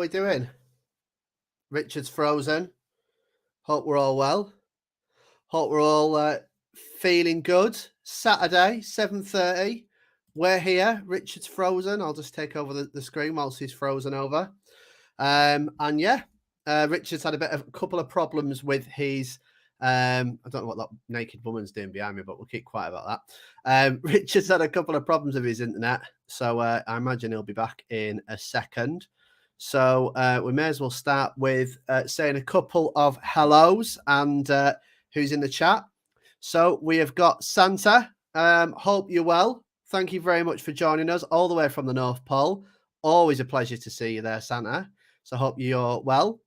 How are we doing? Richard's frozen. Hope we're all well. Hope we're all feeling good. Saturday, 7:30. We're here. Richard's frozen. I'll just take over the screen whilst he's frozen over. And yeah, Richard's had a couple of problems with his. I don't know what that naked woman's doing behind me, but we'll keep quiet about that. Richard's had a couple of problems with his internet, so I imagine he'll be back in a second. So we may as well start with saying a couple of hellos and who's in the chat. So we have got Santa. Hope you're well. Thank you very much for joining us all the way from the North Pole. Always a pleasure to see you there, Santa. So hope you're well.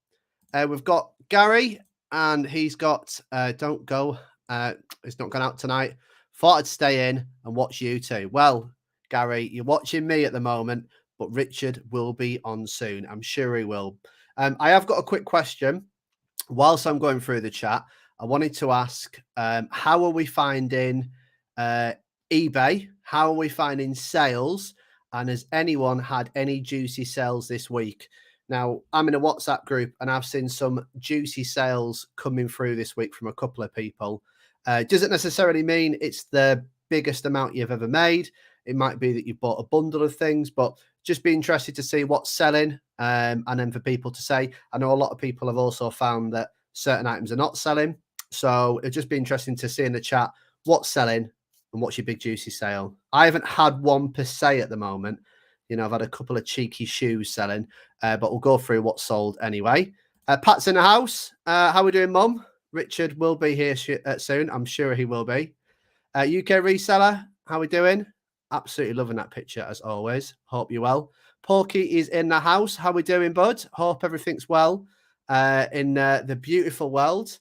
We've got Gary, and he's got don't go. He's not gone out tonight. Thought I'd stay in and watch you two. Well, Gary, you're watching me at the moment, but Richard will be on soon. I'm sure he will. I have got a quick question. Whilst I'm going through the chat, I wanted to ask, how are we finding eBay? How are we finding sales? And has anyone had any juicy sales this week? Now, I'm in a WhatsApp group and I've seen some juicy sales coming through this week from a couple of people. Doesn't necessarily mean it's the biggest amount you've ever made. It might be that you've bought a bundle of things, but just be interested to see what's selling. And then for people to say, I know a lot of people have also found that certain items are not selling. So it'd just be interesting to see in the chat what's selling and what's your big juicy sale. I haven't had one per se at the moment. You know, I've had a couple of cheeky shoes selling, but we'll go through what's sold anyway. Pat's in the house. How are we doing, Mum? Richard will be here soon. I'm sure he will be. UK reseller, how are we doing? Absolutely loving that picture as always. Hope you're well. Porky is in the house. How are we doing, bud? Hope everything's well in the beautiful world.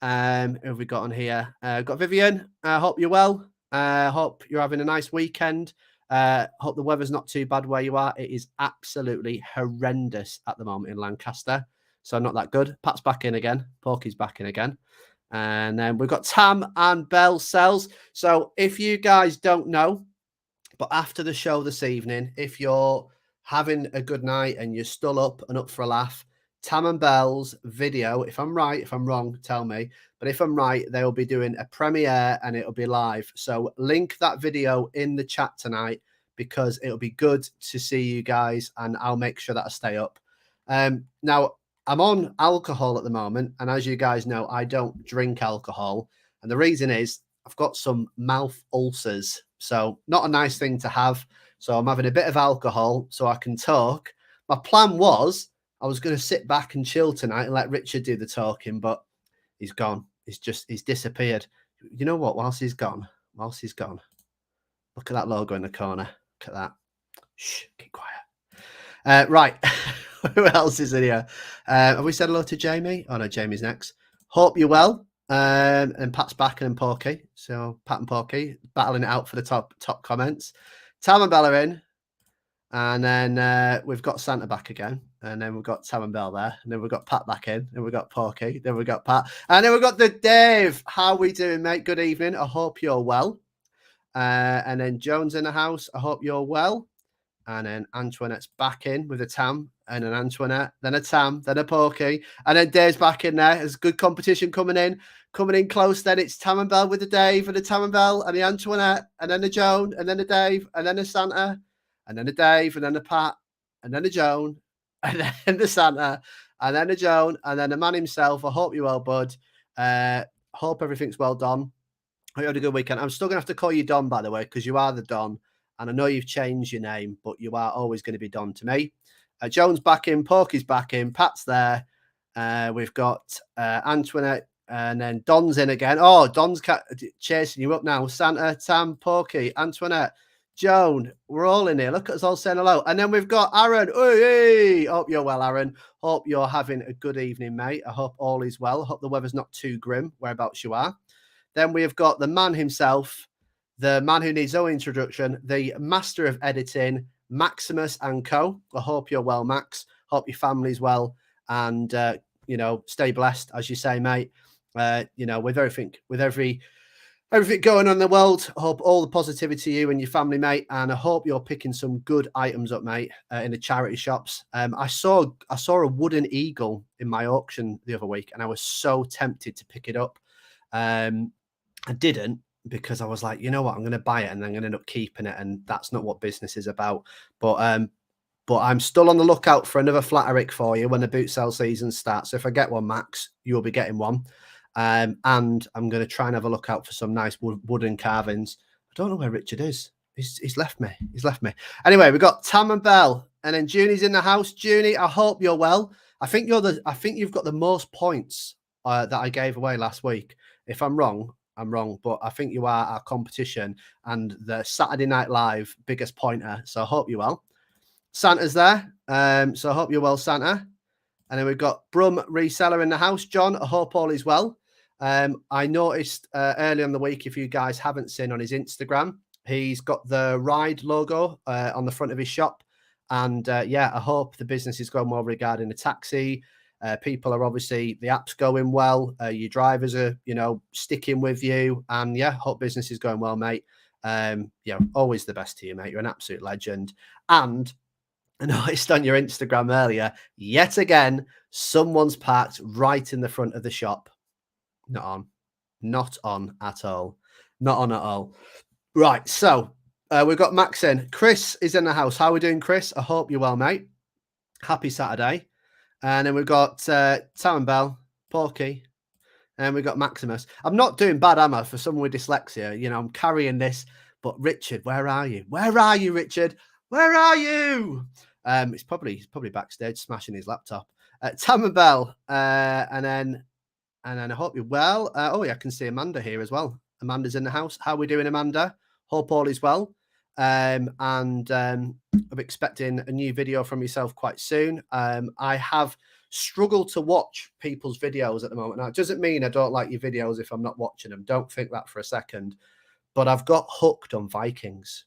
Who have we got on here? Got Vivian. Hope you're well. Hope you're having a nice weekend. Hope the weather's not too bad where you are. It is absolutely horrendous at the moment in Lancaster. So not that good. Pat's back in again. Porky's back in again. And then we've got Tam and Bell sells. So if you guys don't know, but after the show this evening, if you're having a good night and you're still up and up for a laugh, Tam and Bell's video, if I'm right, if I'm wrong, tell me. But if I'm right, they will be doing a premiere and it'll be live. So link that video in the chat tonight because it'll be good to see you guys and I'll make sure that I stay up. Now, I'm on alcohol at the moment. And as you guys know, I don't drink alcohol. And the reason is I've got some mouth ulcers. So not a nice thing to have. So I'm having a bit of alcohol so I can talk. My plan was I was going to sit back and chill tonight and let Richard do the talking, but he's gone. He's disappeared. You know what? Whilst he's gone, look at that logo in the corner. Look at that. Shh, keep quiet. Right. Who else is in here? Have we said hello to Jamie? Oh no, Jamie's next. Hope you're well. And Pat's back and Porky. So Pat and Porky battling it out for the top comments. Tam and Bella in. And then we've got Santa back again. And then we've got Tam and Bell there. And then we've got Pat back in. Then we've got Porky. Then we've got Pat. And then we've got the Dave. How we doing, mate? Good evening. I hope you're well. And then Jones in the house. I hope you're well. And then Antoinette's back in with a Tam. And an Antoinette. Then a Tam. Then a Porky. And then Dave's back in there. There's good competition coming in. Coming in close then. It's Tam and Bell with the Dave. And the Tam and Bell. And the Antoinette. And then the Joan. And then the Dave. And then the Santa. And then the Dave, and then the Pat, and then the Joan, and then the Santa, and then the Joan, and then the man himself. I hope you're well, bud. Hope everything's well done. Hope you had a good weekend. I'm still going to have to call you Don, by the way, because you are the Don. And I know you've changed your name, but you are always going to be Don to me. Joan's back in, Porky's back in, Pat's there. We've got Antoinette, and then Don's in again. Oh, Don's chasing you up now. Santa, Tam, Porky, Antoinette. Joan, we're all in here. Look at us all saying hello. And then we've got Aaron. Hey, hope you're well, Aaron. Hope you're having a good evening, mate. I hope all is well. Hope the weather's not too grim whereabouts you are. Then we've got the man himself, the man who needs no introduction, the master of editing, Maximus and Co. I hope you're well, Max. Hope your family's well. And, stay blessed, as you say, mate. With everything, with every Everything going on in the world. I hope all the positivity to you and your family, mate. And I hope you're picking some good items up, mate, in the charity shops. I saw a wooden eagle in my auction the other week, and I was so tempted to pick it up. I didn't, because I was like, you know what, I'm going to buy it and I'm going to end up keeping it, and that's not what business is about. But I'm still on the lookout for another flat Eric for you when the boot sale season starts. So if I get one, Max, you'll be getting one. And I'm going to try and have a look out for some nice wooden carvings. I don't know where Richard is. He's left me. He's left me. Anyway, we've got Tam and Bell, and then Junie's in the house. Junie, I hope you're well. I think you've got the most points that I gave away last week. If I'm wrong, I'm wrong, but I think you are our competition and the Saturday Night Live biggest pointer. So I hope you're well. Santa's there. So I hope you're well, Santa. And then we've got Brum Reseller in the house. John, I hope all is well. I noticed early in the week, if you guys haven't seen on his Instagram, he's got the Ride logo on the front of his shop. And yeah, I hope the business is going well regarding the taxi. People are obviously, the app's going well. Your drivers are, sticking with you. And yeah, hope business is going well, mate. Yeah, always the best to you, mate. You're an absolute legend. And I noticed on your Instagram earlier, yet again, someone's parked right in the front of the shop. Not on at all. Not on at all. Right, so we've got Max in. Chris is in the house. How are we doing, Chris? I hope you're well, mate. Happy Saturday. And then we've got Tam and Bell, Porky, and we've got Maximus. I'm not doing bad, am I, for someone with dyslexia? I'm carrying this. But Richard, where are you? Where are you, Richard? Where are you? He's probably backstage smashing his laptop. Tam and Bell, and then I hope you're well. Oh yeah, I can see Amanda here as well. Amanda's in the house. How are we doing, Amanda? Hope all is well. And I'm expecting a new video from yourself quite soon. I have struggled to watch people's videos at the moment. Now, it doesn't mean I don't like your videos if I'm not watching them. Don't think that for a second. But I've got hooked on Vikings.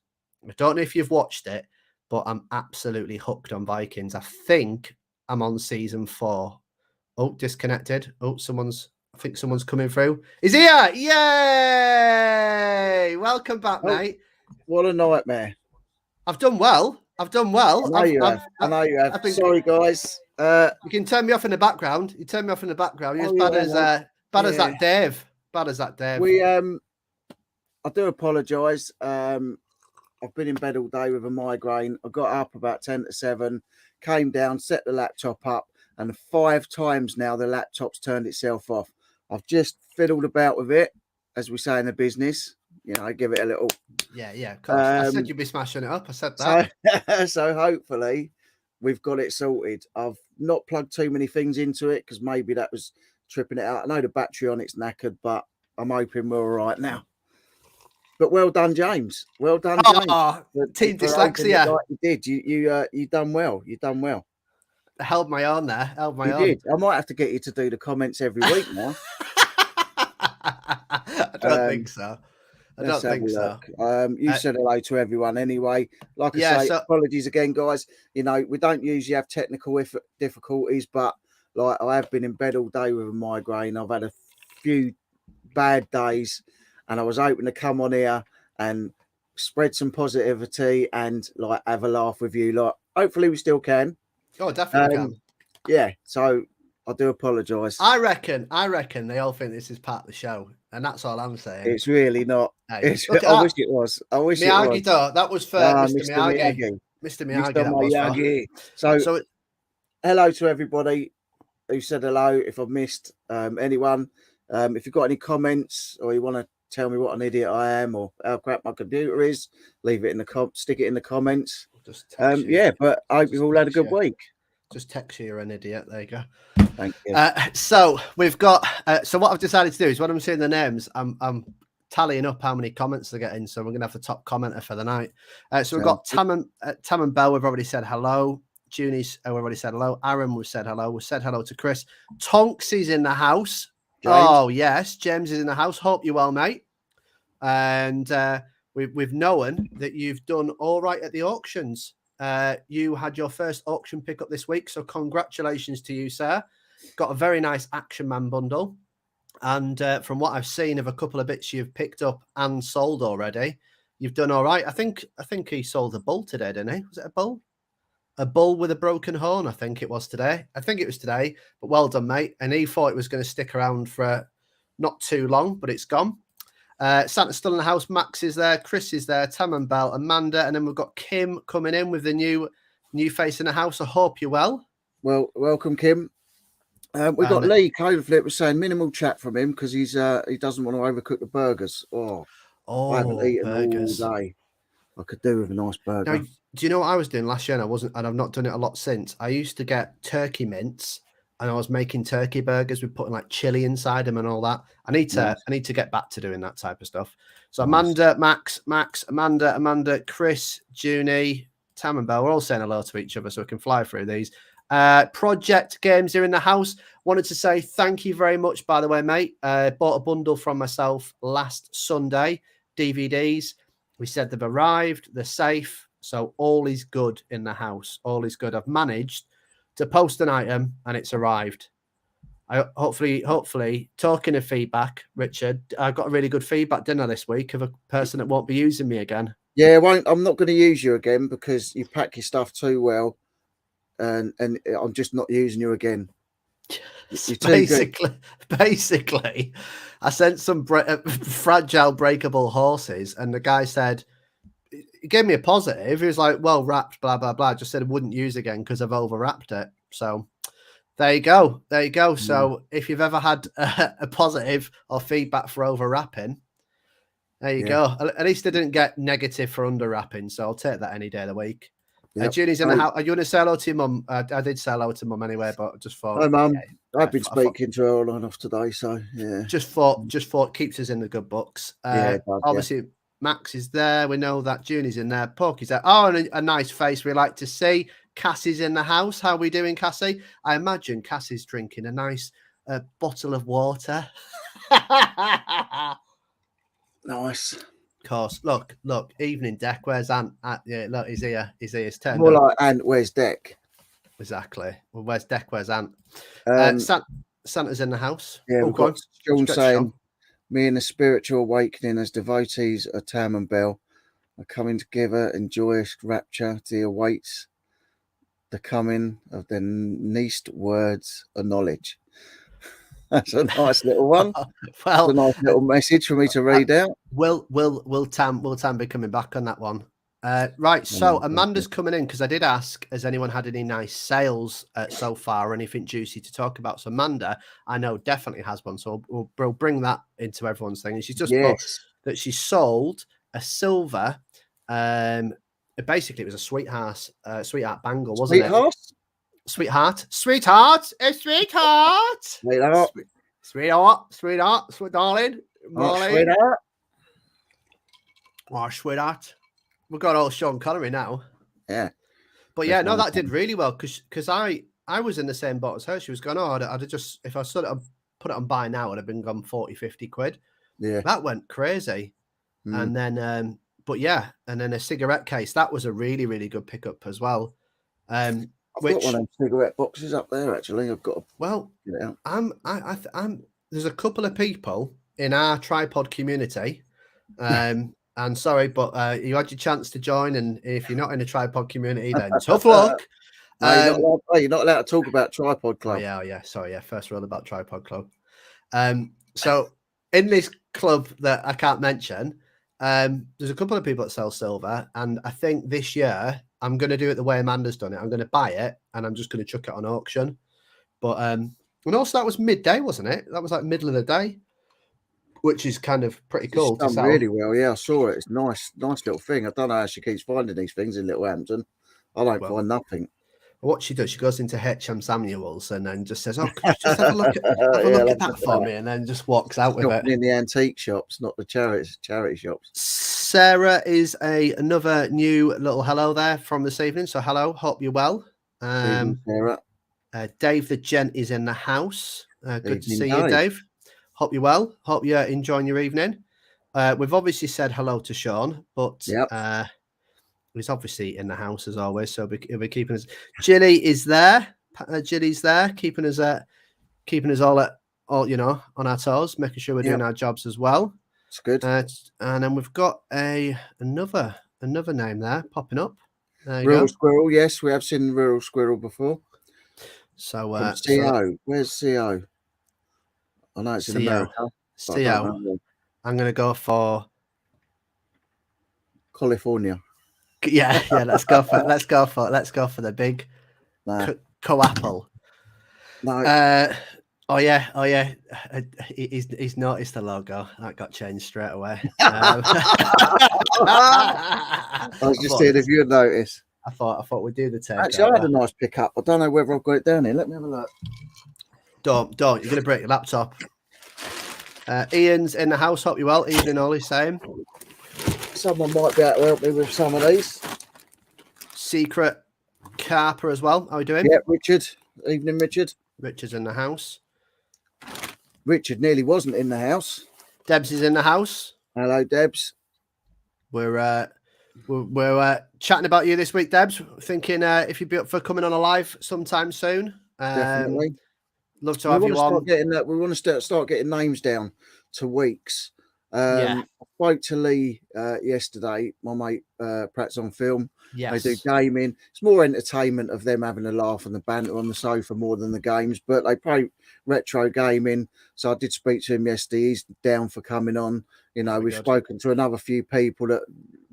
I don't know if you've watched it, but I'm absolutely hooked on Vikings. I think I'm on season 4. Oh, disconnected. Oh, I think someone's coming through. He's here! Yay! Welcome back, mate. What a nightmare. I've done well. I know you have. Sorry, guys. You can turn me off in the background. You're as bad as that Dave. Bad as that Dave. I do apologise. I've been in bed all day with a migraine. I got up about 10 to 7, came down, set the laptop up, and 5 times now the laptop's turned itself off. I've just fiddled about with it, as we say in the business. Give it a little. Yeah, of course. I said you'd be smashing it up. I said that. So hopefully we've got it sorted. I've not plugged too many things into it because maybe that was tripping it out. I know the battery on it's knackered, but I'm hoping we're all right now. But well done, James. Well done, James. Team dyslexia. Like you did. You done well. You done well. I held my own there. You did. I might have to get you to do the comments every week now. I don't think so. I don't think so. You said hello to everyone anyway. Like I say, apologies again, guys. We don't usually have technical difficulties, but like I have been in bed all day with a migraine. I've had a few bad days, and I was hoping to come on here and spread some positivity and like have a laugh with you. Like, hopefully we still can. Oh, definitely can. Yeah, so I do apologise. I reckon they all think this is part of the show, and that's all I'm saying. It's really not. Hey, I wish it was. Miyagi, though. That was for Mr. Miyagi. Mr. Miyagi. So hello to everybody who said hello. If I've missed anyone, if you've got any comments or you want to tell me what an idiot I am or how crap my computer is, leave it in the stick it in the comments. But I hope you've all had a good week. Just text you're an idiot. There you go. Thank you. So we've got. So what I've decided to do is when I'm seeing the names, I'm tallying up how many comments they're getting. So we're gonna have the top commenter for the night. So we've got Tam and Bell. We've already said hello. Junie's. We've already said hello. Aaron, we've said hello. We've said hello to Chris. Tonks is in the house. James. Oh yes, James is in the house. Hope you're well, mate. And we've known that you've done all right at the auctions. You had your first auction pickup this week, so congratulations to you, sir. Got a very nice Action Man bundle. And from what I've seen of a couple of bits you've picked up and sold already, you've done all right. I think he sold a bull today, didn't he? Was it a bull? A bull with a broken horn, I think it was today. I think it was today, but well done, mate. And he thought it was going to stick around for not too long, but it's gone. Santa's still in the house. Max is there. Chris is there. Tam and Bell, Amanda. And then we've got Kim coming in with the new face in the house. I hope you're well. Well, welcome, Kim. We've got Lee Covenflip was saying minimal chat from him because he doesn't want to overcook the burgers. I haven't eaten burgers all day. I could do with a nice burger. Now, do you know what I was doing last year? And I've not done it a lot since. I used to get turkey mince, and I was making turkey burgers with putting like chili inside them and all that. I need to get back to doing that type of stuff. So Amanda, Max, Amanda, Chris, Junie, Tam and Bell, we're all saying hello to each other so we can fly through these. Project Games are in the house. Wanted to say thank you very much, by the way, mate. Bought a bundle from myself last Sunday, DVDs. We said they've arrived, they're safe, so all is good in the house. All is good. I've managed to post an item and it's arrived. Hopefully, talking of feedback, Richard, I got a really good feedback, didn't I, this week of a person that won't be using me again. Yeah, I'm not going to use you again because you pack your stuff too well, and I'm just not using you again. Basically, I sent some fragile breakable horses, and the guy said, he gave me a positive. He was like, well wrapped, blah, blah, blah. Just said I wouldn't use again because I've over wrapped it. So there you go. So if you've ever had a positive or feedback for over wrapping, there you go. At least I didn't get negative for under wrapping. So I'll take that any day of the week. Yep. Junie's in the house. Are you going to say hello to your mum? I did say hello to mum anyway, but I just thought. Hi, Mum. I've been speaking to her all on off today, so yeah. Just thought keeps us in the good books. Obviously, Max is there. We know that Junie's in there. Porky's there. Oh, and a nice face we like to see. Cassie's in the house. How are we doing, Cassie? I imagine Cassie's drinking a nice bottle of water. Nice. Of course. Look. Evening deck. Where's Ant? Yeah, look, he's here. He's turned more up. like Ant. Where's Deck? Exactly. Well, where's Deck? Where's Ant? Santa's in the house. Yeah, we've got Sean saying, me and the spiritual awakening as devotees of Tam and Bell are coming together in joyous rapture. Dear awaits the coming of the neist words of knowledge. That's a nice little one. Well, it's a nice little message for me to read out. Will Tam be coming back on that one? Right. So Amanda's coming in because I did ask, has anyone had any nice sales so far or anything juicy to talk about? So Amanda, I know definitely has one. So we'll bring that into everyone's thing. And she's just put that she sold a silver. Basically, it was a sweetheart bangle, wasn't it? Sweetheart, darling, sweetheart. We've got all Sean Connery now. Yeah, but yeah, no, that did really well because I was in the same boat as her. She was going, I'd have just, if I put it on buy now, I'd have been gone 40-50 quid. Yeah, that went crazy. And then, but yeah, and then a cigarette case that was a really, really good pickup as well. I've got one of them cigarette boxes up there. Actually, I've got. Get it out. I'm. There's a couple of people in our tripod community. And sorry, but you had your chance to join, and if you're not in a tripod community, then tough luck. No, you're not allowed to talk about Tripod Club. Oh yeah. Sorry, yeah. First rule about Tripod Club. So in this club that I can't mention, there's a couple of people that sell silver, and I think this year I'm going to do it the way Amanda's done it. I'm going to buy it, and I'm just going to chuck it on auction. But and also that was midday, wasn't it? That was like middle of the day, which is kind of pretty cool. It's done really well. Yeah, I saw it. It's nice little thing. I don't know how she keeps finding these things in Little Hampton. I don't find nothing. What she does, she goes into H.M. Samuels and then just says, "Oh, could you just have a look at that for me?" And then just walks out with it. In the antique shops, not the charity shops. Sarah is another new little hello there from this evening. So hello, hope you're well. Sarah. Dave the Gent is in the house. Good to see you, Dave. Hope you're well. Hope you're enjoying your evening. We've obviously said hello to Sean, but he's obviously in the house as always, so he'll be keeping us. Jilly is there. Jilly's there, keeping us all all on our toes, making sure we're doing our jobs as well. It's good. And then we've got another name there popping up. There you Rural go. Squirrel. Yes, we have seen Rural Squirrel before. So CO. Where's CO? I know it's in America. CO. I'm going to go for California. Yeah. Let's go for the big co-apple. No. Oh yeah. He's noticed the logo that got changed straight away. I was just seeing if you would notice. I thought we'd do the takeover. Actually, I had a nice pickup. I don't know whether I've got it down here. Let me have a look. Don't. You're going to break your laptop. Ian's in the house. Hope you well. Evening, Ollie. Same. Someone might be able to help me with some of these. Secret Carper as well. How are we doing? Yeah, Richard. Evening, Richard. Richard's in the house. Richard nearly wasn't in the house. Debs is in the house. Hello, Debs. We're chatting about you this week, Debs. Thinking if you'd be up for coming on a live sometime soon. Definitely. Love to have you on. We want to start getting names down to weeks. I spoke to Lee yesterday, my mate Pratt's on Film. Yes. They do gaming. It's more entertainment of them having a laugh and the banter on the sofa more than the games, but they play retro gaming. So I did speak to him yesterday. He's down for coming on. We've spoken to another few people that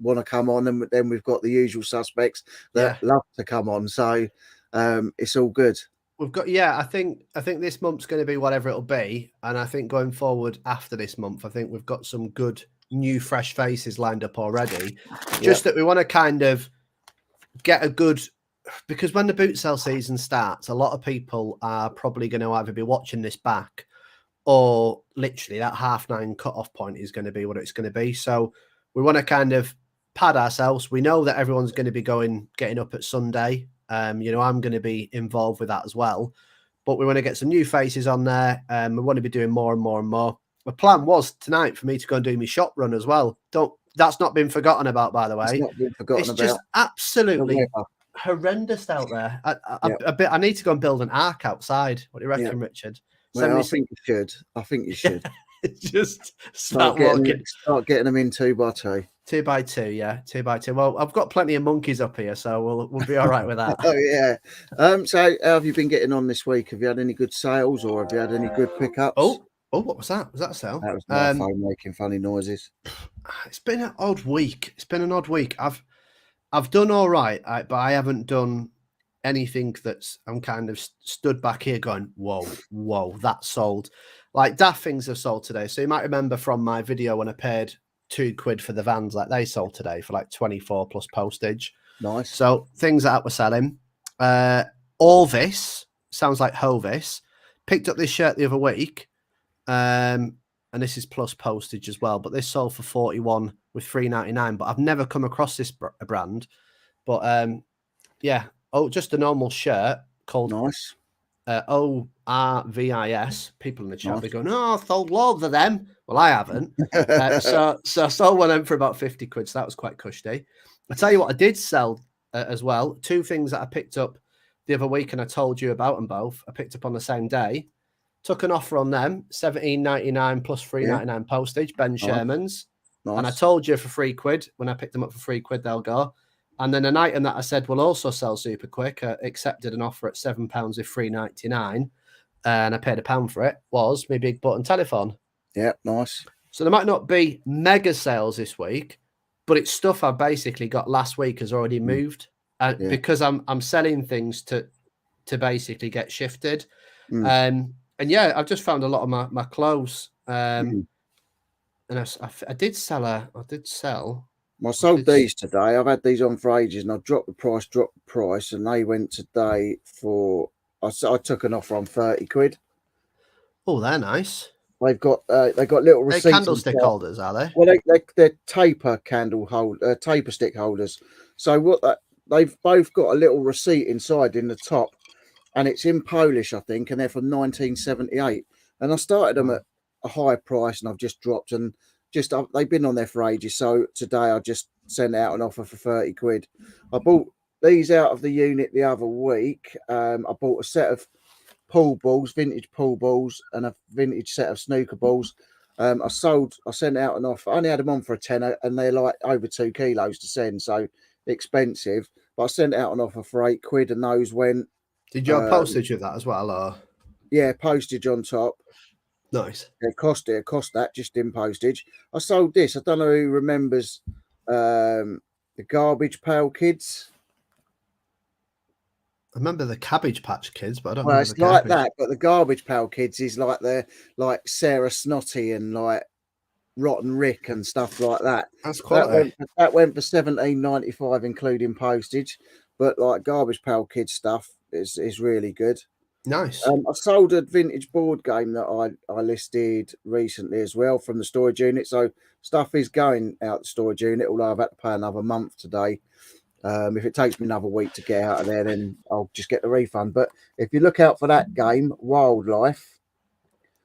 want to come on, and then we've got the usual suspects that love to come on. So it's all good. We've got I think this month's going to be whatever it'll be, and I think going forward after this month, I think we've got some good new fresh faces lined up already. Just that we want to kind of get a good, because when the boot sale season starts, a lot of people are probably going to either be watching this back, or literally that 9:30 cut-off point is going to be what it's going to be. So we want to kind of pad ourselves. We know that everyone's going to be getting up at Sunday. I'm going to be involved with that as well, but we want to get some new faces on there. We want to be doing more and more and more. The plan was tonight for me to go and do my shop run as well. That's not been forgotten about, by the way. It's not been forgotten it's about. Just absolutely horrendous out there. I need to go and build an ark outside. What do you reckon, Richard? Well, I think you should. Just start getting them in 2x2. 2x2, yeah, 2x2. Well, I've got plenty of monkeys up here, so we'll be all right with that. Oh yeah. So how have you been getting on this week? Have you had any good sales, or have you had any good pickups? Oh, what was that? Was that a sale? That was my phone making funny noises. It's been an odd week. I've done all right, but I haven't done anything I'm kind of stood back here going, whoa, that sold. Like daft things have sold today. So you might remember from my video when I paid £2 for the vans, like they sold today for like 24 plus postage. Nice. So things that were selling. All this sounds like Hovis. Picked up this shirt the other week, and this is plus postage as well. But this sold for 41 with $3.99. But I've never come across this brand. But just a normal shirt called Nice. ORVIS. People in the chat, they're going, I sold loads of them. Well, I haven't. So I sold one of them for about 50 quid. So that was quite cushy. I tell you what, I did sell as well. Two things that I picked up the other week, and I told you about them both. I picked up on the same day. Took an offer on them, $17.99 plus $3.99 postage, Ben Sherman's. Nice. And I told you for £3 when I picked them up for £3, they'll go. And then an item that I said will also sell super quick, accepted an offer at £7 with $3.99, and I paid £1 for it, was my big button telephone. Yeah, nice. So there might not be mega sales this week, but it's stuff I basically got last week has already moved, because I'm selling things to basically get shifted. And I've just found a lot of my clothes. And I did sell. I sold these today. I've had these on for ages, and I dropped the price, and they went today for. I took an offer on £30. Oh, they're nice. They've got little receipts. They're candlestick holders, are they? Well, they're taper taper stick holders. So they've both got a little receipt inside in the top, and it's in Polish, I think, and they're from 1978. And I started them at a high price, and I've just dropped, and they've been on there for ages. So today I just sent out an offer for £30. I bought these out of the unit the other week. I bought a set of pool balls, vintage pool balls, and a vintage set of snooker balls. I sent out an offer. I only had them on for a tenner, and they're like over 2 kilos to send, so expensive. But I sent out an offer for £8, and those went. Did you have postage with that as well, or? Yeah, postage on top. Nice. It cost that just in postage. I sold this. I don't know who remembers the Garbage Pail Kids. I remember the Cabbage Patch Kids, but I don't Well, remember it's the like Cabbage. that, but the Garbage Pail Kids is like Sarah Snotty and like Rotten Rick and stuff like that. That's quality. That went for £17.95 including postage, but like Garbage Pail Kids stuff is really good. Nice. I sold a vintage board game that I listed recently as well from the storage unit. So stuff is going out the storage unit, although I've had to pay another month today. If it takes me another week to get out of there, then I'll just get the refund. But if you look out for that game, Wildlife.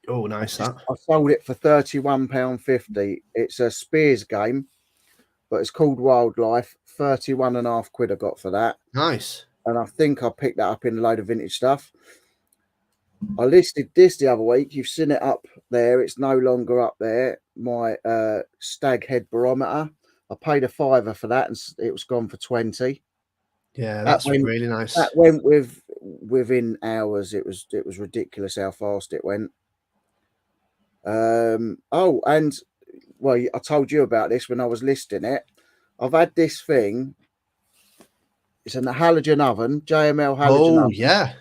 Oh, nice. I sold it for £31.50. It's a Spears game, but it's called Wildlife. 31.5 quid I got for that. Nice. And I think I picked that up in a load of vintage stuff. I listed this the other week. You've seen it up there. It's no longer up there. My stag head barometer. I paid £5 for that, and it was gone for 20. Yeah, that's really nice. That went within hours. It was ridiculous how fast it went. Oh, and well, I told you about this when I was listing it. I've had this thing. It's a halogen oven, JML halogen oven. Oh, yeah.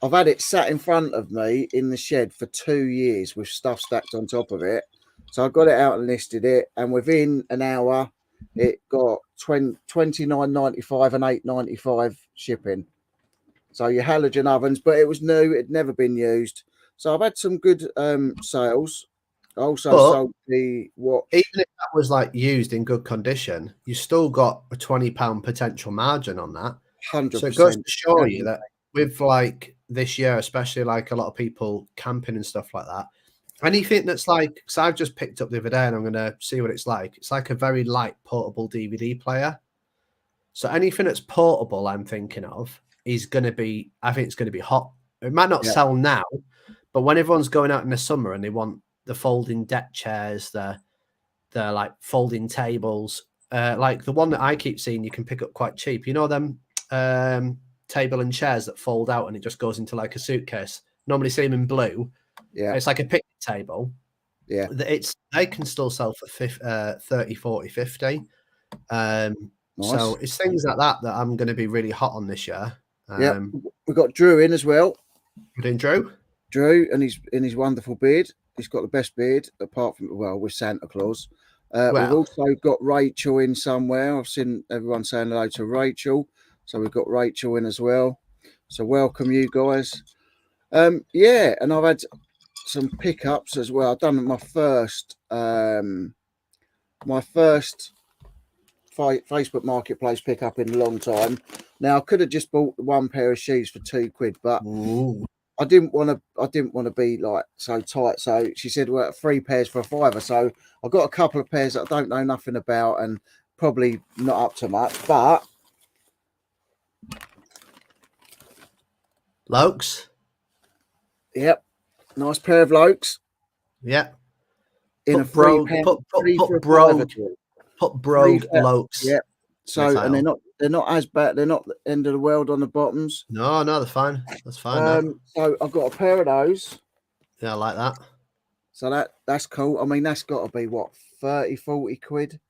I've had it sat in front of me in the shed for 2 years with stuff stacked on top of it. So I got it out and listed it, and within an hour, it got $29.95 and $8.95 shipping. So your halogen ovens, but it was new; it'd never been used. So I've had some good sales. I also sold the watch. Even if that was like used in good condition, you still got a £20 potential margin on that. 100%. So it goes to show you that with like this year, especially like a lot of people camping and stuff like that, anything that's like, because I've just picked up the other day and I'm going to see what it's like. It's like a very light portable DVD player. So anything that's portable, I'm thinking of, is going to be, I think it's going to be hot. It might not sell now, but when everyone's going out in the summer and they want the folding deck chairs, the like folding tables, like the one that I keep seeing you can pick up quite cheap. You know them table and chairs that fold out and it just goes into like a suitcase. Normally see them in blue. Yeah, it's like a picnic table. Yeah, they can still sell for 30, 40, 50. Nice. So it's things like that I'm going to be really hot on this year. Yeah, we've got Drew in as well. We're doing Drew and his wonderful beard. He's got the best beard apart from, well, with Santa Claus. We've also got Rachel in somewhere. I've seen everyone saying hello to Rachel. So we've got Rachel in as well. So welcome you guys. Yeah, and I've had some pickups as well. I've done my first Facebook Marketplace pickup in a long time. Now I could have just bought one pair of shoes for £2, but I didn't want to be like so tight. So she said, well, 3 pairs for £5. So I got a couple of pairs that I don't know nothing about and probably not up to much, but Lokes. Yep. Nice pair of Lokes. Yeah. In put a brogue Lokes. Yep. So and they're not as bad. They're not the end of the world on the bottoms. No, they're fine. That's fine. So I've got a pair of those. Yeah, I like that. So that's cool. I mean, that's got to be what, 30, 40 quid.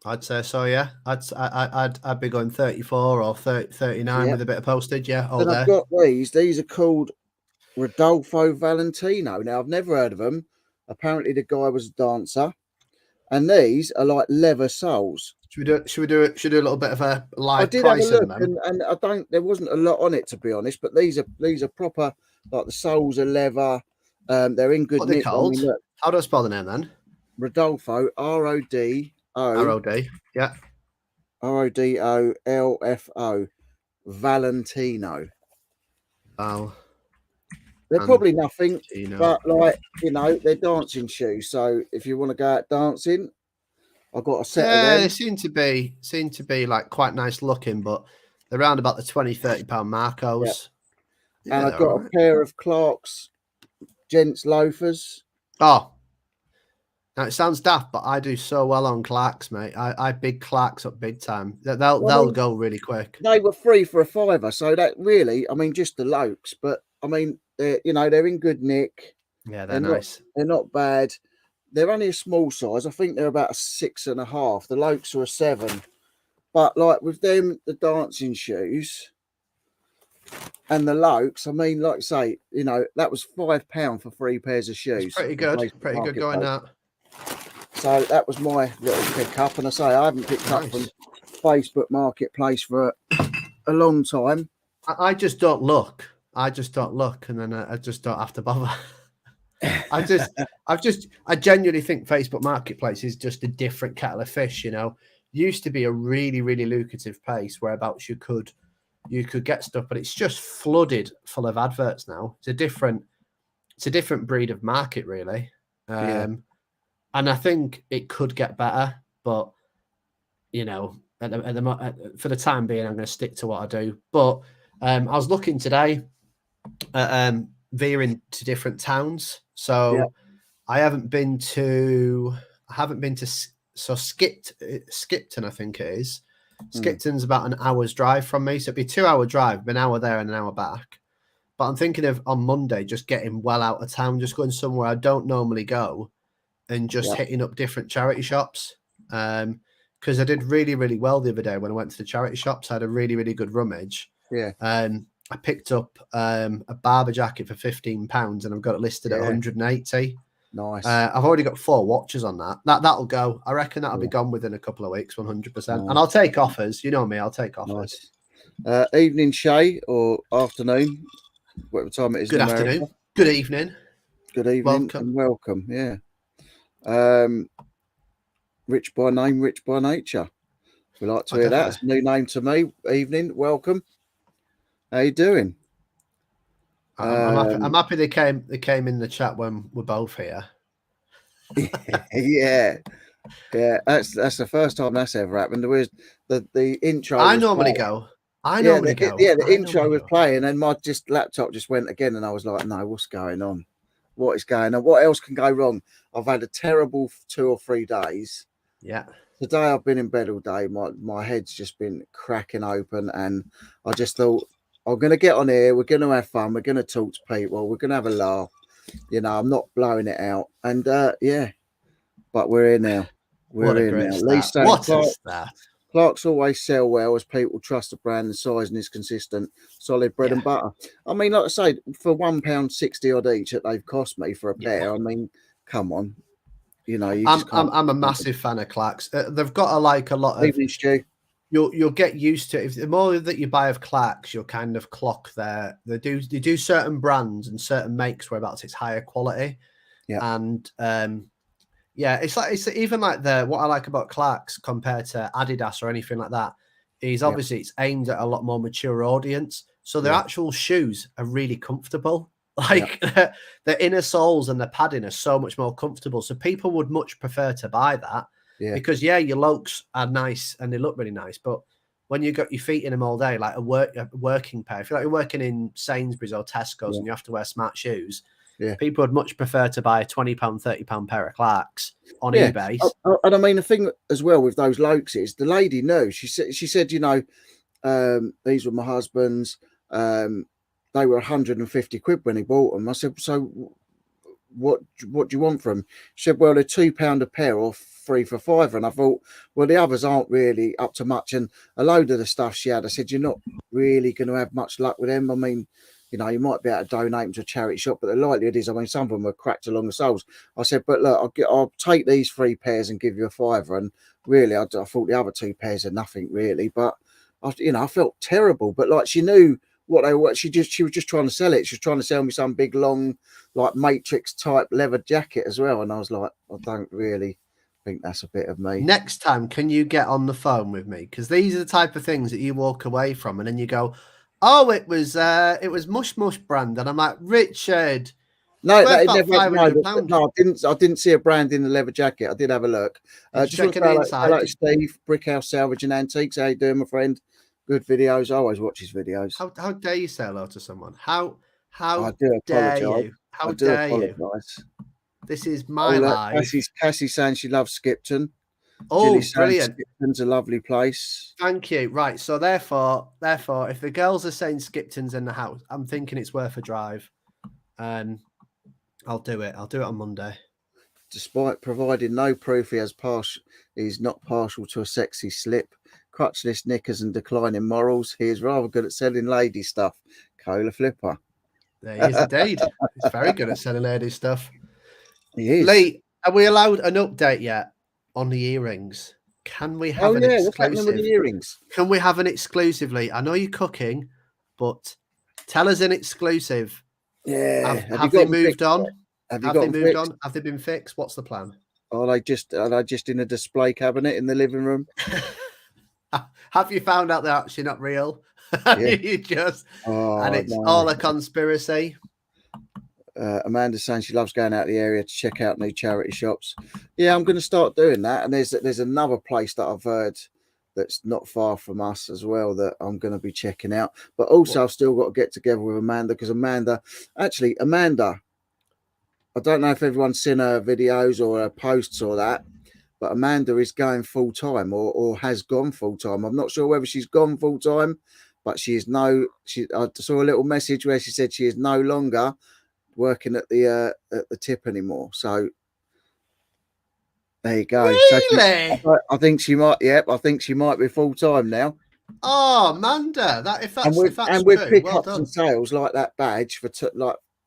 I'd say so. Yeah, I'd be going 34 or 39 with a bit of postage. Yeah, all then day. I've got these. These are called Rodolfo Valentino. Now I've never heard of them. Apparently the guy was a dancer, and these are like leather soles. Should we do a little bit of a live price? I did have a look, and I don't. There wasn't a lot on it, to be honest. But these are proper. Like the soles are leather. They're in good nick. What are they called? How do I spell the name then? Rodolfo, RODO. ROD. Yeah. RODOLFO. Valentino. Oh. They're probably nothing, but like, you know, they're dancing shoes. So if you want to go out dancing, I've got a set of them. They seem to be like quite nice looking, but they're around about the £20, £30 Marcos. and I got a pair of Clark's gents loafers. Oh, now it sounds daft, but I do so well on Clark's, mate. I big Clark's up big time. They'll go really quick. They were free for £5, so that really, I mean, just the Lokes, but I mean, they're in good nick. Yeah, they're nice. They're not bad. They're only a small size. I think they're about a 6.5. The Lokes are a 7. But like with them, the dancing shoes and the Lokes, I mean, like I say, that was £5 for 3 pairs of shoes. It's pretty good. Pretty good going that. So that was my little pick up. And I say I haven't picked up from Facebook Marketplace for a long time. I just don't look. And then I just don't have to bother. I genuinely think Facebook Marketplace is just a different kettle of fish. Used to be a really, really lucrative place whereabouts you could get stuff, but it's just flooded full of adverts now. It's a different breed of market, really. And I think it could get better, but for the time being, I'm going to stick to what I do. But I was looking today at veering to different towns. So I haven't been to Skipton, I think it is. Skipton's about an hour's drive from me. So it'd be a 2-hour drive, an hour there and an hour back. But I'm thinking of on Monday just getting well out of town, just going somewhere I don't normally go and just hitting up different charity shops. Because I did really, really well the other day when I went to the charity shops. I had a really, really good rummage. Yeah. I picked up a barber jacket for £15 and I've got it listed at 180. Nice. I've already got 4 watches on that. That'll go. I reckon that'll be gone within a couple of weeks, 100%. Nice. And I'll take offers. You know me, I'll take offers. Nice. Evening, Shay, or afternoon, whatever time it is. Good afternoon. Good evening. Good evening. Welcome. And welcome. Yeah. Rich by name, rich by nature. We like to hear that. It's a new name to me. Evening, welcome. How you doing? I'm happy they came in the chat when we're both here. yeah. That's the first time that's ever happened. There was the intro. I normally go. The intro was playing, and my laptop just went again, and I was like, "No, what's going on? What is going on? What else can go wrong?" I've had a terrible 2 or 3 days. Yeah. Today I've been in bed all day. My head's just been cracking open, and I just thought, I'm going to get on here. We're going to have fun. We're going to talk to people. We're going to have a laugh. I'm not blowing it out. And but we're here now. We're here now. Least what is that? Clark's always sell well as people trust the brand and size and is consistent, solid bread and butter. I mean, like I say, for £1.60 odd each that they've cost me for a pair. I mean, come on. I'm a massive fan of Clark's. They've got a lot of. Evening, Stu. You'll get used to it. If the more that you buy of Clark's, you'll kind of clock there. They do certain brands and certain makes whereabouts it's higher quality. Yeah. And it's even like what I like about Clark's compared to Adidas or anything like that is obviously it's aimed at a lot more mature audience. So their actual shoes are really comfortable. Like the inner soles and the padding are so much more comfortable. So people would much prefer to buy that. Yeah. Because your Lokes are nice and they look really nice, but when you got your feet in them all day, like a working pair, if you're working in Sainsbury's or Tesco's and you have to wear smart shoes, people would much prefer to buy a £20, £30 pair of Clark's on eBay. And I mean, the thing as well with those Lokes is the lady knew. She said, these were my husband's. They were 150 quid when he bought them. I said, so what do you want from them? She said, well, they're £2 a pair or 3 for £5. And I thought, well, the others aren't really up to much. And a load of the stuff she had, I said, you're not really going to have much luck with them. I mean, you might be able to donate them to a charity shop, but the likelihood is, I mean, some of them are cracked along the soles. I said, but look, I'll take these 3 pairs and give you a £5. And really, I thought the other 2 pairs are nothing really. But I felt terrible. But like she knew what they were. She was just trying to sell it. She was trying to sell me some big long, like Matrix type leather jacket as well. And I was like, I don't really think that's a bit of me. Next time, can you get on the phone with me? Because these are the type of things that you walk away from and then you go, oh, it was Mush Mush brand. And I'm like, Richard. No, I didn't see a brand in the leather jacket. I did have a look. Just checking the inside. Hello, Steve, Brickhouse Salvage and Antiques. How you doing, my friend? Good videos. I always watch his videos. How dare you say hello to someone? How I do dare apologise. you? How I do dare you? apologise. This is my life. Cassie's saying she loves Skipton. Oh, Gilly's saying brilliant. Skipton's a lovely place. Thank you. Right. So therefore, if the girls are saying Skipton's in the house, I'm thinking it's worth a drive. And I'll do it. I'll do it on Monday. Despite providing no proof he's not partial to a sexy slip, crutchless knickers and declining morals, he is rather good at selling lady stuff. Cola Flipper. There he is indeed. He's very good at selling lady stuff. He is. Lee, are we allowed an update yet on the earrings? Can we have an exclusive? What's happening with the earrings? Can we have an exclusively? I know you're cooking, but tell us an exclusive. Yeah. Have they moved on? Have they moved on? Have they been fixed? What's the plan? Are they just in a display cabinet in the living room? Have you found out they're actually not real? It's all a conspiracy. Amanda's saying she loves going out the area to check out new charity shops. Yeah, I'm going to start doing that. And there's another place that I've heard that's not far from us as well that I'm going to be checking out. But also, I've still got to get together with Amanda because Amanda, I don't know if everyone's seen her videos or her posts or that, but Amanda is going full time or has gone full time. I'm not sure whether she's gone full time, but I saw a little message where she said she is no longer working at the tip anymore. So there you go. Really? So I think she might. Yep, I think she might be full time now. Oh, Amanda, if that's with true, pickups and sales like that badge for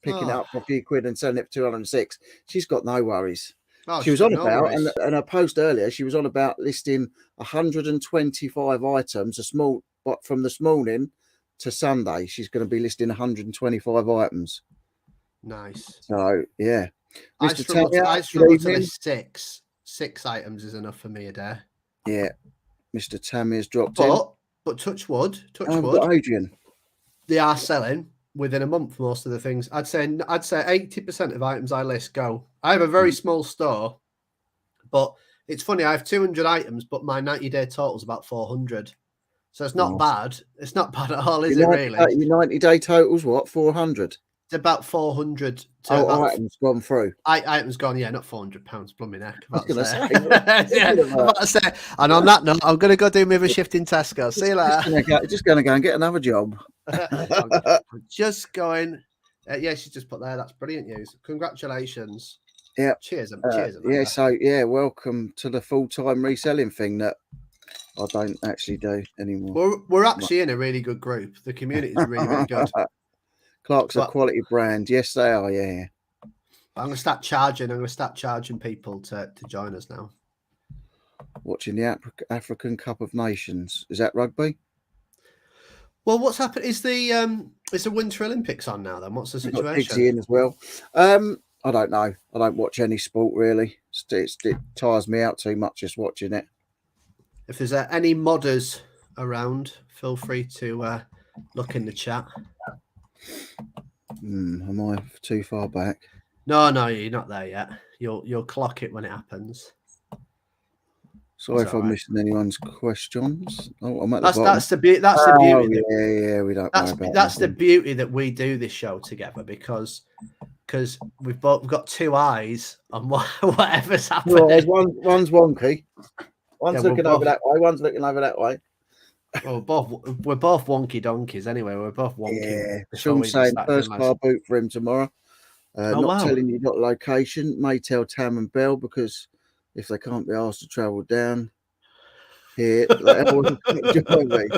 picking it up for a few quid and selling it for 206. She's got no worries. She was on about, and her post earlier, she was on about listing 125 items, from this morning to Sunday. She's going to be listing 125 items. Nice. So, yeah. I struggle to list six. 6 items is enough for me a day. Yeah. Mr. Tammy's dropped in. But touch wood. Got Adrian. They are selling within a month, most of the things. I'd say 80% of items I list go. I have a very small store, but it's funny. I have 200 items, but my 90-day total is about 400. So it's not bad. It's not bad at all, is it really? Your 90-day total's what? 400? It's about 400. Items gone through. Items gone, yeah, not £400. Blooming neck. I was going to say. Yeah, I'm about to say. And on that note, I'm going to go do me a shift in Tesco. See you later. Just going to go and get another job. I'm just going. Yeah, she's just put there. That's brilliant news. Congratulations. Yeah. Cheers. Yeah. So welcome to the full-time reselling thing that I don't actually do anymore. We're actually in a really good group. The community is really, really good. Clark's a quality brand. Yes, they are. Yeah. I'm going to start charging people to join us now. Watching the African Cup of Nations. Is that rugby? Well, what's happened? Is the Winter Olympics on now? Then what's the situation? Got in as well. I don't know. I don't watch any sport really. It tires me out too much just watching it. If there's any modders around, feel free to look in the chat. Am I too far back? No, you're not there yet. You'll clock it when it happens. Sorry if I'm missing anyone's questions. Oh, I'm at the bottom. That's the beauty. Yeah. We don't. That's the beauty that we do this show together because we've got two eyes on whatever's happening. Well, one's wonky. One's looking over that way. One's looking over that way. Well, we're both wonky donkeys anyway. We're both wonky. Yeah. Sean's saying first car boot for him tomorrow. Telling you not location. May tell Tam and Bell because if they can't be asked to travel down here, join me.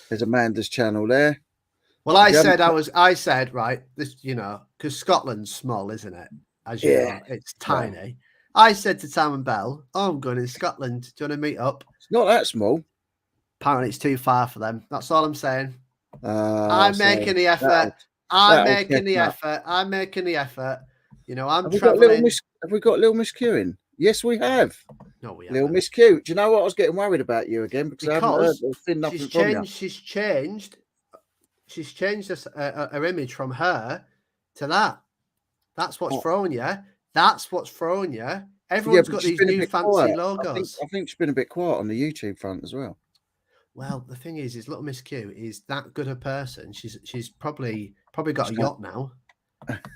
There's Amanda's channel there. Well, I said right. This, because Scotland's small, isn't it? As you know, it's tiny. Yeah. I said to Tam and Bell, I'm going in Scotland. Do you want to meet up? It's not that small. Apparently, it's too far for them. That's all I'm saying. I'm making the effort. I'm making the effort. I'm traveling. Have we got Little Miss Q in? Yes, we have. No, we haven't. Little Miss Q. Do you know what? I was getting worried about you again because I haven't heard nothing from you. She's changed her image from her to that. That's what's throwing you. That's what's throwing you. Everyone's got these new fancy logos. I think she's been a bit quiet on the YouTube front as well. Well, the thing is little Miss Q is that good a person. She's probably got a yacht now.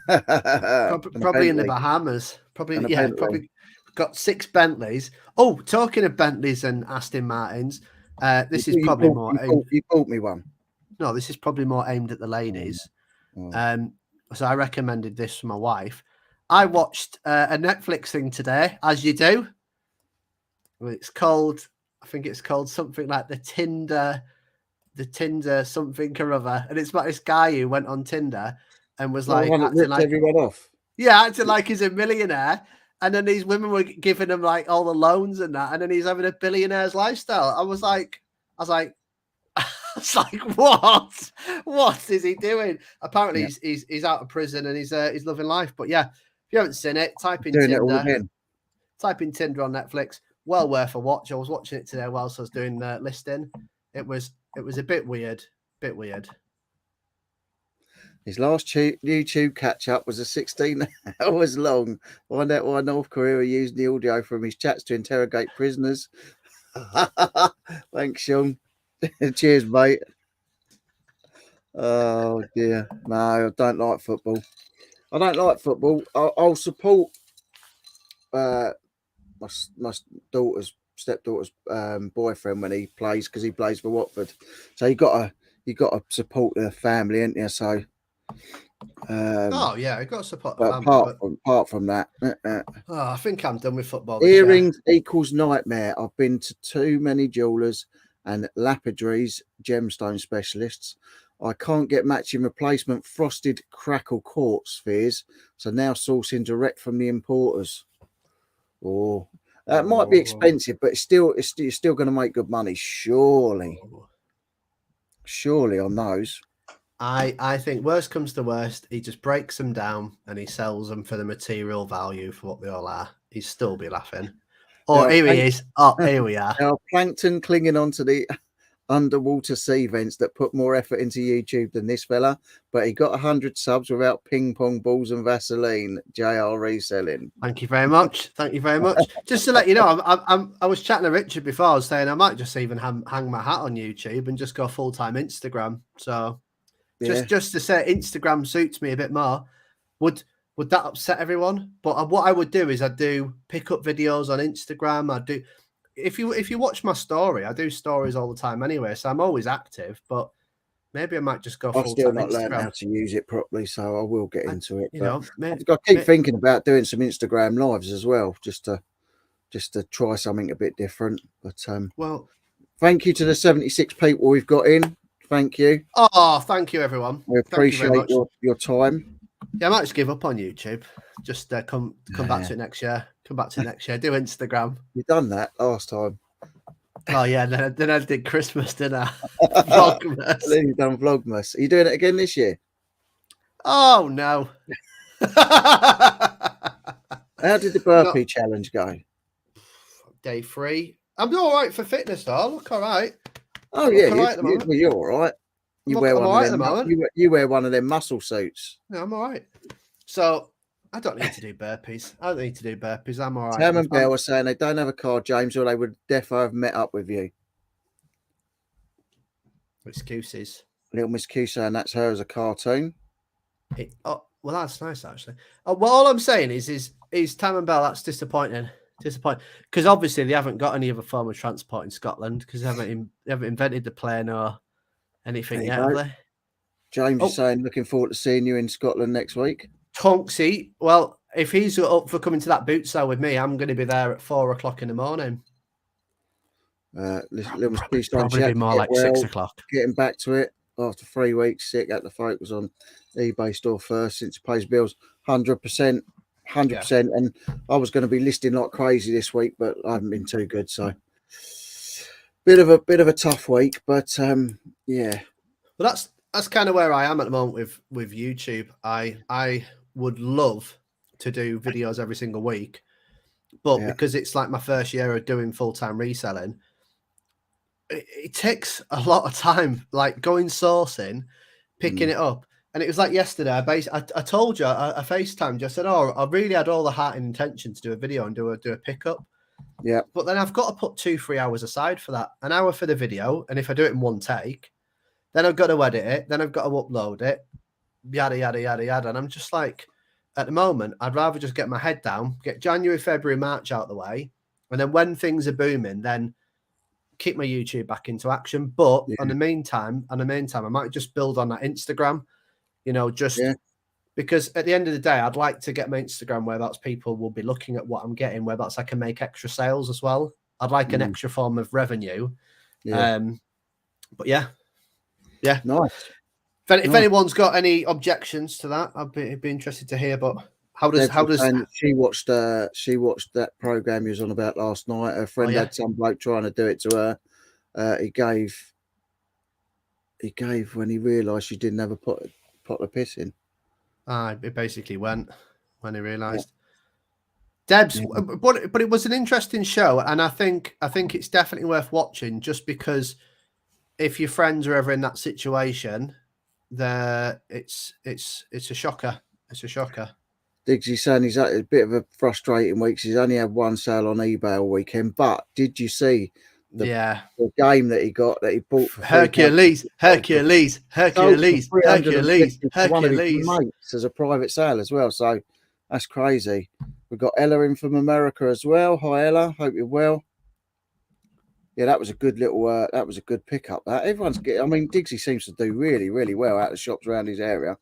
Probably in the Bahamas. Probably got 6 Bentleys. Oh, talking of Bentleys and Aston Martins, this is probably more. You bought me one. No, this is probably more aimed at the ladies. So I recommended this for my wife. I watched a Netflix thing today, as you do. It's called, I think it's called something like the Tinder something or other, and it's about this guy who went on Tinder and was like acting like everyone off. Yeah, acting like he's a millionaire, and then these women were giving him like all the loans and that, and then he's having a billionaire's lifestyle. I was like, what? What is he doing? Apparently, he's out of prison and he's loving life. But yeah, if you haven't seen it, type in Tinder. Type in Tinder on Netflix. Well worth a watch. I was watching it today whilst I was doing the listing. It was a bit weird. His last YouTube catch-up was 16 hours long. Find out why North Korea are using the audio from his chats to interrogate prisoners. Thanks, Sean. Cheers, mate. Oh, dear. No, I don't like football. I'll support my stepdaughter's boyfriend when he plays, because he plays for Watford. So you got to support the family, ain't you? So you got to support the family. Apart from that, I think I'm done with football. Earrings equals nightmare. I've been to too many jewelers and lapidaries, gemstone specialists. I can't get matching replacement frosted crackle quartz spheres, so now sourcing direct from the importers. That might be expensive, but you're still going to make good money, surely on those. I think worst comes to worst, he just breaks them down and he sells them for the material value for what they all are. He'd still be laughing. Oh, here he is. Oh, here we are. Now, Plankton clinging on to the underwater sea vents that put more effort into YouTube than this fella, but he got 100 subs without ping pong balls and Vaseline. JR reselling. Thank you very much. Just to let you know, I was chatting to Richard before. I was saying I might just even hang my hat on YouTube and just go full-time Instagram. So just to say Instagram suits me a bit more. Would that upset everyone? But what I would do is I'd do pick-up videos on Instagram. I'd do, if you watch my story, I do stories all the time anyway, so I'm always active. But maybe I might just go full-time Instagram. I've still not learned how to use it properly, so I will get into it. I've got to keep thinking about doing some Instagram lives as well, just to try something a bit different. But thank you to the 76 people we've got in. Thank you. Oh, thank you, everyone. We appreciate your time. Yeah, I might just give up on YouTube. Just come back to it next year. Do Instagram. You done that last time. Oh yeah, then I did Christmas, didn't I? Vlogmas. Then you done Vlogmas. Are you doing it again this year? Oh no. How did the burpee challenge go? Day 3. I'm all right for fitness though. I look all right. Oh yeah, you're all right. You wear one of them muscle suits. Yeah, I'm all right. So I don't need to do burpees. I'm all right. Tam and Bell were saying they don't have a car, James, or they would defo have met up with you. Excuses. Little Miss Q saying that's her as a cartoon. Well, that's nice actually. Well, all I'm saying is Tam and Bell. That's disappointing. Because obviously they haven't got any other form of transport in Scotland because they haven't invented the plane or anything yet, have they? James is saying looking forward to seeing you in Scotland next week. Tonksy, well, if he's up for coming to that boot sale with me, I'm going to be there at 4 o'clock in the morning. Probably be more like 6 o'clock. Getting back to it after 3 weeks sick. Had to focus on eBay store first since it pays bills. 100%. And I was going to be listing like crazy this week, but I haven't been too good. So bit of a tough week, but yeah. Well, that's kind of where I am at the moment with YouTube. I would love to do videos every single week, but because it's like my first year of doing full-time reselling, it takes a lot of time, like going sourcing, picking it up, And it was like yesterday. I told you, I FaceTimed you. I said, "Oh, I really had all the heart and intention to do a video and do a pickup." Yeah. But then I've got to put 2-3 hours aside for that. An hour for the video, and if I do it in one take, then I've got to edit it, then I've got to upload it, yada yada yada yada. And I'm just like, at the moment, I'd rather just get my head down, get January, February, March out of the way, and then when things are booming, then kick my YouTube back into action. But in the meantime, I might just build on that Instagram. Just because at the end of the day, I'd like to get my Instagram where that's people will be looking at what I'm getting, where that's I can make extra sales as well. I'd like an extra form of revenue. But yeah. Nice. If anyone's got any objections to that, I'd be interested to hear. But how does she watched that program you was on about last night? Her friend had some bloke trying to do it to her. He gave when he realised she didn't have a pot of piss in. It basically went when he realised. Debs, but it was an interesting show, and I think it's definitely worth watching just because if your friends are ever in that situation, it's a shocker. It's a shocker. Digsy's saying he's had a bit of a frustrating week. He's only had one sale on eBay all weekend. But did you see the game that he got that he bought for Hercules one of his mates as a private sale as well? So that's crazy. We've got Ella in from America as well. Hi Ella, hope you're well. Yeah, that was a good little. That was a good pickup. That everyone's getting. I mean, Digsy seems to do really, really well out of the shops around his area.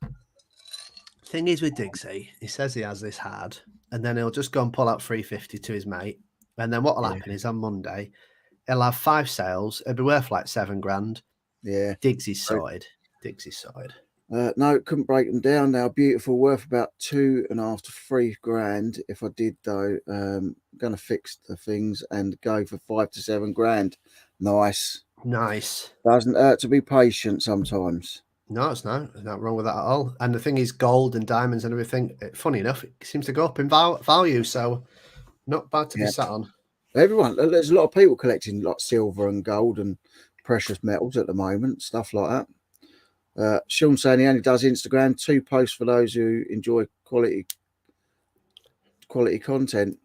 Thing is with Digsy, he says he has this hard, and then he'll just go and pull out 350 to his mate, and then what will happen is on Monday, he'll have 5 sales. It'll be worth like $7,000. Yeah, Digsy's sorted. No, couldn't break them down. Now, beautiful, worth about 2.5 to 3 grand. If I did though, I'm gonna fix the things and go for 5 to 7 grand. Nice. Doesn't hurt to be patient sometimes. No, it's not. There's nothing wrong with that at all. And the thing is, gold and diamonds and everything, funny enough, it seems to go up in value. So not bad to be sat on. There's a lot of people collecting like silver and gold and precious metals at the moment, stuff like that. Sean saying he only does Instagram, 2 posts for those who enjoy quality content.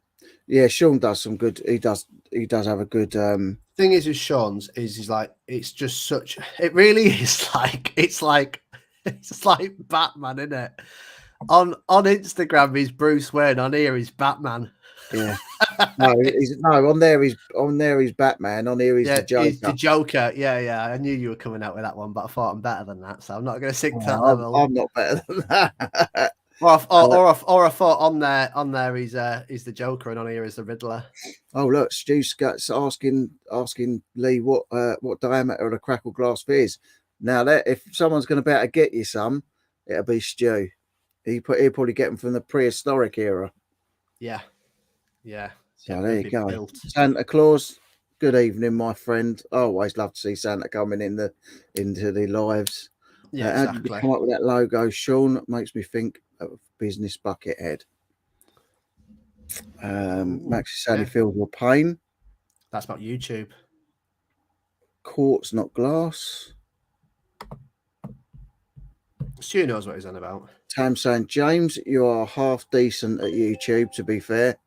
Yeah, Sean does some good. He does have a good. Thing is with Sean's is he's like, it's just such. It really is like it's like Batman, isn't it? On Instagram he's Bruce Wayne. On here he's Batman. Yeah. On there he's Batman. On here he's the Joker. He's the Joker. Yeah. I knew you were coming out with that one, but I thought I'm better than that, so I'm not going to sink to that level. I'm not better than that. Or I thought on there he's the Joker, and on here is the Riddler. Oh look, Stu's asking Lee what diameter the crackle glass is. Now that if someone's going to be able to get you some, it'll be Stu. He'll probably get them from the prehistoric era. Yeah. So there you go. Built. Santa Claus, good evening, my friend. I always love to see Santa coming into the lives. Yeah, exactly. How did you come up with that logo, Sean? It makes me think of Business Bucket Head. Max said he feels your pain. That's about YouTube. Quartz, not glass. Stu knows what he's on about. Tam saying, James, you are half decent at YouTube, to be fair,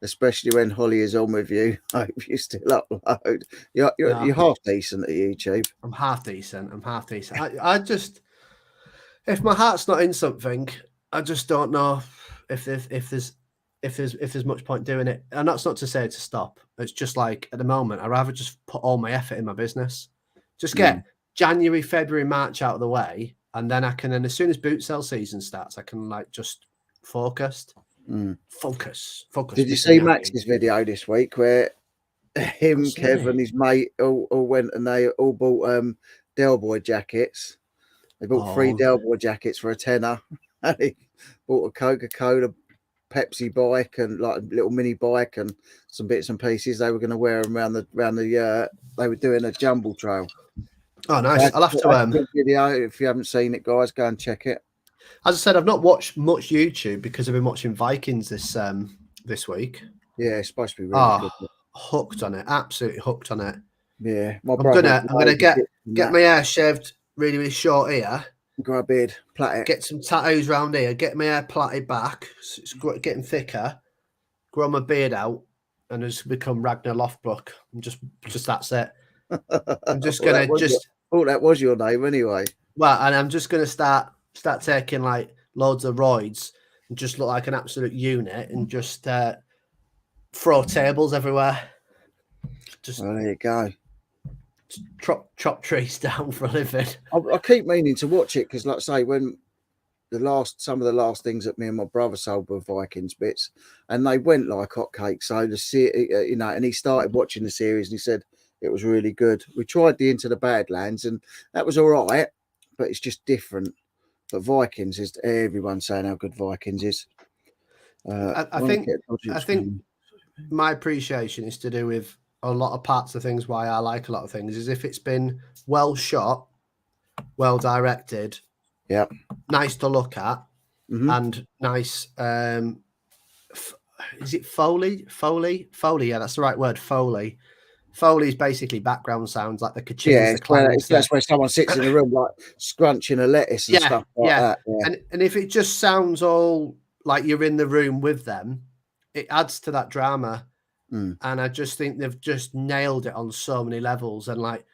especially when Holly is on with you. I hope you still upload. You're half decent at YouTube. I'm half decent. I just, if my heart's not in something, I just don't know if there's much point doing it. And that's not to say to stop. It's just like at the moment, I'd rather just put all my effort in my business. Just get January, February, March out of the way. And then I can, and as soon as boot sale season starts, I can like just focus. Did you see Max's video this week where him, Kev, and his mate all went and they all bought Del Boy jackets? They bought 3 Del Boy jackets for $10. And he bought a Coca-Cola, Pepsi bike, and like a little mini bike and some bits and pieces. They were going to wear them around the. They were doing a jumble trail. Oh, nice! I'll have to. Video. If you haven't seen it, guys, go and check it. As I said, I've not watched much YouTube because I've been watching Vikings this week. Yeah, it's supposed to be really good. Hooked on it, absolutely hooked on it. Yeah, I'm gonna get my hair shaved really, really short here. Grow a beard, plait it. Get some tattoos round here. Get my hair plaited back. So it's getting thicker. Grow my beard out, and just become Ragnar Lothbrok. And just that's it. I'm just gonna that was your name anyway. Well, and I'm just gonna start taking like loads of roids and just look like an absolute unit and just throw tables everywhere. Just there you go. Chop trees down for a living. I keep meaning to watch it because, like I say, when some of the last things that me and my brother sold were Vikings bits, and they went like hotcakes. So and he started watching the series and he said it was really good. We tried the Into the Badlands and that was all right, but it's just different. But Vikings is everyone's saying how good Vikings is. I think my appreciation is to do with a lot of parts of things. Why I like a lot of things is if it's been well shot, well directed, nice to look at, and nice. Is it Foley? Yeah, that's the right word. Foley is basically background sounds like the ka-chings, the clangs. That's where someone sits in a room like scrunching a lettuce and stuff like that. Yeah. And if it just sounds all like you're in the room with them, it adds to that drama. And I just think they've just nailed it on so many levels. And like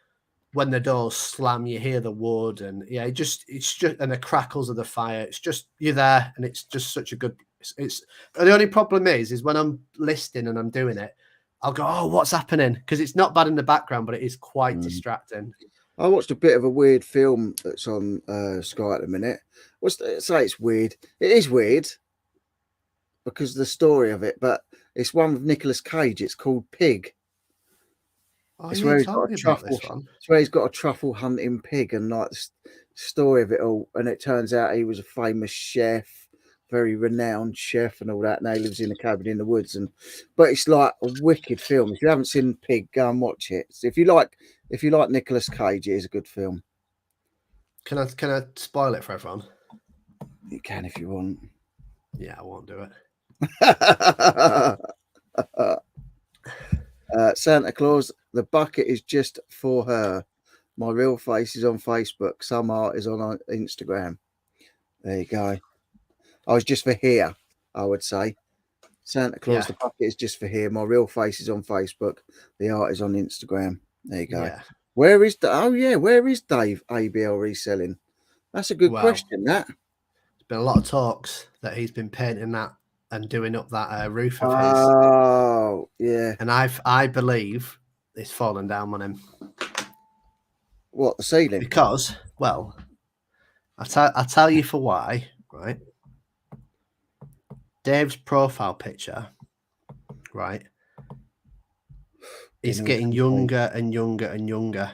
when the doors slam, you hear the wood, and it's just and the crackles of the fire. It's just you're there, and it's just such a good. It's the only problem is when I'm listening and I'm doing it, I'll go, oh, what's happening? Because it's not bad in the background, but it is quite distracting. I watched a bit of a weird film that's on Sky at the minute. Say it's weird. It is weird because of the story of it, but it's one with Nicolas Cage. It's called Pig. Oh, it's where he's got a truffle. It's where he's got a truffle hunting pig, and like the story of it all. And it turns out he was a famous chef, very renowned chef, and all that. Now he lives in a cabin in the woods. But it's like a wicked film. If you haven't seen Pig, go and watch it. So if you like Nicolas Cage, it is a good film. Can I spoil it for everyone? You can if you want. Yeah, I won't do it. Santa Claus, the bucket is just for her. My real face is on Facebook. Some art is on Instagram. There you go. I was just for here, I would say. Santa Claus, the bucket is just for here. My real face is on Facebook. The art is on Instagram. There you go. Yeah. Where is Dave ABL reselling? That's a good question, that. There's been a lot of talks that he's been painting that and doing up that roof of his. Oh, yeah. And I believe it's fallen down on him. What, the ceiling? Because, well, I'll tell you for why, right? Dave's profile picture, right, is getting younger and younger and younger.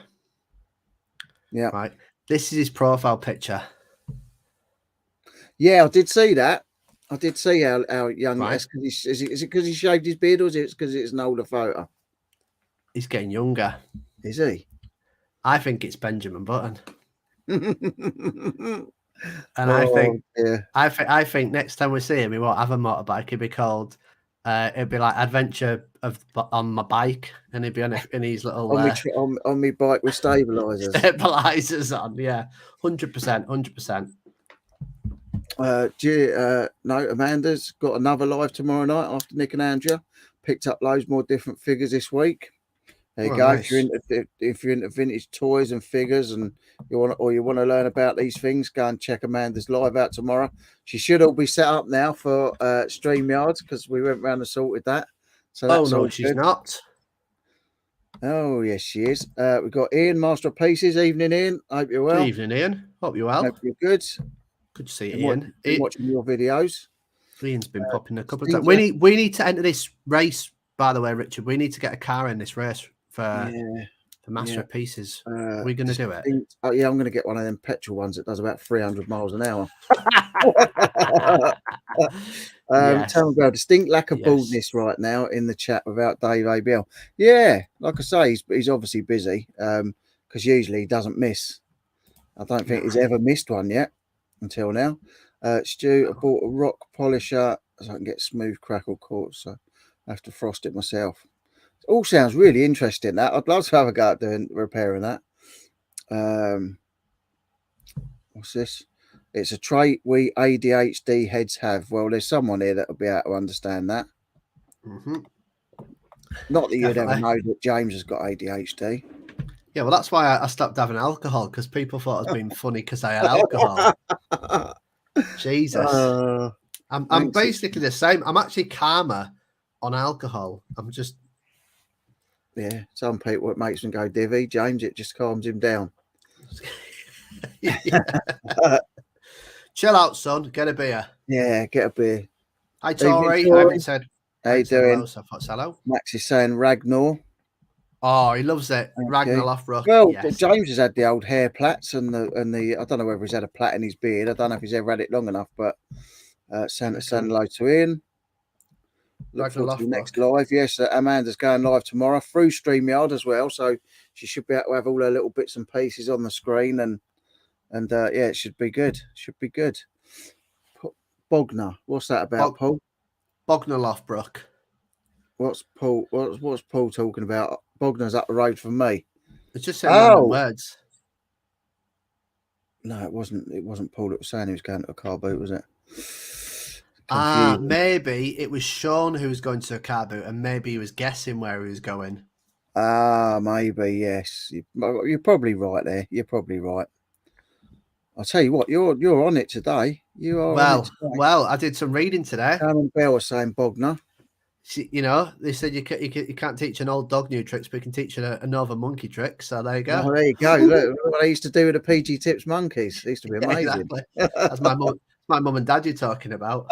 Yeah. Right. This is his profile picture. Yeah, I did see that. I did see how young. Right. Is it because he shaved his beard, or is it because it's an older photo? He's getting younger. Is he? I think it's Benjamin Button. And I think next time we see him, he won't have a motorbike. He'll be called. It'd be like Adventure on my bike, and he'd be on in his little on my bike with stabilizers. Stabilizers on, yeah, 100%. No, Amanda's got another live tomorrow night after Nick and Andrea. Picked up loads more different figures this week. There you go. Nice. If you're into vintage toys and figures, and you want to learn about these things, go and check Amanda's live out tomorrow. She should all be set up now for StreamYards because we went round and sorted that. So that's no, she's not. Oh yes, she is. We've got Ian, Master of Pieces. Evening, Ian. Hope you're well. Good evening, Ian. Hope you're well. Hope you're good. Good to see you, Ian. Watching your videos. Ian's been popping a couple of times. We need to enter this race. By the way, Richard, we need to get a car in this race for the Master of Pieces. Are we going to do it? Oh yeah, I'm going to get one of them petrol ones that does about 300 miles an hour. Tell me about distinct lack of boldness right now in the chat without Dave ABL. Yeah, like I say, he's obviously busy because usually he doesn't miss. I don't think he's ever missed one yet until now. Stu, I bought a rock polisher so I can get smooth crackle quartz, so I have to frost it myself. It all sounds really interesting. That I'd love to have a go at repairing that. What's this? It's a trait we ADHD heads have. Well, there's someone here that'll be able to understand that. Not that you'd ever know that James has got ADHD. Yeah, well, that's why I stopped having alcohol, because people thought I was being funny because I had alcohol. Jesus. I'm basically the same. I'm actually calmer on alcohol. I'm just... Yeah, some people, it makes them go divvy. James, it just calms him down. Chill out, son. Get a beer. Yeah, get a beer. Hi, Tori. I haven't said... How you doing? Hello, so I thought hello. Max is saying Ragnar. Oh, he loves it. Okay. Ragnar Lothbrook. Well, yes. James has had the old hair plaits and the I don't know whether he's had a plait in his beard. I don't know if he's ever had it long enough, but send hello to Ian. Look forward to the next live. Yes, Amanda's going live tomorrow through StreamYard as well, so she should be able to have all her little bits and pieces on the screen, and yeah, it should be good. Should be good. Bogner, what's that about, Paul? Bogner Lothbrook. What's Paul? What's Paul talking about? Bogner's up the road from me. It's just saying random words. No, it wasn't. It wasn't Paul that was saying he was going to a car boot, was it? Maybe it was Sean who was going to a car boot, and maybe he was guessing where he was going. Maybe, yes. You're probably right there. You're probably right. I'll tell you what, you're on it today. You are. Well, I did some reading today. Cameron Bell was saying Bogner. You know, they said you can't teach an old dog new tricks, but you can teach a Northern monkey trick. So there you go. Oh, there you go. Look what I used to do with the PG Tips monkeys. It used to be amazing. Exactly. That's my mum and dad you're talking about.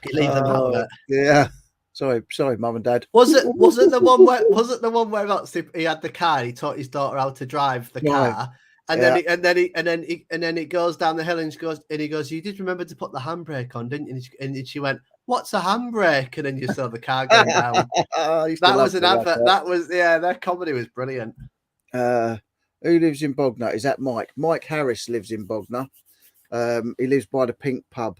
You leave them out of it. Yeah. Sorry, mum and dad. Was it the one where he had the car? He taught his daughter how to drive the car, and then he goes down the hill and he goes, you did remember to put the handbrake on, didn't you? And she went, what's a handbrake? And then you saw the car going down. That was an advert. That was their comedy was brilliant. Who lives in Bognor? Is that Mike? Mike Harris lives in Bognor. He lives by the Pink Pub,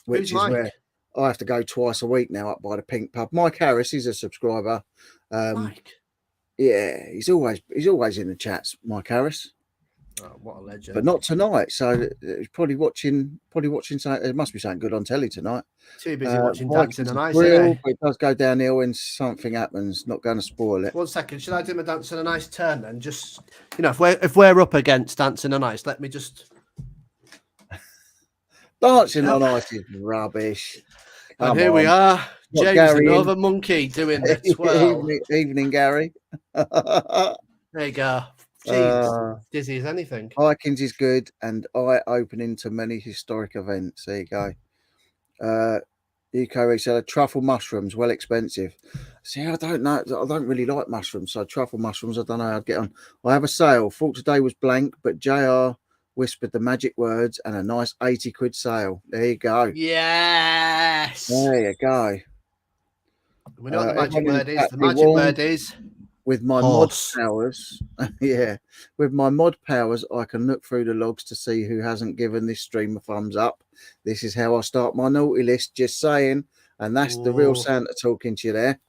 which is where I have to go twice a week now, up by the Pink Pub. Mike Harris is a subscriber. Mike. Yeah, he's always in the chats, Mike Harris. Oh, what a legend! But not tonight. So he's probably watching something. There must be something good on telly tonight. Too busy watching Dancing on Ice. It does go downhill when something happens. Not going to spoil it. 1 second. Should I do my Dancing on Ice turn then? Just if we're up against Dancing on Ice, let me just. Dancing on Ice is rubbish. And here we are, James, another monkey doing the twirl. Evening, Gary. There you go. Jeez, dizzy as anything. Hikings is good and eye-opening to many historic events. There you go. Eco reseller, truffle mushrooms, well expensive. See, I don't know. I don't really like mushrooms, so truffle mushrooms, I don't know how I'd get on. I have a sale. Thought today was blank, but JR whispered the magic words and a nice 80 quid sale. There you go. Yes. There you go. We know what the magic word is. The magic word is with my mod powers. Yeah. With my mod powers, I can look through the logs to see who hasn't given this stream a thumbs up. This is how I start my naughty list, just saying. And that's the real Santa talking to you there.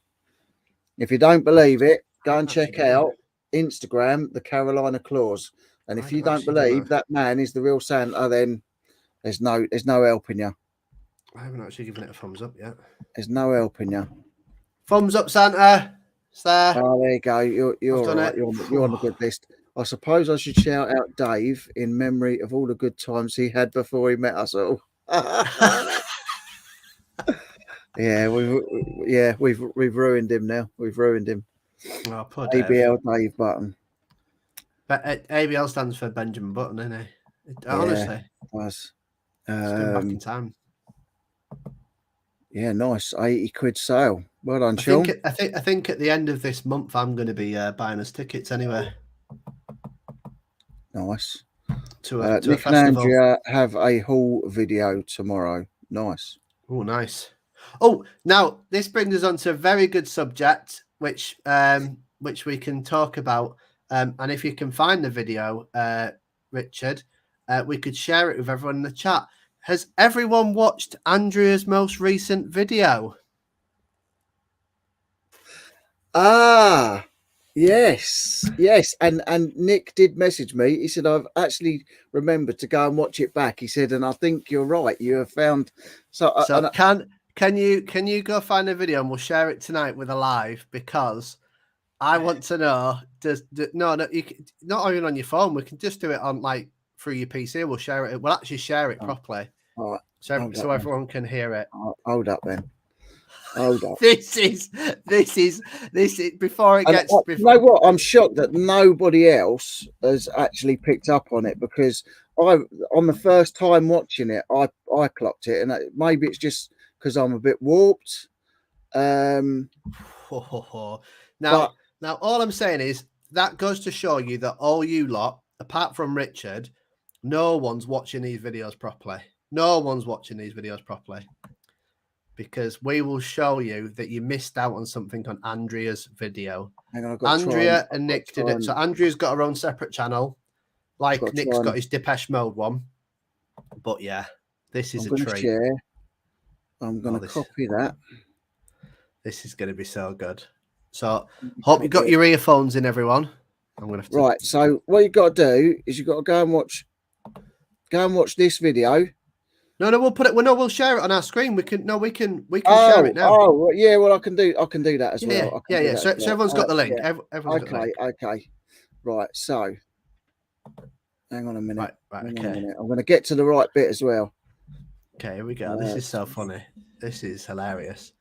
If you don't believe it, go and check out Instagram, the Carolina Claus. And if you don't believe that man is the real Santa, then there's no helping you. I haven't actually given it a thumbs up yet. There's no helping you. Thumbs up, Santa. It's there. Oh, there you go. You're all right. You're on the good list. I suppose I should shout out Dave in memory of all the good times he had before he met us all. We've ruined him now. We've ruined him. Oh, poor ABL Dave Button. But ABL stands for Benjamin Button, isn't it? Honestly, it was. Back in time. Yeah, nice 80 quid sale. Well done, Sean. I think at the end of this month I'm going to be buying us tickets anyway. Nice. To a Nick festival. And Andrea have a haul video tomorrow. Nice. Oh, nice. Oh, now this brings us on to a very good subject, which we can talk about. And if you can find the video, Richard, we could share it with everyone in the chat. Has everyone watched Andrea's most recent video? Yes, and Nick did message me. He said, "I've actually remembered to go and watch it back." He said, and I think you're right. You have found can you go find a video and we'll share it tonight with a live, because I want to know. No, you can, not even on your phone. We can just do it on like through your PC. We'll share it. We'll actually share it properly, right, so everyone can hear it. Hold up then. Hold up. This is before it gets. You know what? I'm shocked that nobody else has actually picked up on it, because on the first time watching it, I clocked it, and maybe it's just because I'm a bit warped. Now, all I'm saying is that goes to show you that all you lot, apart from Richard, no one's watching these videos properly. No one's watching these videos properly, because we will show you that you missed out on something on Andrea's video. Hang on, Andrea and Nick did it. So Andrea's got her own separate channel, like Nick's got his Depeche Mode one. But yeah, this is a treat. I'm going to copy that. This is going to be so good. So hope you got your earphones in, everyone. I'm going to have to... Right. So what you got to do is you got to go and watch this video. No, we'll put it. Well, no, we'll share it on our screen. We can share it now. Oh, yeah. Well, I can do that as well. Yeah. So everyone's got the link. Yeah. Everyone's got the link. Okay. Right. So, hang on a minute. Right. Hang on a minute. I'm going to get to the right bit as well. Okay, here we go. This is so funny. This is hilarious.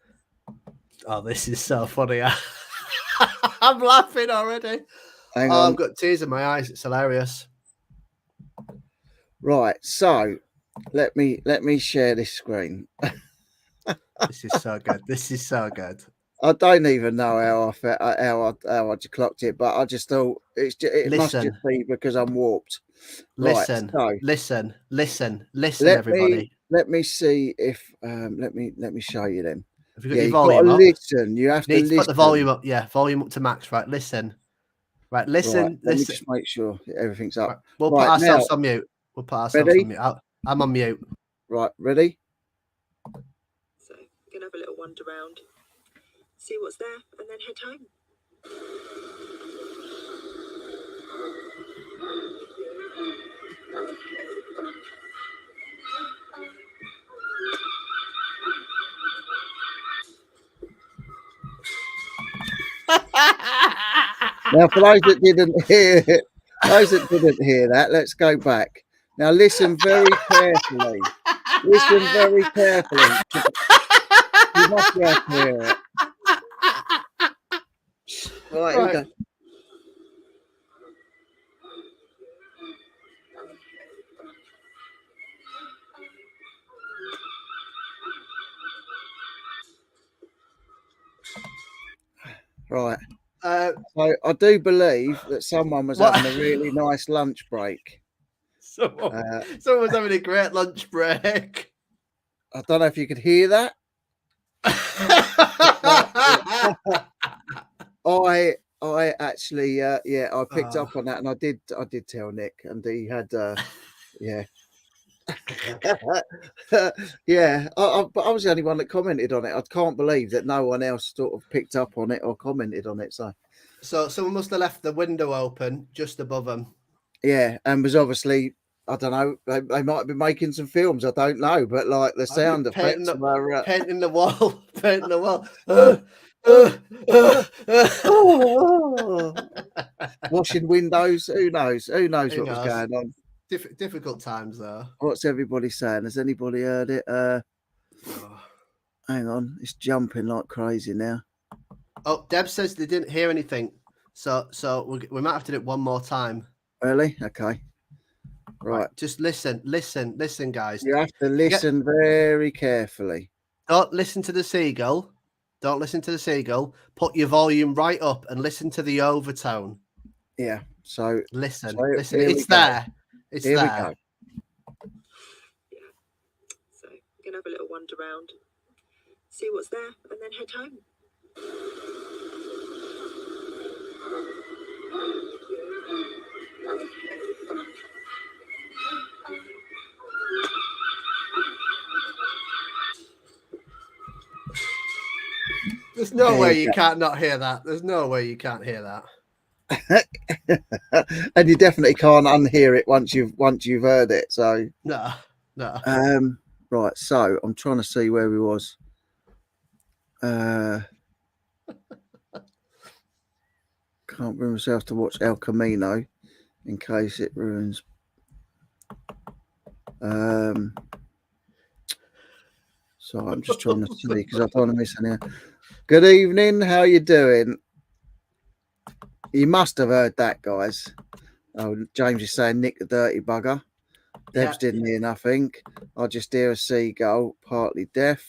Oh, this is so funny. I'm laughing already. Hang on. I've got tears in my eyes. It's hilarious. Right. So, let me share this screen. This is so good. This is so good. I don't even know how I felt, how I clocked it, but I just thought it must just be because I'm warped. Listen, right, so listen, everybody. Let me see if let me show you then. Have you got your volume up? Listen, you have to listen. Put the volume up. Yeah, volume up to max. Right, listen. Right, listen. Right, let me just make sure everything's up. Right, we'll put ourselves on mute. We'll put ourselves on mute. I'm on mute. Right, ready? So, we're gonna have a little wander around, see what's there, and then head home. Now, for those that didn't hear that, let's go back. Now, listen very carefully. Listen very carefully. You must be able to hear it. Right. Okay. Right. So I do believe that someone was having a really nice lunch break. Someone's having a great lunch break. I don't know if you could hear that. I actually I picked up on that, and I did tell Nick, and he had yeah, but I was the only one that commented on it. I can't believe that no one else sort of picked up on it or commented on it. So someone must have left the window open just above them. Yeah, and was obviously, I don't know, they might have been making some films. I don't know, but like the sound effects were painting the wall, painting the wall. Washing windows. Who knows? Who knows what was going on? Difficult times though. What's everybody saying? Has anybody heard it? Hang on, it's jumping like crazy now. Oh, Deb says they didn't hear anything, so we might have to do it one more time. Really? Okay. Right. Just listen, guys. You have to listen very carefully. Don't listen to the seagull. Don't listen to the seagull. Put your volume right up and listen to the overtone. Yeah. So listen. It's there. It's here there. We go. Yeah. So we're gonna have a little wander around, see what's there, and then head home. There's no way you can't not hear that. There's no way you can't hear that. And you definitely can't unhear it once you've heard it. So no. Right, so I'm trying to see where we was. Can't bring myself to watch El Camino in case it ruins. So I'm just trying to see because I don't want to miss any. Good evening, how you doing? You must have heard that, guys. Oh, James is saying Nick the dirty bugger. Debs didn't hear nothing. I just hear a seagull, partly deaf.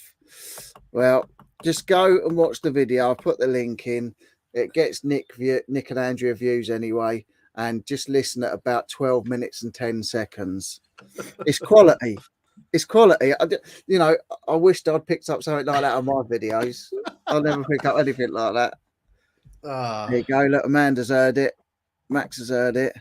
Well, just go and watch the video. I'll put the link in. It gets Nick and Andrea views anyway. And just listen at about 12 minutes and 10 seconds. It's quality. It's quality. I wished I'd picked up something like that on my videos. I'll never pick up anything like that. There you go. Look, Amanda's heard it. Max has heard it.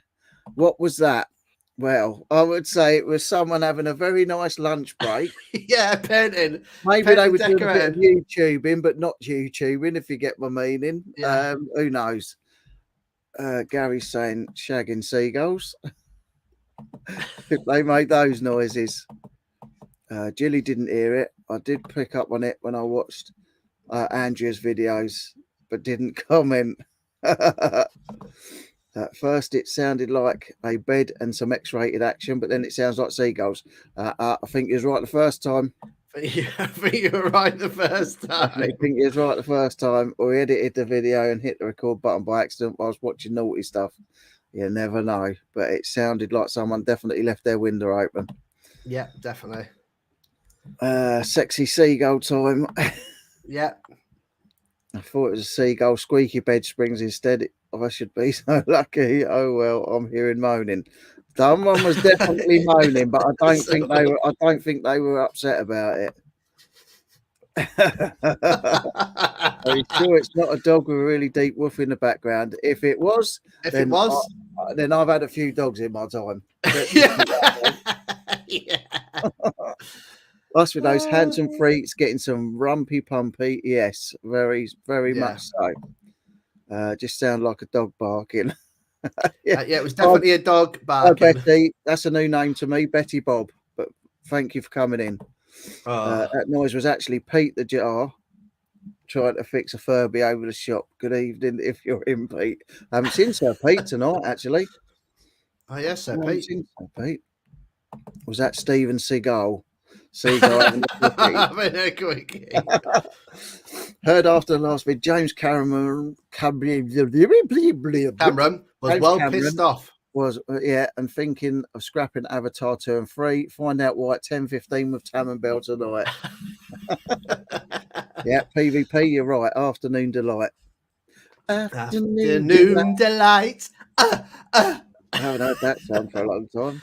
What was that? Well, I would say it was someone having a very nice lunch break. Yeah, painting. Maybe they were doing a bit of YouTubing, but not YouTubing, if you get my meaning. Yeah. Who knows? Gary's saying shagging seagulls. They made those noises. Jilly didn't hear it. I did pick up on it when I watched Andrea's videos, but didn't comment. At first, it sounded like a bed and some X-rated action, but then it sounds like seagulls. I think you was right the first time. I think you were right the first time. I think you was right the first time, or he edited the video and hit the record button by accident while I was watching naughty stuff. You never know, but it sounded like someone definitely left their window open. Yeah, definitely. Sexy seagull time. Yeah. I thought it was a seagull. Squeaky bed springs instead. I should be so lucky. Oh well, I'm hearing moaning. Someone was definitely moaning, but I don't think they were. I don't think they were upset about it. Are you sure it's not a dog with a really deep woof in the background? If it was, then I've had a few dogs in my time. Yeah. Us with those handsome freaks getting some rumpy pumpy. Yes, very, very much so. Just sound like a dog barking. It was definitely a dog barking. Betty, that's a new name to me, Betty Bob. But thank you for coming in. That noise was actually Pete the Jar trying to fix a Furby over the shop. Good evening, if you're in, Pete. I haven't seen Sir Pete tonight, actually. Oh yes, Sir Pete. Sir Pete. Was that Steven Seagal? Seagull having a quickie. Heard after the last bit, James Cameron was pissed off. And thinking of scrapping Avatar 2 and 3. Find out why at 10:15 with Tam and Bell tonight. Yeah, PvP, you're right. Afternoon delight. Afternoon delight. I haven't heard that song for a long time.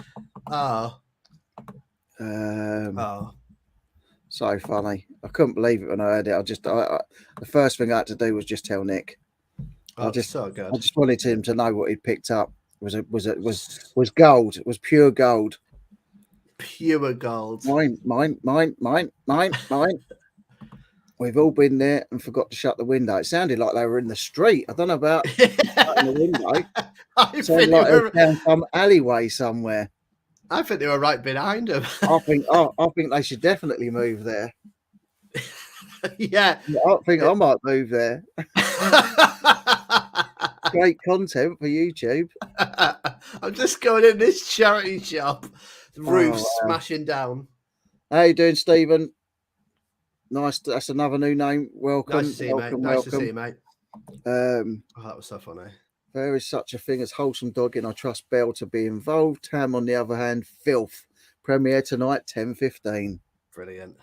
So funny. I couldn't believe it when I heard it. The first thing I had to do was just tell Nick. So good. I just wanted him to know what he'd picked up. Was gold. It was pure gold. Pure gold. Mine. We've all been there and forgot to shut the window. It sounded like they were in the street. I don't know about shutting the window. It sounded like they were down some alleyway somewhere. I think they were right behind him. I think they should definitely move there. Yeah. I think I might move there. Great content for YouTube. I'm just going in this charity shop. The roof's smashing down. How you doing, Stephen? Nice. That's another new name. Welcome. Nice to see you, mate. Nice to see you, mate. That was so funny. There is such a thing as wholesome dogging. I trust Bell to be involved. Tam, on the other hand, filth. Premiere tonight, 10:15. Brilliant.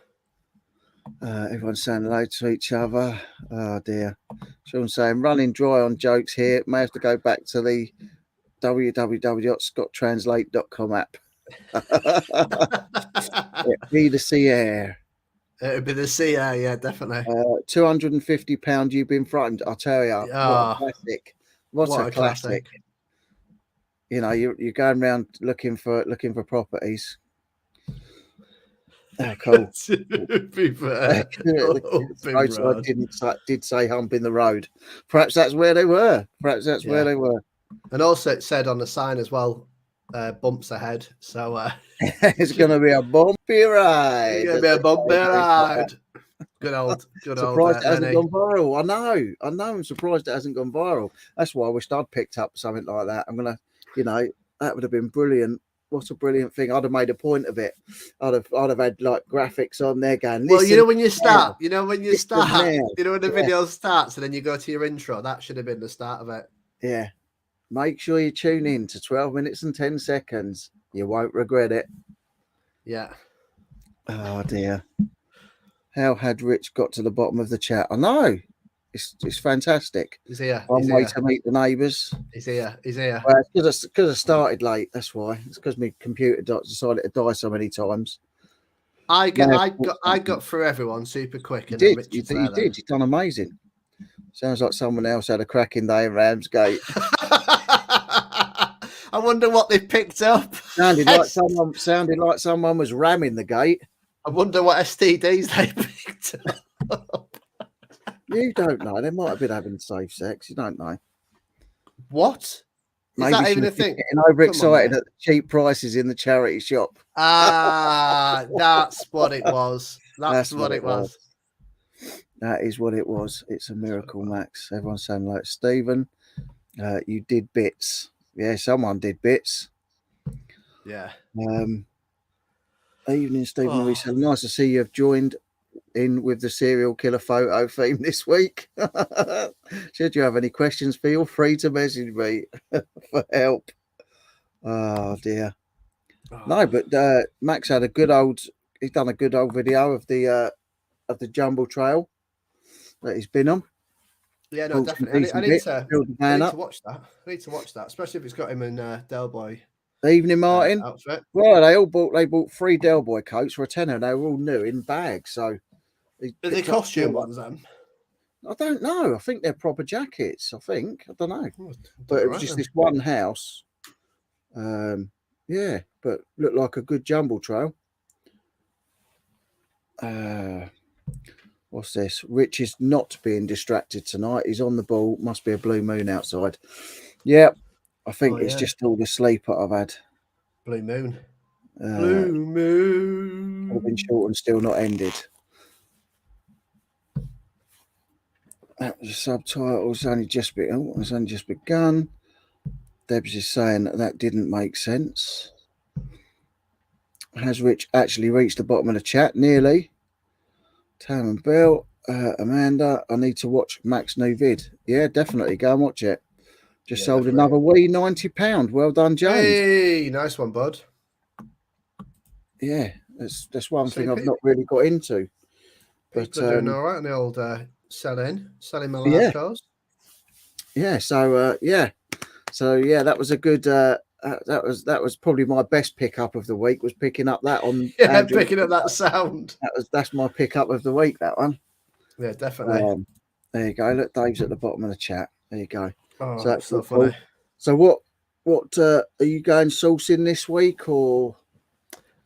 Everyone's saying hello to each other. Oh dear. Sean saying running dry on jokes here. May have to go back to the www.scotttranslate.com app. It'd be the sea air. It'd be the sea air, yeah, definitely. £250 you've been frightened. I'll tell you. What a classic. What a classic. You know, you're going around looking for properties. Cool. To be fair, I did say humping the road. Perhaps that's where they were. Where they were. And also it said on the sign as well, bumps ahead. So it's going to be a bumpy ride. It's going to be a bumpy ride. Good old. Surprised it hasn't gone viral. I know. I'm surprised it hasn't gone viral. That's why I wished I'd picked up something like that. I'm gonna, that would have been brilliant. What a brilliant thing! I'd have made a point of it. I'd have had like graphics on there going. Well, when you start, when the video starts and then you go to your intro, that should have been the start of it. Yeah. Make sure you tune in to 12 minutes and 10 seconds. You won't regret it. Yeah. Oh dear. How had Rich got to the bottom of the chat? I know. It's fantastic. He's here. One way to meet the neighbours. He's here. Well, it's because I started late. That's why. It's because my computer decided to die so many times. I got through everyone super quick. You did. You've done amazing. Sounds like someone else had a cracking day in Ramsgate. I wonder what they picked up. Sounded like someone was ramming the gate. I wonder what STDs they picked up. You don't know. They might have been having safe sex. You don't know. What? Is that even a thing? Getting overexcited at the cheap prices in the charity shop. That's what it was. That's what it was. That is what it was. It's a miracle, Max. Everyone's saying like Stephen, you did bits. Yeah, someone did bits. Yeah. Evening, Stephen. We said nice to see you have joined in with the serial killer photo theme this week. Should you have any questions, feel free to message me for help. Oh dear. No, but Max had he's done a good old video of the Jumble Trail that he's been on. Yeah, no, definitely. I need to watch that. I need to watch that, especially if it's got him in Del Boy. Evening, Martin. Outfit. Well, they bought 3 Del Boy coats for a tenner. They were all new in bags. So are they costume ones then? I don't know. I think they're proper jackets. I don't know. But it was just this one house. Yeah, but looked like a good jumble trail. What's this? Rich is not being distracted tonight. He's on the ball. Must be a blue moon outside. Yeah, I think it's just all the sleep that I've had. Blue moon. Blue moon. I've been short and still not ended. That was the subtitle. It's only just begun. Debs is saying that didn't make sense. Has Rich actually reached the bottom of the chat? Nearly. Tam and Bill, Amanda, I need to watch Mac's new vid. Yeah, definitely. Go and watch it. Just sold another wee £90. Well done, James. Hey, nice one, bud. Yeah, that's one thing I've not really got into. But doing all right on the old selling my live cars. Yeah, so that was a good. That was probably my best pickup of the week. Was picking up that on. Yeah, Andrew. Picking up that sound. That's my pickup of the week. That one. Yeah, definitely. There you go. Look, Dave's at the bottom of the chat. There you go. Oh, so that's so funny. So what are you going sourcing this week or?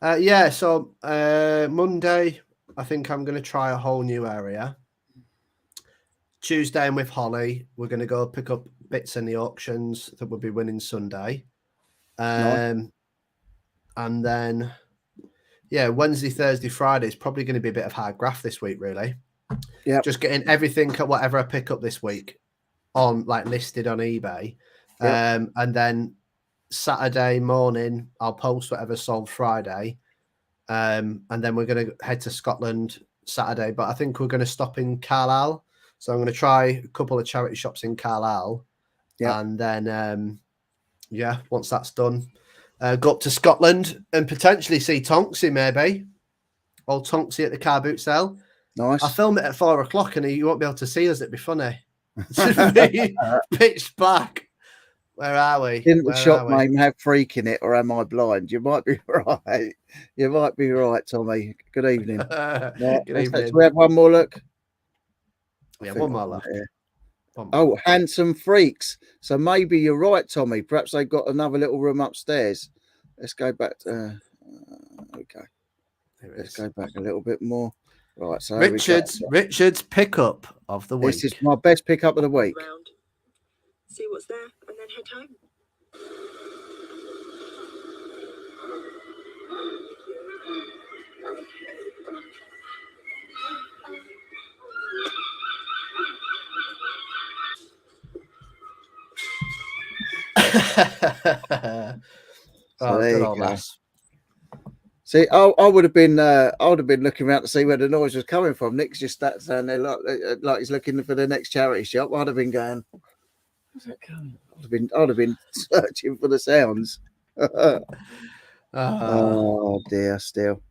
Yeah, so Monday, I think I'm going to try a whole new area. Tuesday, I'm with Holly. We're going to go pick up bits in the auctions that we'll be winning Sunday. And then, Wednesday, Thursday, Friday is probably going to be a bit of hard graft this week, really. Yeah. Just getting everything, whatever I pick up this week, on listed on eBay. Yep. And then Saturday morning, I'll post whatever sold Friday. And then we're going to head to Scotland Saturday. But I think we're going to stop in Carlisle. So I'm going to try a couple of charity shops in Carlisle. Yeah. And then, once that's done, go up to Scotland and potentially see Tonksy, maybe. Old Tonksy at the car boot sale. Nice. I'll film it at 4:00 and you won't be able to see us. It'd be funny. It's pitch black. Where are we? Didn't the shop name have freak in it, or am I blind? You might be right. You might be right, Tommy. Good evening. Good evening. Do we have one more look? Yeah, one more look. Oh, handsome freaks. So maybe you're right, Tommy. Perhaps they've got another little room upstairs. Let's go back. Okay. Let's go back a little bit more. Right, so Richard's pickup of the week. This is my best pickup of the week. Round. See what's there, and then head home. So there you go. See, I would have been looking around to see where the noise was coming from. Nick's just standing there like he's looking for the next charity shop. I'd have been going. Where's that coming? I'd have been searching for the sounds. Oh dear, still.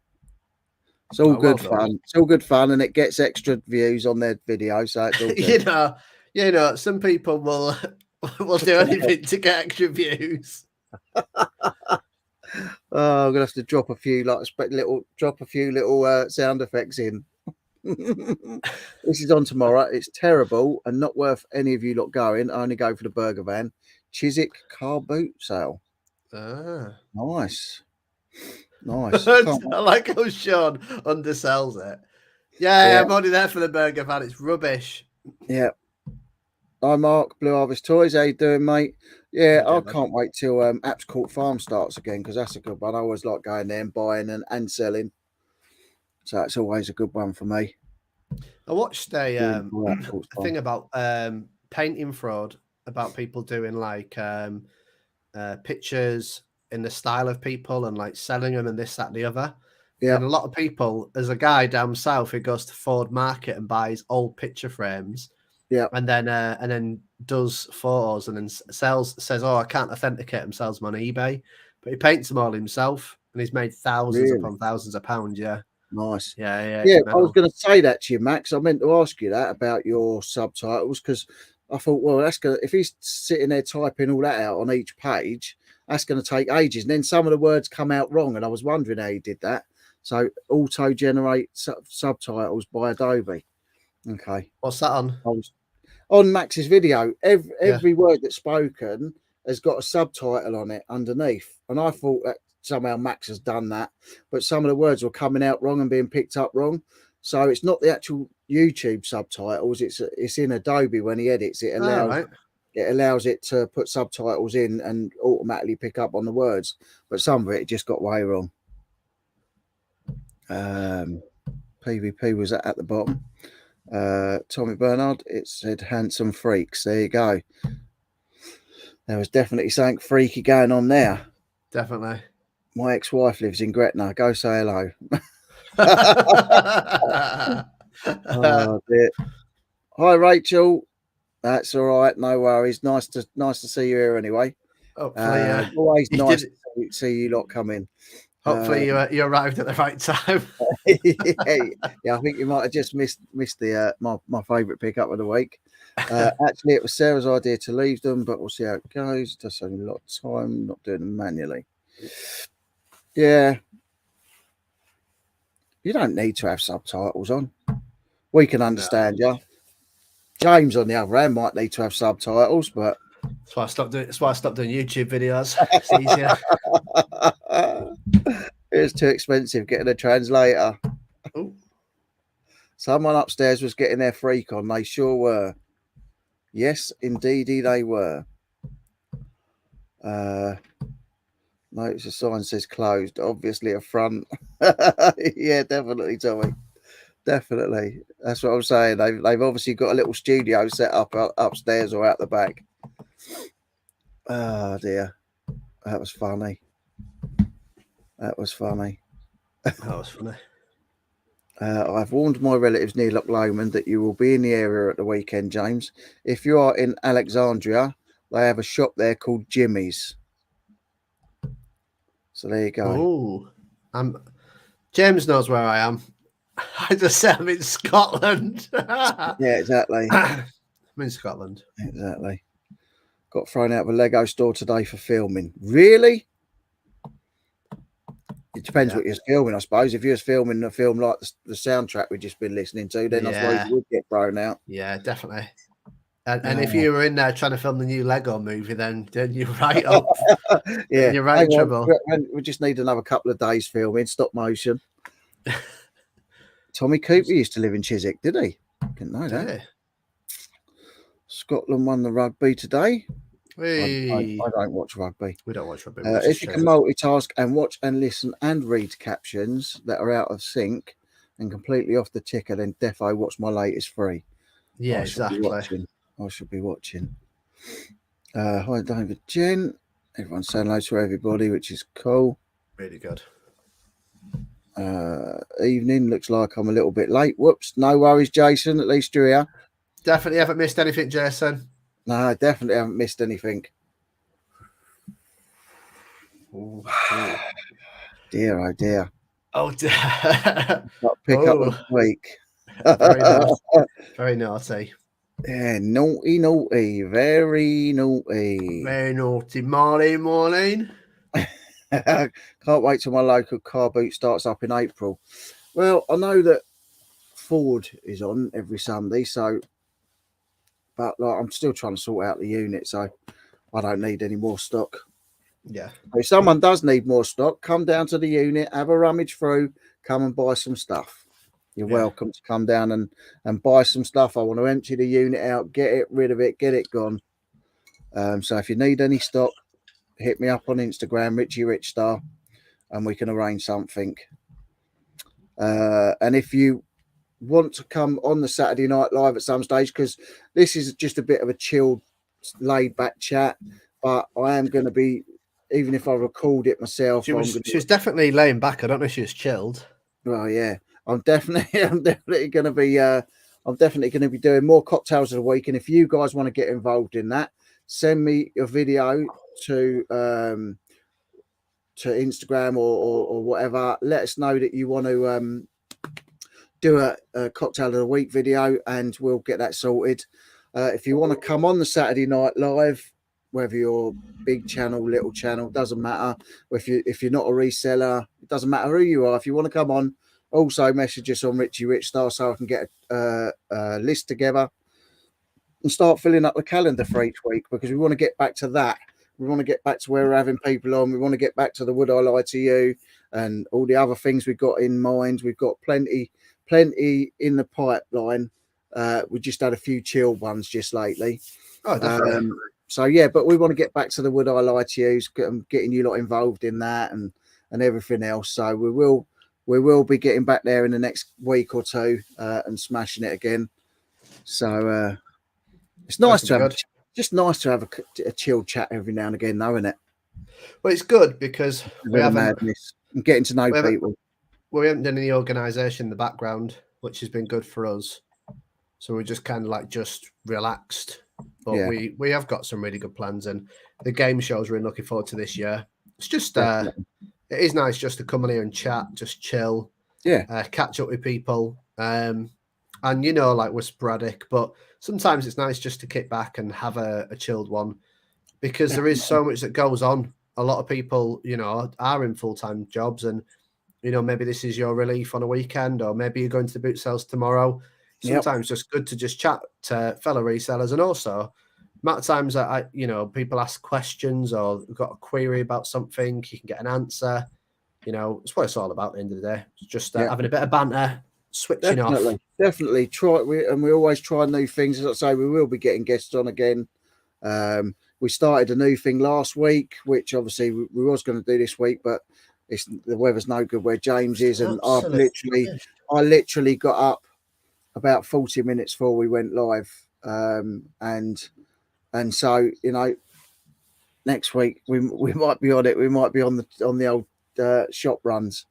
It's all good fun. It's all good fun, and it gets extra views on their video, so it's all good. you know, some people will do anything to get extra views. Oh, I'm gonna have to drop a few little sound effects in. This is on tomorrow. It's terrible and not worth any of you lot going. I only go for the burger van. Chiswick car boot sale. Nice. I like how Sean undersells it. Yeah, I'm only there for the burger van. It's rubbish. Yeah. Hi Mark, Blue Harvest Toys. How you doing, mate? Yeah, I can't wait till Apps Court Farm starts again, because that's a good one. I always like going there and buying and selling. So it's always a good one for me. I watched a thing about painting fraud, about people doing like pictures in the style of people and like selling them and this, that, and the other. Yeah. And a lot of people, there's a guy down south who goes to Ford Market and buys old picture frames. Yeah. And then does photos and then says, oh, I can't authenticate them, sells them on eBay. But he paints them all himself and he's made thousands upon thousands of pounds. Yeah. Nice. Yeah. I was going to say that to you, Max. I meant to ask you that about your subtitles, because I thought, well, that's going to, if he's sitting there typing all that out on each page, that's going to take ages. And then some of the words come out wrong. And I was wondering how you did that. So auto generate subtitles by Adobe. Okay. What's that on? On Max's video, every word that's spoken has got a subtitle on it underneath. And I thought that somehow Max has done that, but some of the words were coming out wrong and being picked up wrong. So it's not the actual YouTube subtitles. It's in Adobe when he edits. It allows it to put subtitles in and automatically pick up on the words. But some of it just got way wrong. PvP was at the bottom. Tommy Bernard, it said handsome freaks. There you go. There was definitely something freaky going on there. Definitely. My ex-wife lives in Gretna. Go say hello. Oh dear. Hi Rachel. That's all right. No worries. Nice to see you here anyway. Hopefully, always nice to see you lot come in. Hopefully you arrived at the right time. Yeah, I think you might have just missed the my favourite pickup of the week. Actually, it was Sarah's idea to leave them, but we'll see how it goes. It does only a lot of time, not doing them manually. Yeah, you don't need to have subtitles on. We can understand you. James, on the other hand, might need to have subtitles, but that's why I stopped doing YouTube videos. It's easier. It's too expensive getting a translator. Ooh. Someone upstairs was getting their freak on. They sure were. Yes, indeedy they were. Notice the sign says closed. Obviously a front. Yeah, definitely, Tommy. Definitely. That's what I'm saying. They've obviously got a little studio set up upstairs or out the back. Oh dear. That was funny. That was funny. I've warned my relatives near Loch Lomond that you will be in the area at the weekend, James. If you are in Alexandria, they have a shop there called Jimmy's. So there you go. Oh, James knows where I am. I just said I'm in Scotland. Yeah, exactly. I'm in Scotland. Exactly. Got thrown out of a Lego store today for filming. Really? It depends what you're filming, I suppose. If you're filming a film like the soundtrack we've just been listening to, then I suppose you would get thrown out. Yeah, definitely. And if you were in there trying to film the new Lego movie, then you're right up. Yeah, you're right in trouble. We just need another couple of days filming stop motion. Tommy Cooper used to live in Chiswick, did he? Didn't know that. Did he? Scotland won the rugby today. I don't watch rugby. We don't watch rugby. If you can multitask and watch and listen and read captions that are out of sync and completely off the ticker, then defo watch my latest free. Yeah, exactly. I should be watching. Hi, David, Jen. Everyone's saying hello to everybody, which is cool. Really good. Evening. Looks like I'm a little bit late. Whoops. No worries, Jason. At least you're here. Definitely haven't missed anything, Jason. No, I definitely haven't missed anything. Ooh. Dear, oh dear. Oh dear. Pick up of the week. Very naughty. Very naughty. Yeah, naughty. Very naughty. Very naughty. Morning. Can't wait till my local car boot starts up in April. Well, I know that Ford is on every Sunday, but I'm still trying to sort out the unit, so I don't need any more stock. Yeah. If someone does need more stock, come down to the unit, have a rummage through, come and buy some stuff. You're welcome to come down and buy some stuff. I want to empty the unit out, get rid of it, get it gone. So if you need any stock, hit me up on Instagram, Richie Rich Star, and we can arrange something. And if you want to come on the Saturday Night Live at some stage, because this is just a bit of a chilled, laid back chat, but I am going to be, even if I record it myself, she was definitely laying back. I don't know if she was chilled. Well, yeah, I'm definitely going to be doing more cocktails of the week. And if you guys want to get involved in that, send me a video to Instagram or whatever. Let us know that you want to do a cocktail of the week video, and we'll get that sorted. If you want to come on the Saturday Night Live, whether you're big channel, little channel, doesn't matter. If you're not a reseller, it doesn't matter who you are. If you want to come on, also message us on Richie Rich Star so I can get a list together and start filling up the calendar for each week, because we want to get back to that. We want to get back to where we're having people on. We want to get back to the Would I Lie to You and all the other things we've got in mind. We've got plenty in the pipeline. We just had a few chill ones just lately. Oh, definitely. So yeah, but we want to get back to the Would I Lie to You, getting you lot involved in that and everything else. So we will be getting back there in the next week or two and smashing it again. So it's nice to have nice to have a chill chat every now and again, though, isn't it? Well, it's good because we haven't madness and getting to know people. We haven't done any organisation in the background, which has been good for us. So we're just kind of just relaxed. But we have got some really good plans, and the game shows we're looking forward to this year. It's just it is nice just to come on here and chat, just chill, catch up with people. And we're sporadic, but sometimes it's nice just to kick back and have a chilled one, because there is so much that goes on. A lot of people, are in full-time jobs, and maybe this is your relief on a weekend, or maybe you're going to the boot sales tomorrow. Sometimes just good to just chat to fellow resellers. And also, amount of times that people ask questions or got a query about something, you can get an answer. It's what it's all about at the end of the day. It's just having a bit of banter, switching off. Definitely try. We always try new things. As I say, we will be getting guests on again. We started a new thing last week, which obviously we was going to do this week, but the weather's no good where James is, and I literally got up about 40 minutes before we went live, and so next week we might be on it. We might be on the old shop runs.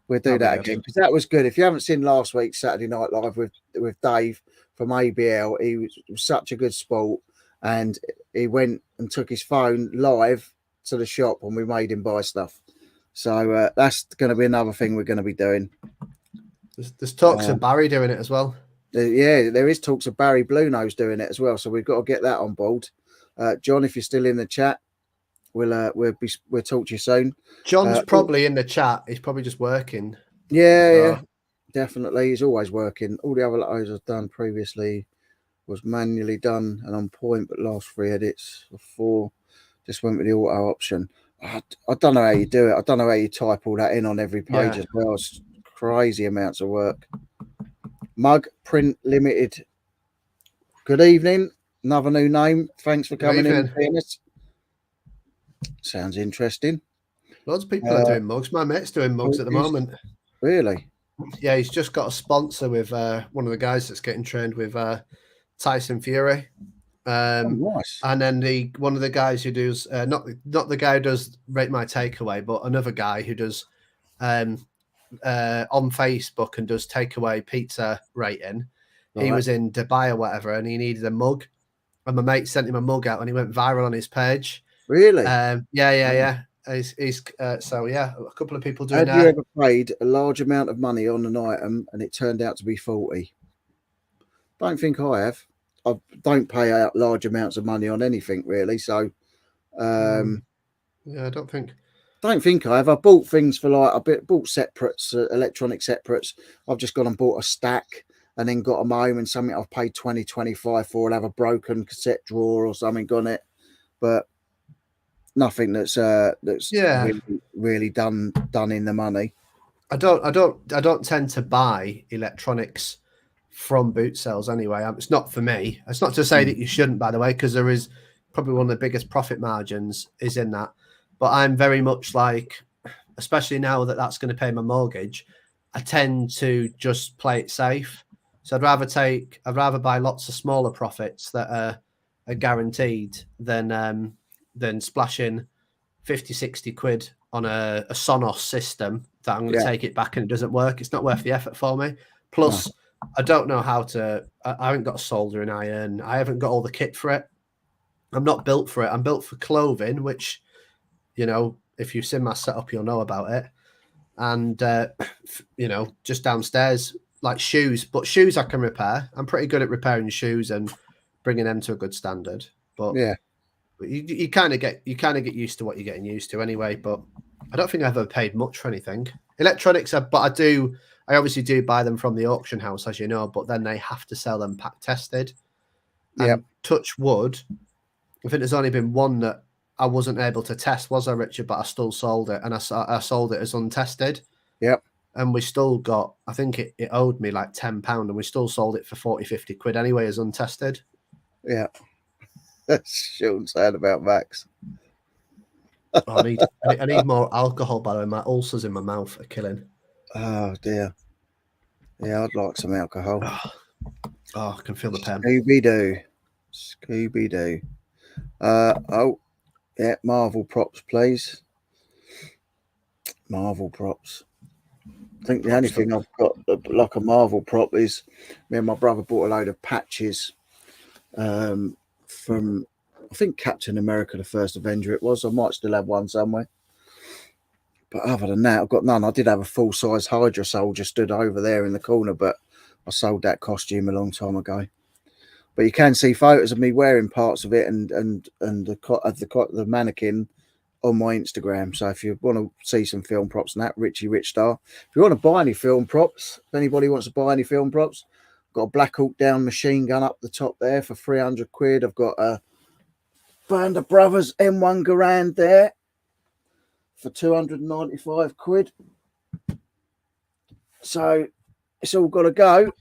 We'll do that again, because that was good. If you haven't seen last week's Saturday Night Live with Dave from ABL, he was such a good sport, and he went and took his phone live to the shop, and we made him buy stuff. So that's going to be another thing we're going to be doing. There's talks of Barry doing it as well. There is talks of Barry Blue Nose doing it as well. So we've got to get that on board. John, if you're still in the chat, we'll talk to you soon. John's probably in the chat. He's probably just working. Yeah, definitely. He's always working. All the other letters I've done previously was manually done and on point, but last 3 edits before just went with the auto option. I don't know how you do it. I don't know how you type all that in on every page as well. It's crazy amounts of work. Mug Print Limited. Good evening. Another new name. Thanks for coming in. Sounds interesting. Loads of people are doing mugs. My mate's doing mugs at the moment. Really? Yeah, he's just got a sponsor with one of the guys that's getting trained with Tyson Fury. Nice. And then one of the guys who does not the guy who does Rate My Takeaway, but another guy who does on Facebook and does takeaway pizza rating. Right. He was in Dubai or whatever, and he needed a mug, and my mate sent him a mug out, and he went viral on his page. Really? Yeah. He's so yeah, a couple of people doing that. Have you ever paid a large amount of money on an item and it turned out to be faulty? Don't think I have. I don't pay out large amounts of money on anything really. So, yeah, I don't think I have. I bought things for bought separates, electronic separates. I've just gone and bought a stack and then got them home, and something I've paid 20, 25 for. I'll have a broken cassette drawer or something on it, but nothing that's really done in the money. I don't tend to buy electronics from boot sales anyway. It's not for me. It's not to say that you shouldn't, by the way, because there is probably one of the biggest profit margins is in that. But I'm very much like, especially now that that's going to pay my mortgage, I tend to just play it safe. So I'd rather buy lots of smaller profits that are guaranteed than splashing 50, 60 quid on a Sonos system that I'm going to take it back and it doesn't work. It's not worth the effort for me. Plus, I don't know how to, I haven't got a soldering iron. I haven't got all the kit for it. I'm not built for it. I'm built for clothing, which, you know, if you've seen my setup, you'll know about it. And, you know, just downstairs, like shoes. But shoes I can repair. I'm pretty good at repairing shoes and bringing them to a good standard. But yeah, you kind of get used to what you're getting used to anyway. But I don't think I've ever paid much for anything. Electronics, but I obviously do buy them from the auction house, as you know, but then they have to sell them pack tested. And touch wood, I think there's only been one that I wasn't able to test, was I, Richard? But I still sold it, and I sold it as untested. Yep. And we still got, I think it owed me like £10, and we still sold it for 40, 50 quid anyway as untested. Yeah. Shouldn't say about Max. I need more alcohol, by the way. My ulcers in my mouth are killing. Oh dear. Yeah, I'd like some alcohol. Oh, I can feel the pain. Scooby Doo. Oh, yeah, Marvel props, please. Marvel props. I think the only thing I've got like a Marvel prop is me and my brother bought a load of patches from, I think, Captain America, the First Avenger it was. I might still have one somewhere. But other than that, I've got none. I did have a full-size Hydra soldier stood over there in the corner, but I sold that costume a long time ago. But you can see photos of me wearing parts of it and the mannequin on my Instagram. So if you want to see some film props and that, Richie Rich Star. If you want to buy any film props, if anybody wants to buy any film props, I've got a Black Hawk Down machine gun up the top there for 300 quid. I've got a Band of Brothers M1 Garand there for 295 quid. So it's all got to go.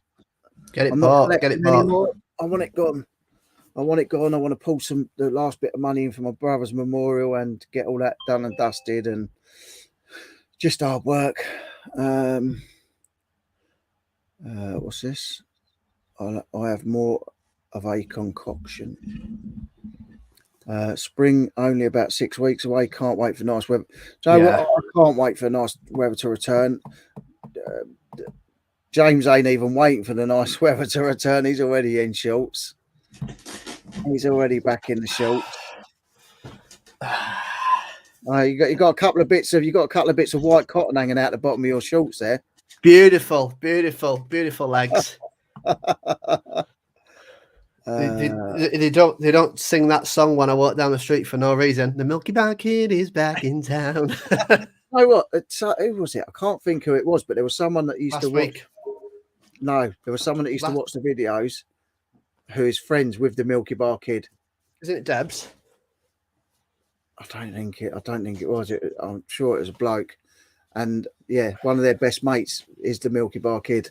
Get it bought. Get it bought. Anymore. I want it gone. I want to pull the last bit of money in for my brother's memorial and get all that done and dusted, and just hard work. What's this? I have more of a concoction. Spring only about 6 weeks away. Can't wait for nice weather. So I can't wait for nice weather to return. James ain't even waiting for the nice weather to return. He's already in shorts. He's already back in the shorts. You got a couple of bits of white cotton hanging out the bottom of your shorts there. Beautiful legs. They don't sing that song when I walk down the street for no reason. The Milky Bar Kid is back in town. You know what? Who was it? I can't think who it was, but there was someone that used to watch. No, there was someone that used to watch the videos who is friends with the Milky Bar Kid. Isn't it Debs? I don't think it was. I'm sure it was a bloke. and yeah, one of their best mates is the Milky Bar Kid.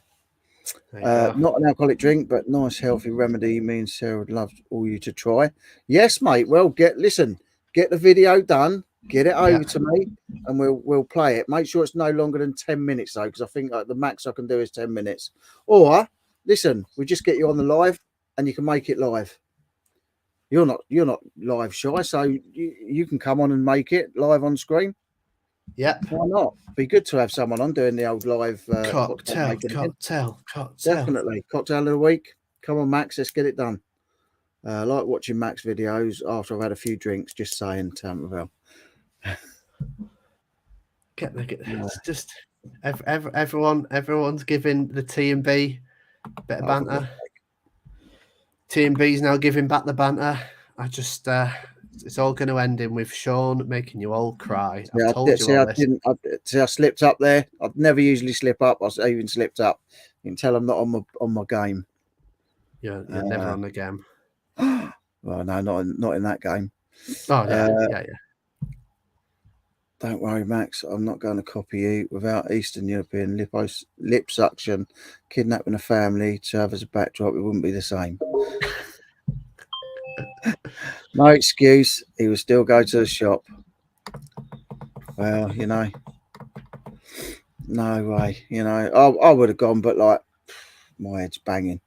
Not an alcoholic drink, but nice healthy remedy. Me and Sarah would love all you to try. Yes, mate. Well, get the video done, get it over to me, and we'll play it. Make sure it's no longer than 10 minutes though, because I think the max I can do is 10 minutes. Or listen, we just get you on the live, and you can make it live. You're not live shy, so you can come on and make it live on screen. Yeah, why not? Be good to have someone on doing the old live cocktail. Definitely cocktail of the week. Come on, Max, let's get it done. I like watching Max videos after I've had a few drinks. Just saying, Tamperville. It's just everyone's giving the T&B a bit of banter. T&B's now giving back the banter. I just it's all going to end in with Sean making you all cry. I've told you all this. I slipped up there. I'd never usually slip up. I even slipped up. You can tell I'm not on my game. You're never on the game. Well, no, not in that game. Oh yeah. Don't worry, Max. I'm not going to copy you. Without Eastern European lip suction, kidnapping a family to have as a backdrop, it wouldn't be the same. No excuse. He would still go to the shop. Well, no way. I would have gone, but like, my head's banging.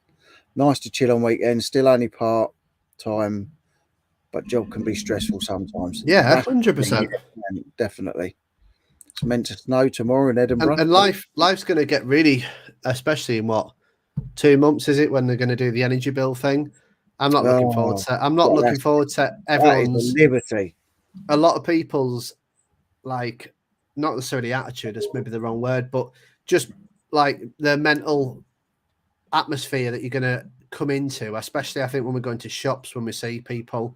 Nice to chill on weekends. Still only part time, but job can be stressful sometimes. Yeah, 100%. Definitely. It's meant to snow tomorrow in Edinburgh. And life's going to get really, especially in 2 months, is it, when they're going to do the energy bill thing? I'm not looking forward to. I'm not looking forward to everyone's liberty. A lot of people's not necessarily attitude. That's maybe the wrong word, but just like the mental atmosphere that you're going to come into. Especially, I think when we're going to shops, when we see people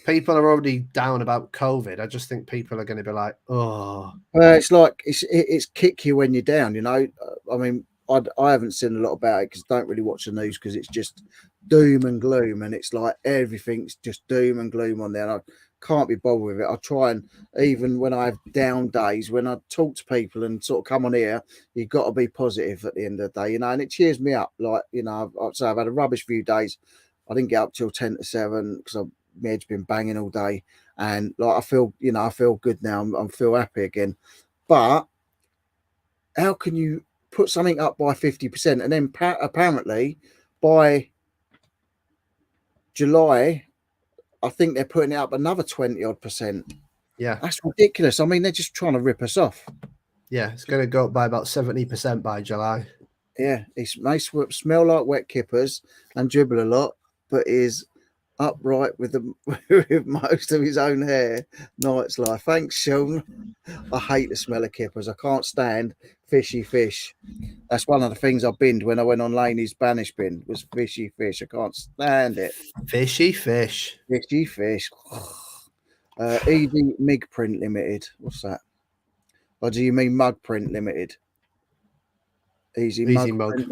are already down about COVID. I just think people are going to be like, oh. It's like it's kick you when you're down. I mean, I haven't seen a lot about it because I don't really watch the news because it's just doom and gloom, and it's like everything's just doom and gloom on there. And I can't be bothered with it. I try, and even when I have down days, when I talk to people and sort of come on here, you've got to be positive at the end of the day, and it cheers me up. Like, I'd say I've had a rubbish few days. I didn't get up till 10 to 7 because my head's been banging all day, and like I feel good now. I feel happy again. But how can you put something up by 50% and then apparently by July, I think they're putting it up another 20-odd%. Yeah, that's ridiculous. I mean, they're just trying to rip us off. Yeah, it's going to go up by about 70% by July. Yeah, he may smell like wet kippers and dribble a lot, but is upright with with most of his own hair. Night's life. Thanks, Sean. I hate the smell of kippers. I can't stand fishy fish. That's one of the things I binned when I went on Laney's Spanish bin was fishy fish. I can't stand it. Fishy fish. ED Mig Print Limited. What's that? Or do you mean Mug Print Limited? Easy Mug Print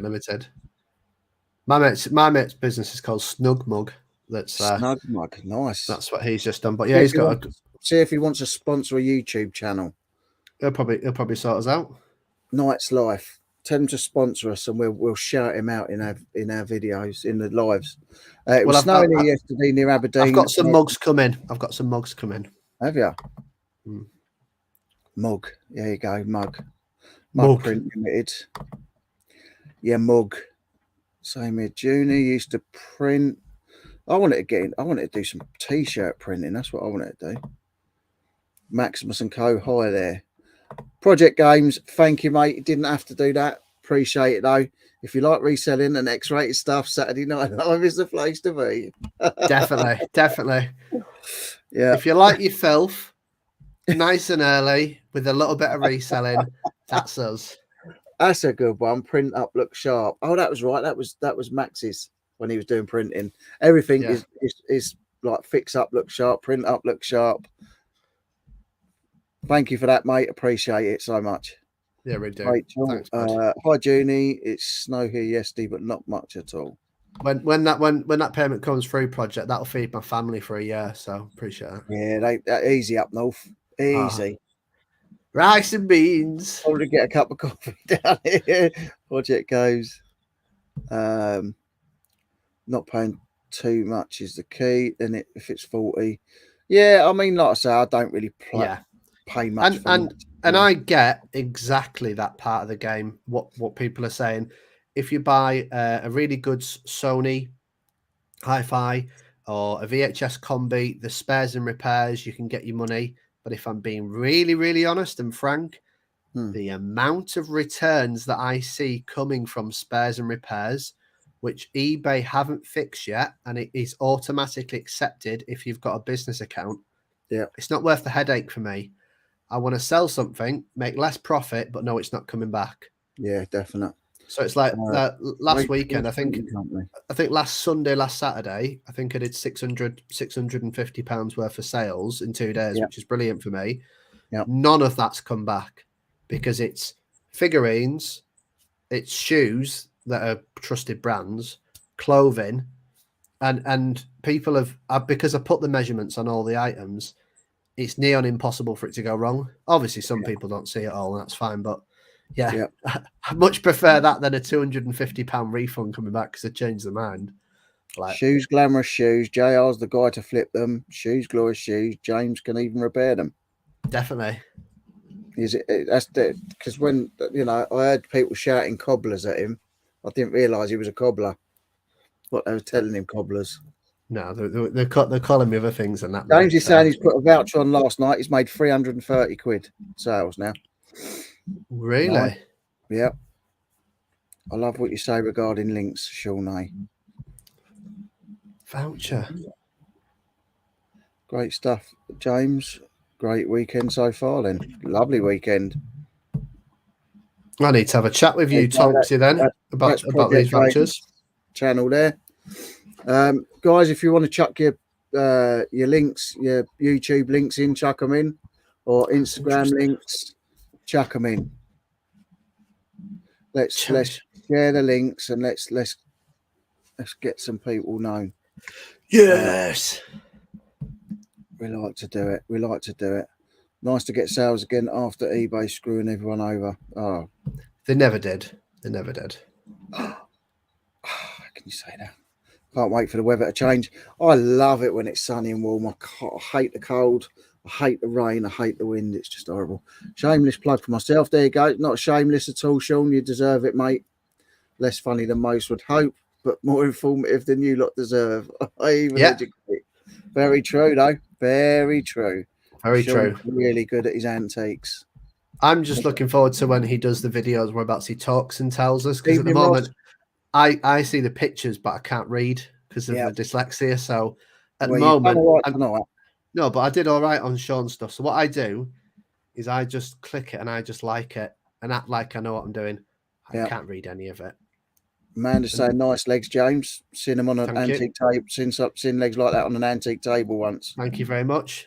Limited. My mate's business is called Snug Mug. That's Snug Mug. Nice. That's what he's just done. But yeah, he's got see if he wants to sponsor a YouTube channel. He'll probably sort us out. Night's Life. Tell him to sponsor us, and we'll shout him out in our videos, in the lives. It was snowing here yesterday near Aberdeen. I've got some mugs coming. Have you? Mug. There you go. Mug Print Limited. Yeah, mug. Same here. Junie used to print. I wanted to do some t-shirt printing. That's what I wanted to do. Maximus and Co. Hi there. Project Games. Thank you, mate. You didn't have to do that. Appreciate it though. If you like reselling and X-rated stuff, Saturday Night Live is the place to be. Definitely. Yeah. If you like your filth, nice and early with a little bit of reselling, that's us. That's a good one. Print up, look sharp. Oh, that was right. That was Max's when he was doing printing. Everything is like fix up, look sharp, print up, look sharp. Thank you for that, mate. Appreciate it so much. Yeah, we do. Rachel, thanks, hi, Junie. It's snow here yesterday, but not much at all. When that payment comes through, project, that'll feed my family for a year. So appreciate it. Yeah, easy up north. Easy. Rice and beans. Probably get a cup of coffee down here. Watch it goes. Not paying too much is the key. Then if it's 40, yeah. I mean, like I say, I don't really pay much and I get exactly that part of the game. What people are saying. If you buy a really good Sony hi-fi or a VHS combi, the spares and repairs, you can get your money. But if I'm being really, really honest and frank, the amount of returns that I see coming from spares and repairs, which eBay haven't fixed yet, and it is automatically accepted if you've got a business account. Yeah, it's not worth the headache for me. I want to sell something, make less profit, but no, it's not coming back. Yeah, definitely. So it's like last weekend, I think last Sunday, last Saturday, I think I did 650 pounds worth of sales in 2 days, which is brilliant for me. Yep. None of that's come back because it's figurines, it's shoes that are trusted brands, clothing, and people have, because I put the measurements on all the items, it's near on impossible for it to go wrong. Obviously, some people don't see it all, and that's fine. But yeah, I much prefer that than a £250 refund coming back because I changed their mind. Like, shoes, glamorous shoes. JR's the guy to flip them. Shoes, glorious shoes. James can even repair them. Definitely. That's because when I heard people shouting cobblers at him, I didn't realise he was a cobbler. What they were telling him, cobblers. No, they're calling me other things than that. James is saying he's put a voucher on last night. He's made 330 quid sales now. Really? Nice. Yeah. I love what you say regarding links, Shawnee. Voucher. Great stuff, James. Great weekend so far then. Lovely weekend. I need to have a chat with you, Tonksy, then about these vouchers. Channel there. Guys, if you want to chuck your links, your YouTube links in, chuck them in, or Instagram links, chuck them in. Let's share the links and let's get some people known. Yes. We like to do it. Nice to get sales again after eBay screwing everyone over. Oh, they never did. Can you say that? Can't wait for the weather to change. I love it when it's sunny and warm. I hate the cold. I hate the rain. I hate the wind. It's just horrible. Shameless plug for myself. There you go. Not shameless at all, Sean. You deserve it, mate. Less funny than most would hope, but more informative than you lot deserve. Very true, though. Very true. Very true. Really good at his antiques. I'm just looking forward to when he does the videos whereabouts he talks and tells us, because at the moment I see the pictures but I can't read because of the dyslexia. So at the moment, no, but I did all right on Sean's stuff. So what I do is I just click it and I just like it and act like I know what I'm doing. I can't read any of it. Amanda's saying nice legs, James. Seen them on an antique table. Seen legs like that on an antique table once. Thank you very much.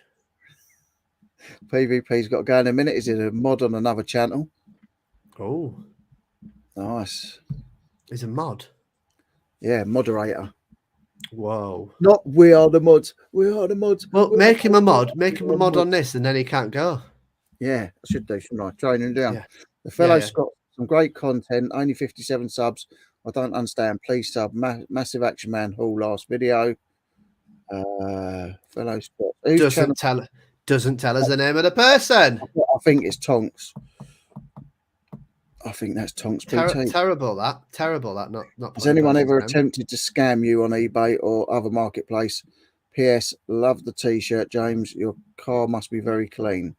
PvP's got to go in a minute. Is it a mod on another channel? Oh, nice. Is a mod? Yeah, moderator. Whoa. Not we are the mods. We are the mods. Well, make him a mod. Make him a mod on this, and then he can't go. Yeah, I should do, shouldn't I? Train him down. Yeah. The fellow's got some great content. Only 57 subs. I don't understand. Please sub. Massive Action Man Hall last video. Fellow Scott. Doesn't tell us the name of the person. I think it's Tonks. I think that's Tonks BT. Terrible that. Not. Has anyone ever attempted to scam you on eBay or other marketplace? P.S. Love the t-shirt, James. Your car must be very clean.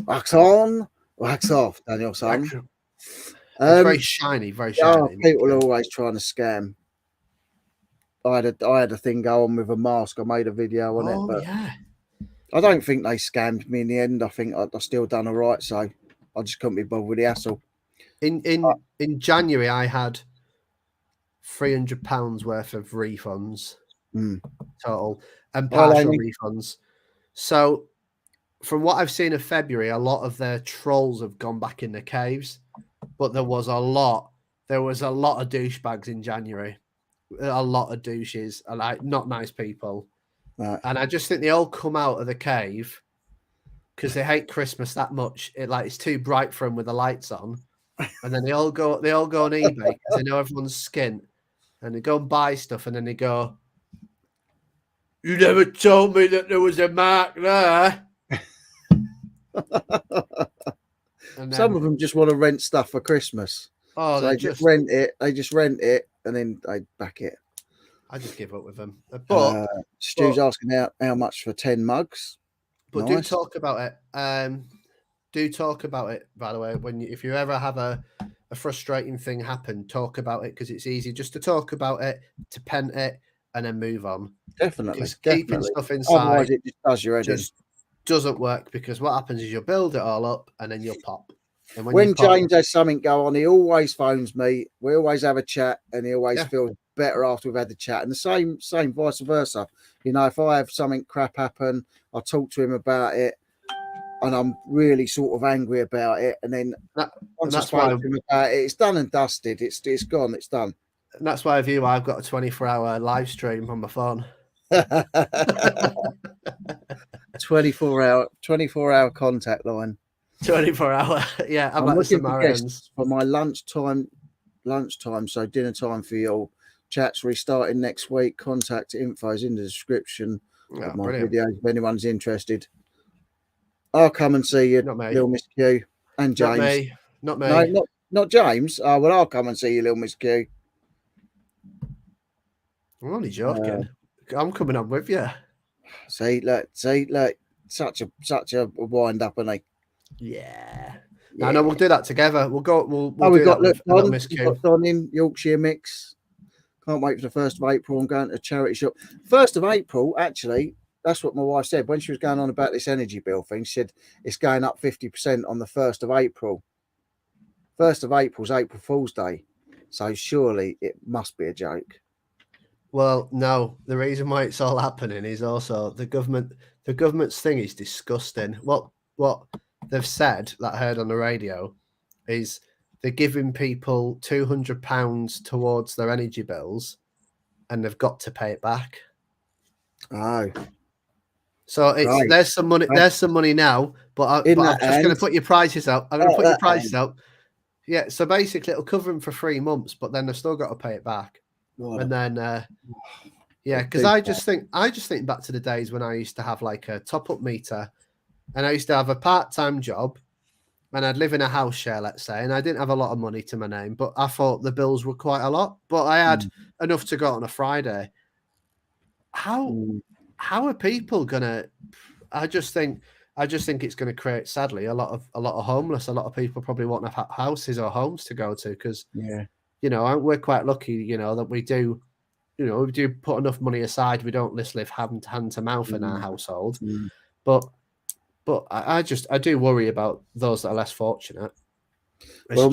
Wax on, wax off, Daniel son. It's very shiny, very shiny. People are always trying to scam. I had a thing go on with a mask. I made a video on it, but I don't think they scammed me in the end. I think I still done all right, so I just couldn't be bothered with the hassle. In January, I had £300 worth of refunds total and partial refunds. So from what I've seen of February, a lot of their trolls have gone back in the caves, but there was a lot of douchebags in January. A lot of douches, like not nice people. Right. And I just think they all come out of the cave because they hate Christmas that much. It's too bright for them with the lights on, and then they all go on eBay because they know everyone's skint, and they go and buy stuff, and then they go, "You never told me that there was a mark there." And then, some of them just want to rent stuff for Christmas. Oh, so they just rent it. They just rent it, and then they back it. I just give up with them. But Stu's asking how much for 10 mugs. But nice. Do talk about it. Do talk about it, by the way. If you ever have a frustrating thing happen, talk about it, because it's easy just to talk about it, to pen it, and then move on. Definitely. Keeping stuff inside, otherwise it just does your head in. Doesn't work, because what happens is you'll build it all up and then you'll pop. And when James has something go on, he always phones me. We always have a chat, and he always feels better after we've had the chat. And the same vice versa. You know, if I have something crap happen, I talk to him about it, and I'm really sort of angry about it. And then once I spoke to him about it, it's done and dusted. It's gone. It's done. And that's why I've got a 24-hour live stream on my phone. 24-hour contact line. 24-hour. Yeah, I'm like looking for my lunchtime. So dinner time for you all. Chat's restarting next week. Contact info's in the description of my videos if anyone's interested. I'll come and see you, little Miss Q, and James. Not me. No, not James. Well, I'll come and see you, little Miss Q. I'm only joking. I'm coming on with you. See, look, such a wind up, isn't he? Yeah. No, we'll do that together. We'll do that with Miss Q. Got Don in Yorkshire Mix. Can't wait for the 1st of April. I'm going to a charity shop. 1st of April, actually, that's what my wife said when she was going on about this energy bill thing. She said it's going up 50% on the 1st of April. 1st of April is April Fool's Day, so surely it must be a joke. Well, no. The reason why it's all happening is also the government. The government's thing is disgusting. What they've said that I heard on the radio is they're giving people £200 towards their energy bills, and they've got to pay it back. Oh, so there's some money. There's some money now, but I'm just going to put your prices up. I'm going to put your prices up. Yeah. So basically, it'll cover them for 3 months, but then they've still got to pay it back. And then, because I just think back to the days when I used to have like a top-up meter, and I used to have a part-time job, and I'd live in a house share, let's say, and I didn't have a lot of money to my name, but I thought the bills were quite a lot, but I had enough to go on a Friday. How are people gonna? I just think it's going to create, sadly, a lot of homeless. A lot of people probably won't have houses or homes to go to because we're quite lucky, that we do, we do put enough money aside. We don't just live hand to mouth in our household, but I do worry about those that are less fortunate. Well,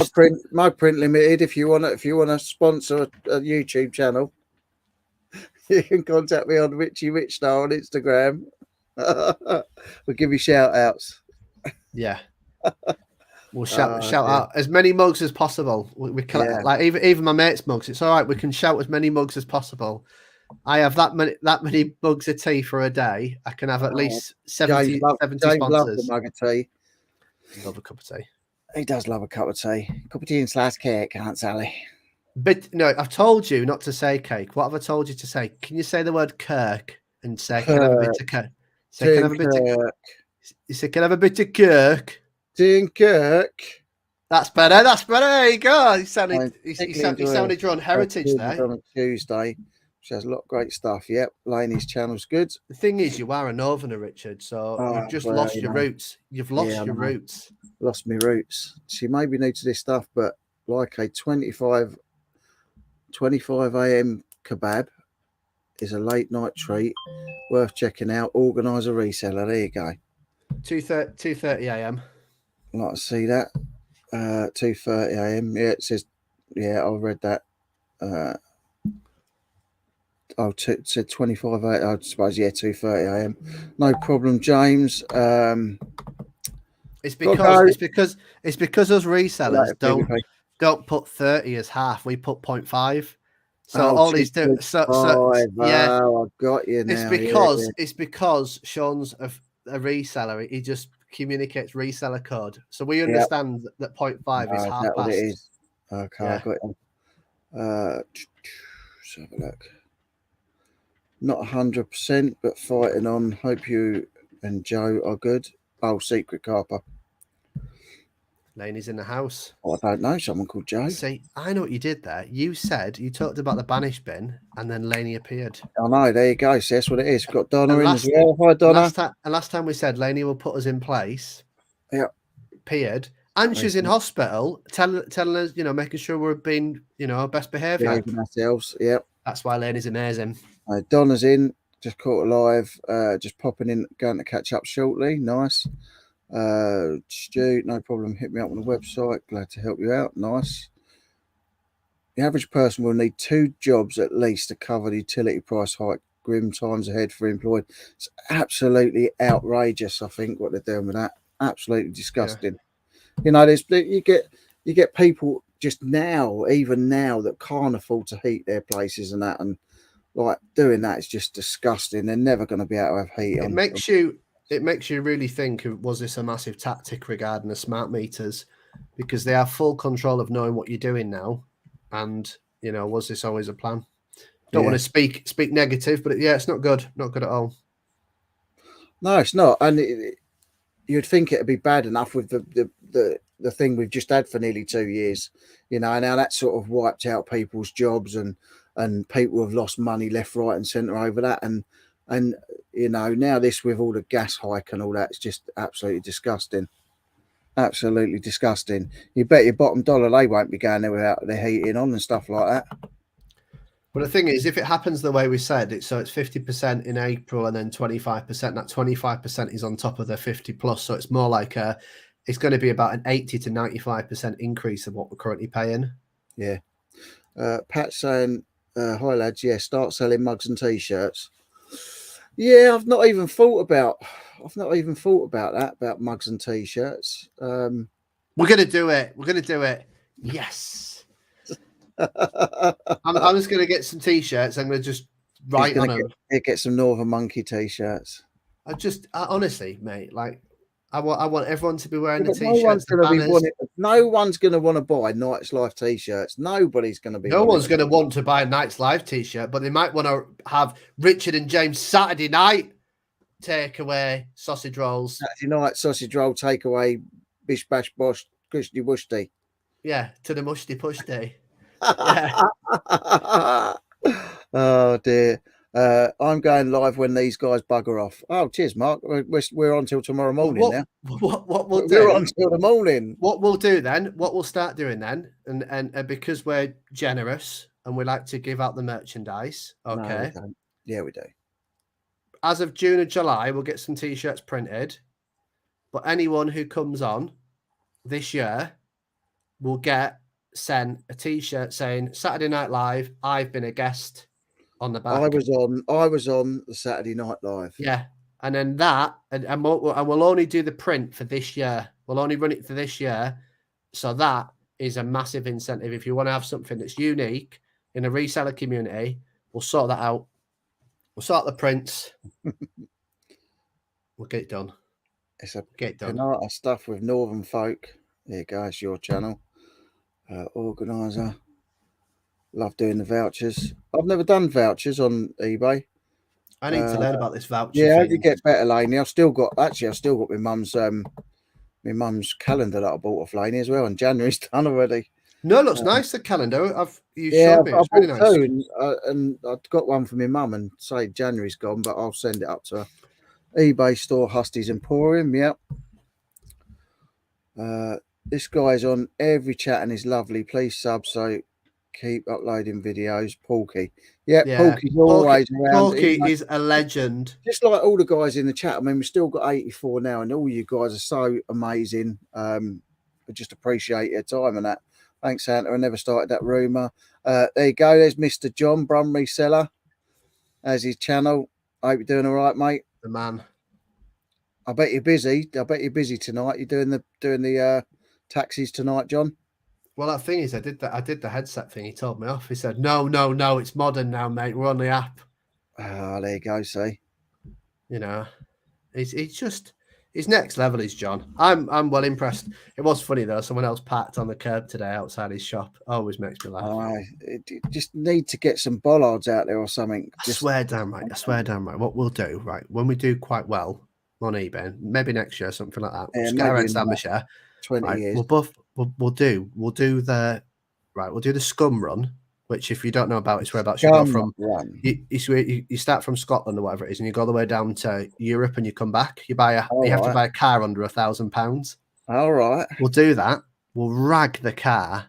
my print limited. If you want to sponsor a YouTube channel, you can contact me on Richie Rich Star on Instagram. We'll give you shout outs. Yeah. We'll shout out as many mugs as possible. We collect, like even my mates' mugs. It's all right. We can shout as many mugs as possible. I have that many mugs of tea for a day. I can have at least 70 sponsors. Loves a mug of tea. Love a cup of tea. He does love a cup of tea. Cup of tea and sliced cake, can't Sally? But no, I've told you not to say cake. What have I told you to say? Can you say the word Kirk and say can I have a bit of Kirk? Say can I have a bit of Kirk. You say can I have a bit of Kirk? Tea and Kirk. That's better. There you go. He sounded your own heritage there. On a Tuesday. She has a lot of great stuff. Yep, Laney's channel's good. The thing is, you are a northerner, Richard, so you've just lost your roots. You've lost your roots. Lost my roots. She may be new to this stuff, but like a 25 a.m. kebab is a late night treat worth checking out. Organise a reseller. There you go. 2:30 a.m. I'd like to see that. 2:30 a.m. Yeah, it says. Yeah, I read that. It said 25. I suppose 2:30 a.m. No problem, James. It's because us resellers don't put 30 as half. We put 0.5. So all he's doing. I got you now. It's because Sean's a reseller. He just communicates reseller code. So we understand that 0.5 is half past. What it is. Okay, Yeah. I got it. Let's have a look. Not 100%, but fighting on. Hope you and Joe are good. Oh, Secret Carper. Laney's in the house. Oh, I don't know. Someone called Joe. See, I know what you did there. You talked about the banish bin, and then Laney appeared. I know. There you go. See, that's what it is. Got Donna in as well. Hi, Donna. Last time we said Laney will put us in place. Yeah. Appeared. And she's in hospital, telling us, making sure we're being, best behaviour. Behaving ourselves. Yep. That's why Laney's amazing. Donna's in. Just caught live. Just popping in. Going to catch up shortly. Nice. Stu, no problem. Hit me up on the website. Glad to help you out. Nice. The average person will need 2 jobs at least to cover the utility price hike. Grim times ahead for employed. It's absolutely outrageous. I think what they're doing with that. Absolutely disgusting. Yeah. You get people just now, even now, that can't afford to heat their places and that, and like doing that is just disgusting. They're never going to be able to have heat. It makes you really think, was this a massive tactic regarding the smart meters? Because they have full control of knowing what you're doing now. And, was this always a plan? Don't want to speak negative, but it's not good. Not good at all. No, it's not. And you'd think it'd be bad enough with the thing we've just had for nearly 2 years. Now that sort of wiped out people's jobs and people have lost money left, right and centre over that. And now this with all the gas hike and all that, it's just absolutely disgusting. Absolutely disgusting. You bet your bottom dollar they won't be going there without the heating on and stuff like that. But the thing is, if it happens the way we said, it's 50% in April and then 25%. That 25% is on top of the 50 plus. So it's more like it's going to be about an 80 to 95% increase of what we're currently paying. Yeah. Pat saying, hi lads, start selling mugs and t-shirts. Yeah, I've not even thought about that, about mugs and t-shirts. We're gonna do it. Yes. I'm just gonna get some t-shirts. I'm gonna just write on them. Get some Northern Monkey t-shirts. I honestly, mate, like I want everyone to be wearing the t-shirts. No one's gonna want to buy Night's Life t-shirts. Nobody's gonna be. No one's gonna want to buy a Night's Life t-shirt, but they might want to have Richard and James Saturday night takeaway sausage rolls. Saturday night sausage roll takeaway. Bish bash bosh kushty wushty. Yeah, to the mushty pushty. Yeah. Oh dear. I'm going live when these guys bugger off. Oh, cheers, Mark. We're on till tomorrow morning now. What we'll do? We're on till the morning. What we'll do then? What we'll start doing then, and because we're generous and we like to give out the merchandise. Okay. No, we don't. We do. As of June and July, we'll get some t-shirts printed. But anyone who comes on this year will get sent a t-shirt saying Saturday Night Live, I've been a guest on the back. I was on the Saturday Night Live. Yeah. And then that, and we'll only do the print for this year. We'll only run it for this year. So that is a massive incentive. If you want to have something that's unique in a reseller community, we'll sort that out. We'll sort the prints. We'll get it done. It's a Penata stuff with Northern folk. There you go. It's your channel. Organizer. Love doing the vouchers. I've never done vouchers on eBay. I need to learn about this voucher. Yeah, how do you get better, Laney? I've still got my mum's calendar that I bought off Laney as well, and January's done already. No, it looks nice, the calendar. Showed me. It's really nice. Two, and I've got one for my mum, and say January's gone, but I'll send it up to her. eBay store, Husty's Emporium. Yep. This guy's on every chat and is lovely. Please sub, so keep uploading videos. Porky. Yeah, Porky's always around. Porky is a legend. Just like all the guys in the chat. I mean, we've still got 84 now, and all you guys are so amazing. I just appreciate your time and that. Thanks, Santa. I never started that rumour. There you go. There's Mr. John Brum Reseller. As his channel. I hope you're doing all right, mate. The man. I bet you're busy. Tonight. You're doing the taxis tonight, John. Well, that thing is, I did the headset thing. He told me off. He said, no, it's modern now, mate. We're on the app. Oh, there you go. See, it's just He's next level, is John. I'm well impressed. It was funny though. Someone else parked on the curb today outside his shop. Always makes me laugh. It just need to get some bollards out there or something. I swear down right. I swear down right. What we'll do, right, when we do quite well on eBay, maybe next year, something like that. We'll just get our heads down the share. 20 years. We'll do the scum run, which if you don't know about, it's whereabouts you go from. You start from Scotland or whatever it is, and you go all the way down to Europe, and you come back. You have to buy a car under £1,000. All right. We'll do that. We'll rag the car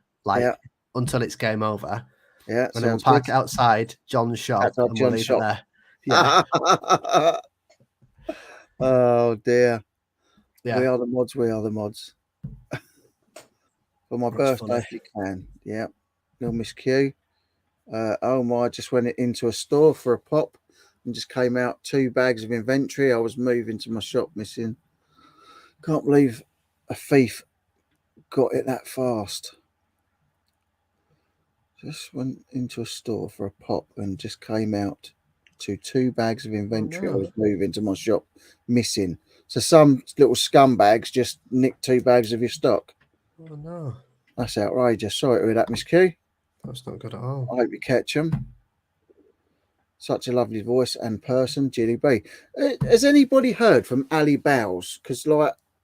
until it's game over. Yeah, and then we'll park it outside John's shop, and we'll leave it there. Yeah. Oh dear. Yeah. We are the mods. We are the mods. For my birthday, if you can. Yeah. Little Miss Q. I just went into a store for a pop and just came out 2 bags of inventory. I was moving to my shop missing. Can't believe a thief got it that fast. Just went into a store for a pop and just came out to 2 bags of inventory. I was moving to my shop missing. So some little scumbags just nicked 2 bags of your stock. Oh no. That's outrageous. Sorry to hear that, Miss Q. That's not good at all. I hope you catch them. Such a lovely voice and person, Jilly B. Has anybody heard from Ali Bowles? Because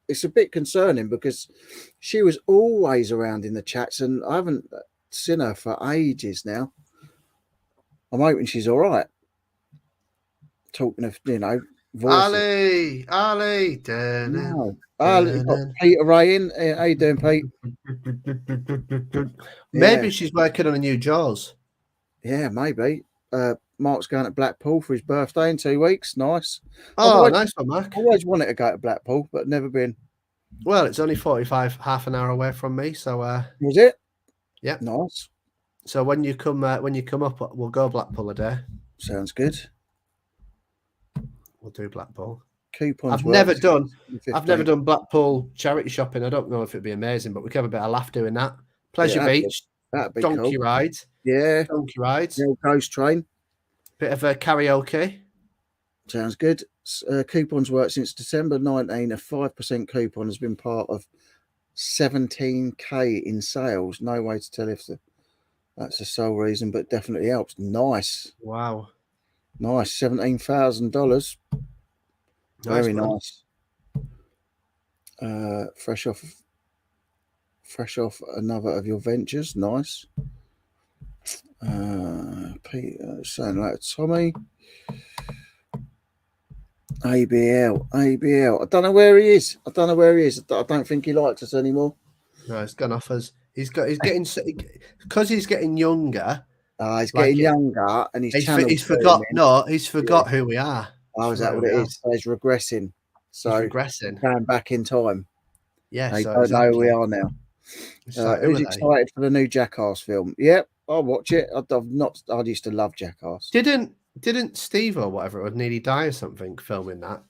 it's a bit concerning because she was always around in the chats and I haven't seen her for ages now. I'm hoping she's all right. Talking of, voices. Ali. No. Ali, got Peter Ray in. How you doing, Pete? Maybe she's working on a new Jaws. Yeah, maybe. Mark's going to Blackpool for his birthday in 2 weeks. Nice. Oh, nice one, Mark. I always wanted to go to Blackpool, but never been. Well, it's only half an hour away from me, so was it? Yeah. Nice. So when you come up, we'll go Blackpool a day. Sounds good. We'll do Blackpool. Coupons. I've never done Blackpool charity shopping. I don't know if it'd be amazing, but we could have a bit of laugh doing that. Pleasure Beach. That'd be donkey cool. rides. Yeah. Donkey rides. The old ghost train. Bit of a karaoke. Sounds good. Coupons work since December 19. A 5% coupon has been part of 17k in sales. No way to tell if that's the sole reason, but definitely helps. Nice. Wow. Nice. $17,000. Very nice. Fresh off another of your ventures. Nice. Peter saying like Tommy. ABL. I don't know where he is. I don't think he likes us anymore. No, it's gone off us. He's getting because he's getting younger. He's getting younger, and he's forgot. No, he's forgot who we are. Oh, is that what it is? So he's regressing. So he's regressing, going back in time. Yeah, they don't know who we are now. Who's excited for the new Jackass film? Yep, I'll watch it. I used to love Jackass. Didn't Steve or whatever would nearly die or something filming that?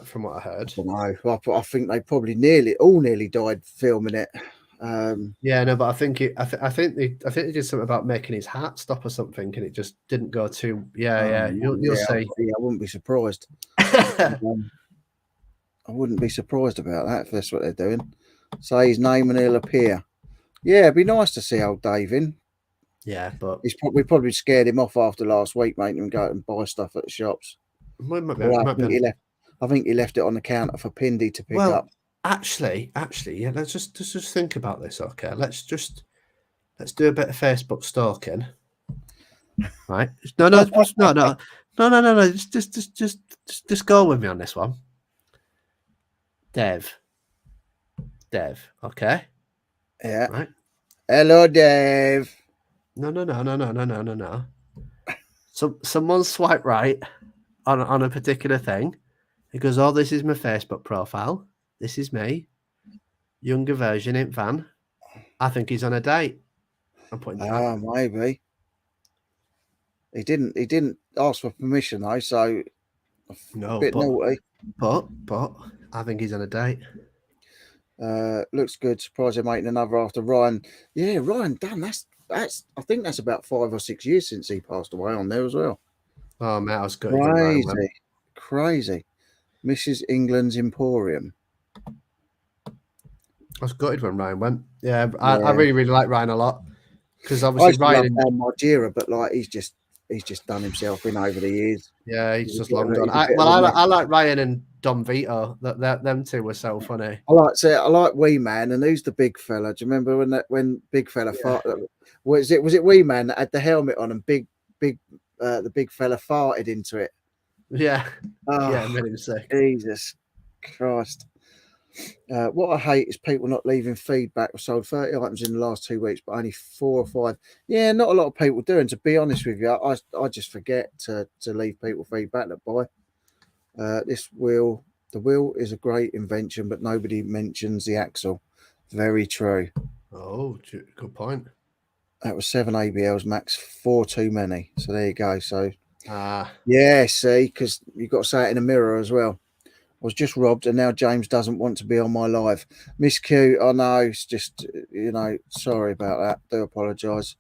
From what I heard. I think they probably nearly died filming it. Yeah, no, but I think they did something about making his heart stop or something, and it just didn't go too. Yeah, you'll see. I wouldn't be surprised. I wouldn't be surprised about that if that's what they're doing. Say his name and he'll appear. Yeah, it'd be nice to see old Dave in. Yeah, but we probably scared him off after last week, making him go out and buy stuff at the shops. I think he left it on the counter for Pindy to pick up. Actually, yeah. Let's just think about this, okay? Let's do a bit of Facebook stalking, right? No. Just go with me on this one, Dev. Okay. Yeah. Right. Hello, Dave. No. So someone swipe right on a particular thing. He goes, "Oh, this is my Facebook profile. This is me, younger version, Imp Van. I think he's on a date." I'm putting that. Maybe. He didn't ask for permission though, so no, a bit naughty. But I think he's on a date. Looks good. Surprised they're making another after Ryan. Yeah, Ryan Dunn. That's I think that's about 5 or 6 years since he passed away on there as well. Oh man, I was good. Crazy. Mrs. England's Emporium. I was gutted when Ryan went. Yeah, I really, really like Ryan a lot because obviously Ryan love Margera, but like he's just done himself in over the years. Yeah, he's just long gone. I like Ryan and Dom Vito. That them two were so funny. I like Wee Man, and who's the big fella? Do you remember when Big Fella was it Wee Man that had the helmet on and the big fella farted into it? Yeah, yeah, made him sick. Jesus Christ. What I hate is people not leaving feedback. I sold 30 items in the last 2 weeks, but only 4 or 5. Yeah, not a lot of people doing. To be honest with you, I just forget to leave people feedback that buy. The wheel is a great invention, but nobody mentions the axle. Very true. Oh, good point. That was 7 ABLs max, 4 too many. So there you go. So yeah, see, because you've got to say it in a mirror as well. I was just robbed, and now James doesn't want to be on my live. Miss Q, I know, it's just, sorry about that. Do apologise.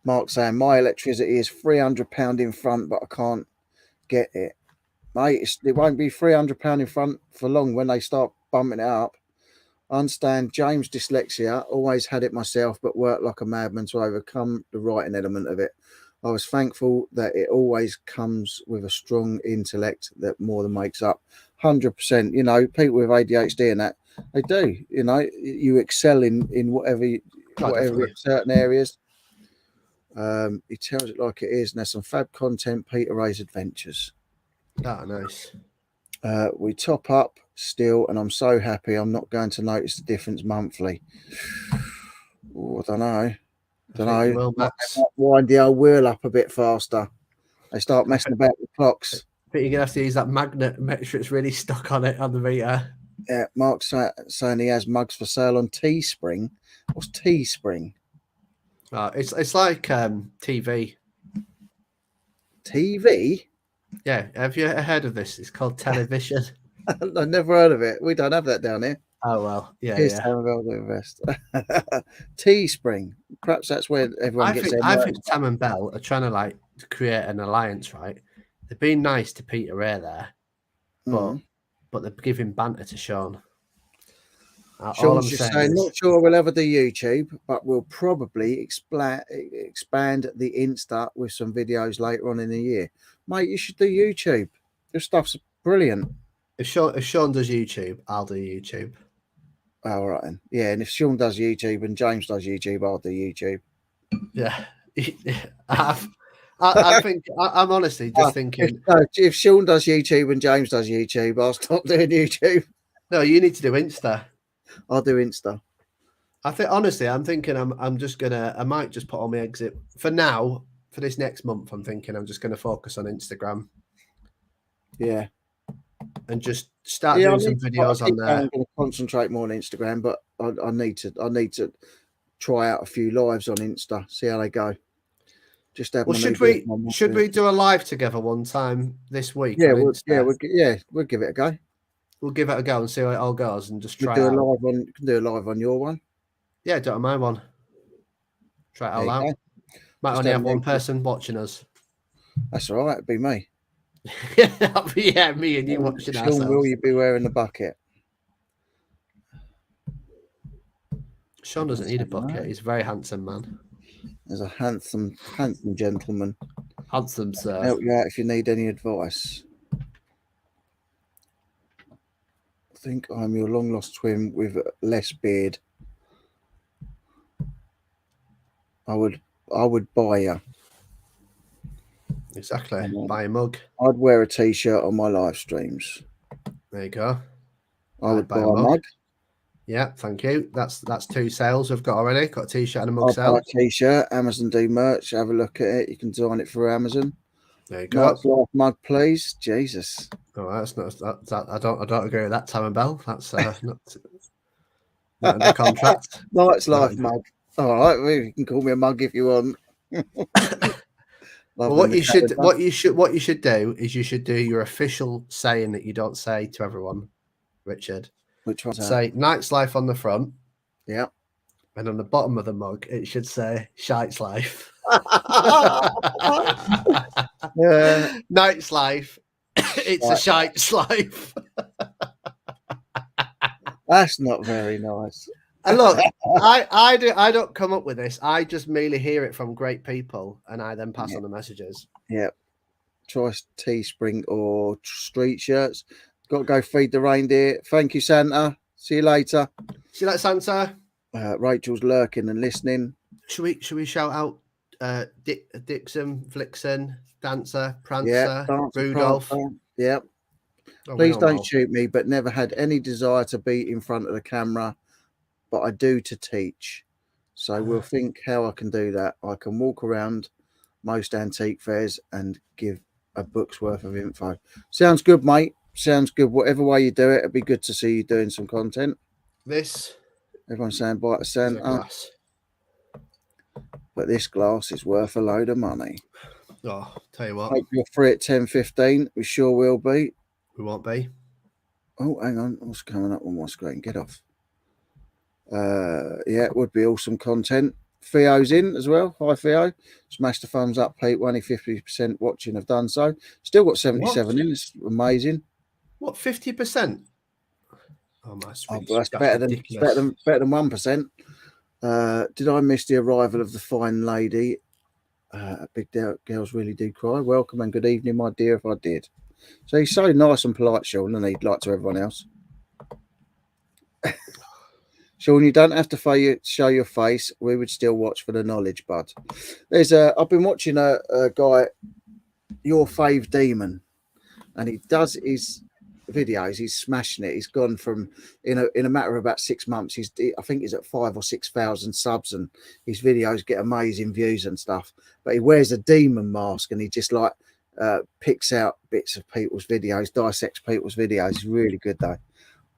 Mark saying, my electricity is £300 in front, but I can't get it. Mate, it won't be £300 in front for long when they start bumping it up. I understand James' dyslexia, always had it myself, but worked like a madman to overcome the writing element of it. I was thankful that it always comes with a strong intellect that more than makes up. 100%. People with ADHD and that, they do. You excel in whatever certain areas. He tells it like it is, and there's some fab content. Peter Ray's adventures. Nice. We top up still, and I'm so happy I'm not going to notice the difference monthly. I don't know. Will, Max. Wind the old wheel up a bit faster. They start messing about with clocks. I think you're gonna have to use that magnet, make sure it's really stuck on it on the meter. Yeah, Mark's saying he has mugs for sale on Teespring. What's Teespring? It's like TV. TV? Yeah, have you heard of this? It's called television. I've never heard of it. We don't have that down here. Oh well, yeah. Teespring. Perhaps that's where everyone gets their. I think Tam and Bell are trying to create an alliance, right? They're being nice to Peter Ray there, but they're giving banter to Sean. Sean's just saying, not sure we'll ever do YouTube, but we'll probably expand the Insta with some videos later on in the year. Mate, you should do YouTube. Your stuff's brilliant. If Sean does YouTube, I'll do YouTube. All right, then. Yeah, and if Sean does YouTube and James does YouTube, I'll do YouTube. Yeah, I think I'm honestly just thinking. If Sean does YouTube and James does YouTube, I'll stop doing YouTube. No, you need to do Insta. I'll do Insta. I think honestly, I'm thinking I might just put on my exit for now. For this next month, I'm thinking I'm just gonna focus on Instagram. Yeah. And just start doing some videos on there. I'm going to concentrate more on Instagram, but I need to try out a few lives on Insta, see how they go. Just have. Well, should we do a live together one time this week? Yeah, we'll give it a go. We'll give it a go and see how it all goes, and just try. You can do a live on your one. Yeah, do it on my one. Try it all out. Might only have one person watching us. That's all right. It'd be me. Yeah, me and you watching ourselves. Will you be wearing the bucket? Sean doesn't need a bucket. He's a very handsome man. He's a handsome gentleman. Handsome, sir. Help you out if you need any advice. I think I'm your long lost twin with less beard. I would buy you. Exactly. Buy a mug. I'd wear a t-shirt on my live streams. There you go. I would buy a mug. Yeah, thank you. That's 2 sales we've got already. Got a t-shirt and a mug sale. Buy a t-shirt. Amazon do merch. Have a look at it. You can design it through Amazon. There you go. Life mug, please. Jesus. Oh, that's not. I don't agree with that, Tam and Bell. That's not in the contract. Night's life mug. All right, well, you can call me a mug if you want. Well, what you should do is you should do your official saying that you don't say to everyone, Richard. Which one? Say Night's Life on the front. Yeah. And on the bottom of the mug, it should say Shite's Life. Night's Life. It's a shite's life. That's not very nice. And look, I don't come up with this. I just merely hear it from great people, and I then pass on the messages. Yeah. Try Teespring or street shirts. Got to go feed the reindeer. Thank you, Santa. See you later. See you later, Santa. Rachel's lurking and listening. Should we shout out Dixon, Vlixen, Dancer, Prancer, Rudolph? Yeah. Please don't shoot me, but never had any desire to be in front of the camera, but I do to teach. So we'll think how I can do that. I can walk around most antique fairs and give a book's worth of info. Sounds good, mate. Sounds good. Whatever way you do it, it'd be good to see you doing some content. Everyone's saying bite a Santa. But this glass is worth a load of money. Oh, tell you what. Hope you're free at 10:15. We sure will be. We won't be. Oh, hang on. What's coming up on my screen? Get off. Yeah, it would be awesome content. Theo's in as well. Hi, Theo. Smash the thumbs up, Pete. Only 50% watching have done so. Still got 77 in. It's amazing. What, 50%? Oh, my sweet. Oh, that's better than 1%. Did I miss the arrival of the fine lady? Big girls really do cry. Welcome and good evening, my dear, if I did. So he's so nice and polite, Sean, and he'd like to everyone else. Sean, you don't have to show your face. We would still watch for the knowledge, bud. I've been watching a guy, Your Fave Demon, and he does his videos. He's smashing it. He's gone from in a matter of about 6 months. I think he's at 5,000 or 6,000 subs, and his videos get amazing views and stuff. But he wears a demon mask, and he just like picks out bits of people's videos, dissects people's videos. He's really good though.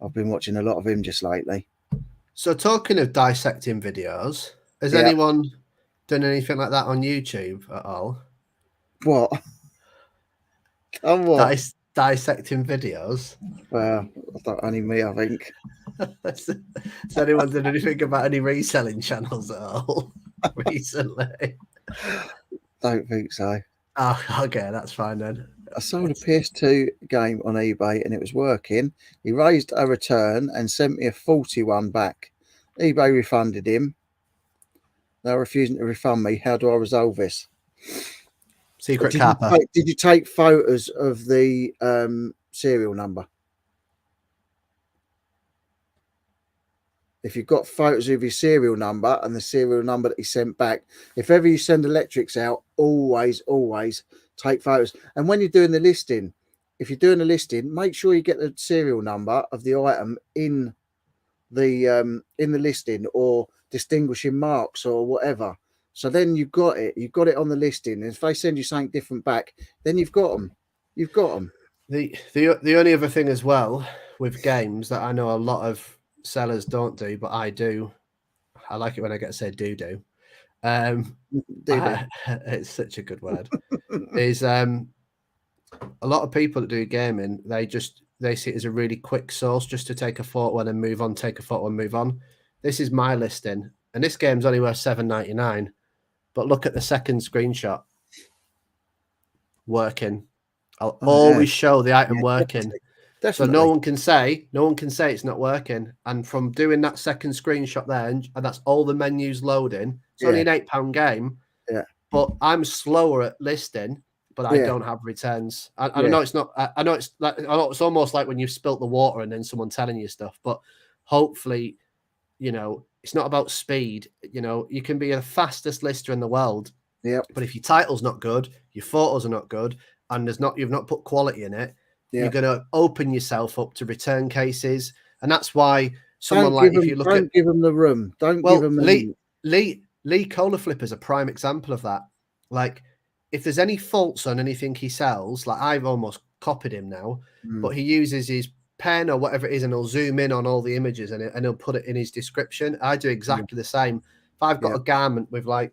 I've been watching a lot of him just lately. So talking of dissecting videos, has anyone done anything like that on YouTube at all? What? On what? Dissecting videos? Well, only me, I think. Has anyone done anything about any reselling channels at all recently? Don't think so. Oh, okay, that's fine then. I sold a PS2 game on eBay and it was working. He raised a return and sent me a 41 back. eBay refunded him. They're refusing to refund me. How do I resolve this? Secret Kappa. Did you take photos of the serial number? If you've got photos of your serial number and the serial number that he sent back, if ever you send electrics out, always take photos. And when you're doing the listing, if you're doing a listing, make sure you get the serial number of the item in the listing or distinguishing marks or whatever. So then you've got it on the listing. And if they send you something different back, then you've got them. The only other thing as well with games that I know a lot of sellers don't do, but I do. I like it when I get to say do. It's such a good word. Is a lot of people that do gaming, they see it as a really quick source just to take a photo and then move on, take a photo and move on. This is my listing, and this game's only worth $7.99. But look at the second screenshot. Working. I'll always show the item working. Definitely. So no one can say it's not working. And from doing that second screenshot there, and that's all the menus loading. It's only an £8 game. Yeah. But I'm slower at listing, but I don't have returns. I know it's not. I know it's like it's almost like when you've spilt the water and then someone telling you stuff. But hopefully, it's not about speed. You can be the fastest lister in the world. Yeah. But if your title's not good, your photos are not good, and you've not put quality in it, you're going to open yourself up to return cases. And that's why someone don't give them the room. Don't give them Lee Cola Flipper's a prime example of that. Like, if there's any faults on anything he sells, like I've almost copied him now, but he uses his pen or whatever it is, and he'll zoom in on all the images and he'll put it in his description. I do exactly the same. If I've got a garment with I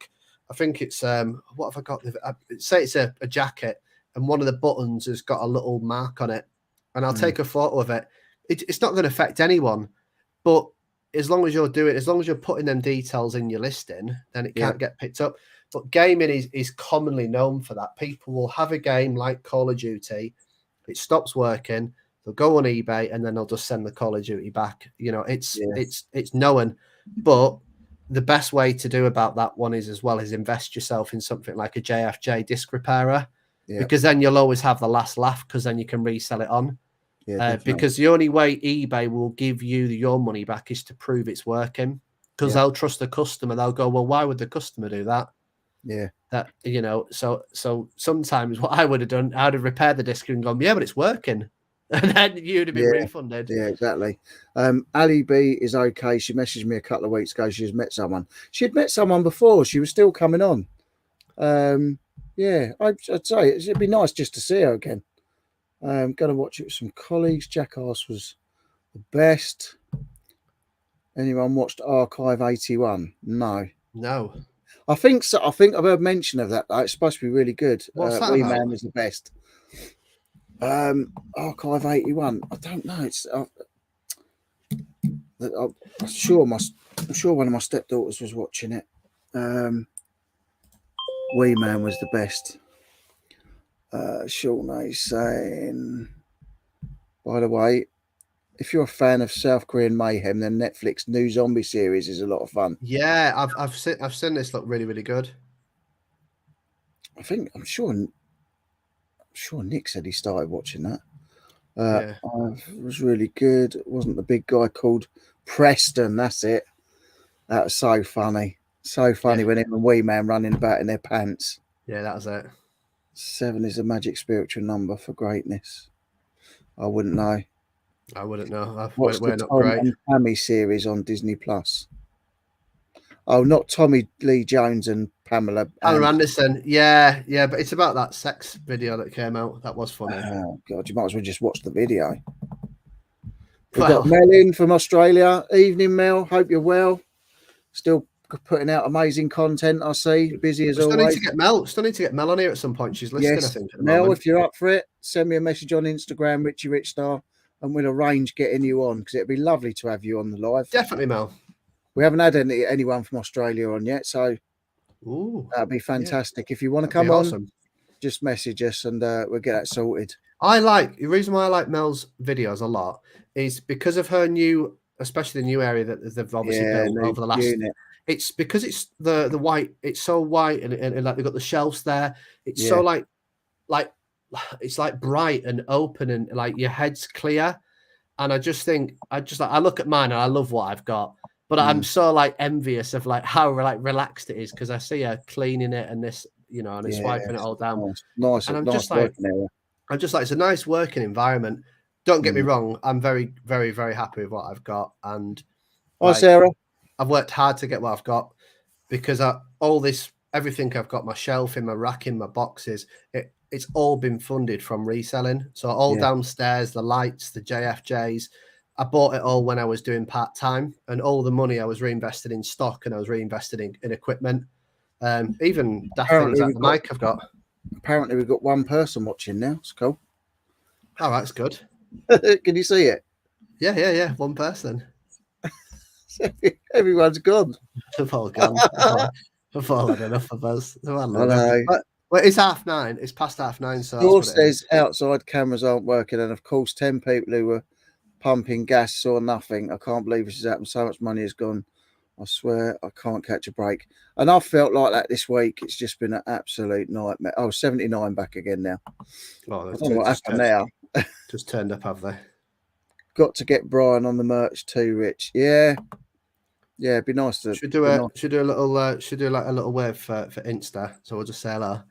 think it's what have I got? Say it's a jacket, and one of the buttons has got a little mark on it, and I'll take a photo of it. It's not going to affect anyone, but as long as you're putting them details in your listing, then it can't get picked up. But gaming is commonly known for that. People will have a game like Call of Duty, it stops working, They'll go on eBay and then they'll just send the Call of Duty back. You know, it's known. But the best way to do about that one is invest yourself in something like a JFJ disc repairer, because then you'll always have the last laugh, because then you can resell it on. Because the only way eBay will give you your money back is to prove it's working, because they'll trust the customer. They'll go, well, why would the customer do that? Yeah. That, you know, so sometimes what I would have done, I'd have repaired the disc and gone, yeah, but it's working. And then you'd have been refunded. Yeah, exactly. Ali B is okay. She messaged me a couple of weeks ago. She's met someone. She'd met someone before. She was still coming on. Yeah, I'd say it'd be nice just to see her again. Going to watch it with some colleagues. Jackass was the best. Anyone watched Archive 81? No. I think so. I think I've heard mention of that. It's supposed to be really good. What's that Wee about? Man was the best. Archive 81. I don't know. It's I'm sure one of my stepdaughters was watching it. Wee Man was the best. Shawnee saying, by the way, if you're a fan of South Korean mayhem, then Netflix new zombie series is a lot of fun. Yeah, I've seen this look really, really good. I'm sure Nick said he started watching that. It was really good. It wasn't the big guy called Preston. That's it. That was so funny. So funny when him and Wee Man running about in their pants. Yeah, that was it. 7 is a magic spiritual number for greatness. I wouldn't know. What's the Tom and Tammy series on Disney Plus? Oh, not Tommy Lee Jones and Pamela Anderson. Yeah, but it's about that sex video that came out. That was funny. Oh God, you might as well just watch the video. We've got Mel in from Australia. Evening, Mel. Hope you're well. Still putting out amazing content. I see. Busy as always. Still need to get Mel on here at some point. She's listening, I think. Mel, if you're up for it, send me a message on Instagram, Richie Richstar, and we'll arrange getting you on, because it'd be lovely to have you on the live. Definitely, Mel. We haven't had anyone from Australia on yet, so that'd be fantastic. If you want to come on, just message us and we'll get that sorted. The reason why I like Mel's videos a lot is because of her new, especially the new area that they've obviously built over the last unit. It's because it's the white, it's so white and like they've got the shelves there. It's so like it's like bright and open and like your head's clear. And I look at mine and I love what I've got. But I'm so like envious of like how like relaxed it is, because I see her cleaning it and this, you know, and it's wiping it all down. Nice. And I'm just like it's a nice working environment. Don't get me wrong. I'm very, very, very happy with what I've got. And hi, Sarah. I've worked hard to get what I've got, because everything I've got, my shelving, my racking, my boxes, it's all been funded from reselling. So all downstairs, the lights, the JFJs, I bought it all when I was doing part-time, and all the money I was reinvested in stock, and I was reinvested in equipment. Even that things like the mic I've got. Apparently we've got one person watching now. It's cool. Oh, that's good. Can you see it? Yeah. One person. Everyone's gone. They've all gone. I've all had enough of us. Well, it's 9:30. It's past 9:30. So Gore says outside cameras aren't working, and of course 10 people who were pumping gas saw nothing. I can't believe this has happened. So much money has gone. I swear I can't catch a break. And I felt like that this week. It's just been an absolute nightmare. Oh, 79 back again now. Oh, I don't know what happened now. Just turned up, have they? Got to get Brian on the merch too, Rich. Yeah, it'd be nice to. Should do a little wave for Insta. So we'll just say hello.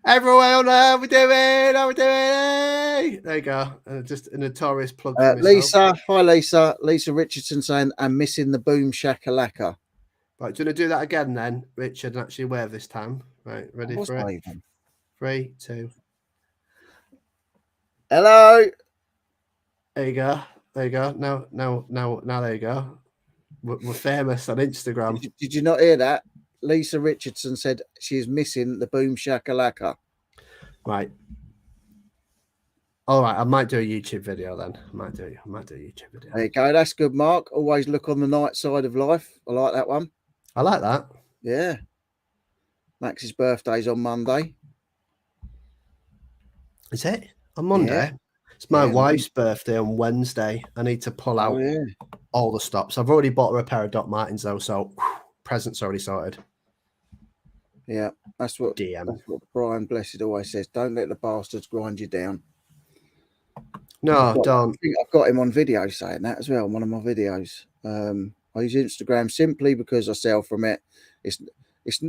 Everyone, how we doing? How we doing? There you go. Just a notorious plug. Lisa, hi Lisa. Lisa Richardson saying, "I'm missing the boom shakalaka." Right, do you want to do that again then, Richard, and actually wave this time? Right, ready for it? Waving. 3, 2. Hello. There you go. Now, there you go. We're famous on Instagram. Did you not hear that? Lisa Richardson said she is missing the boom shakalaka. Right. All right. I might do a YouTube video then. I might do a YouTube video. There you go. That's good, Mark. Always look on the night side of life. I like that one. I like that. Yeah. Max's birthday's on Monday. Is it? On Monday? Yeah. It's my wife's birthday on Wednesday. I need to pull out all the stops. I've already bought her a pair of Doc Martens though, so present's already sorted. Yeah, that's what Brian Blessed always says. Don't let the bastards grind you down. No, don't. I think I've got him on video saying that as well. On one of my videos. I use Instagram simply because I sell from it. It's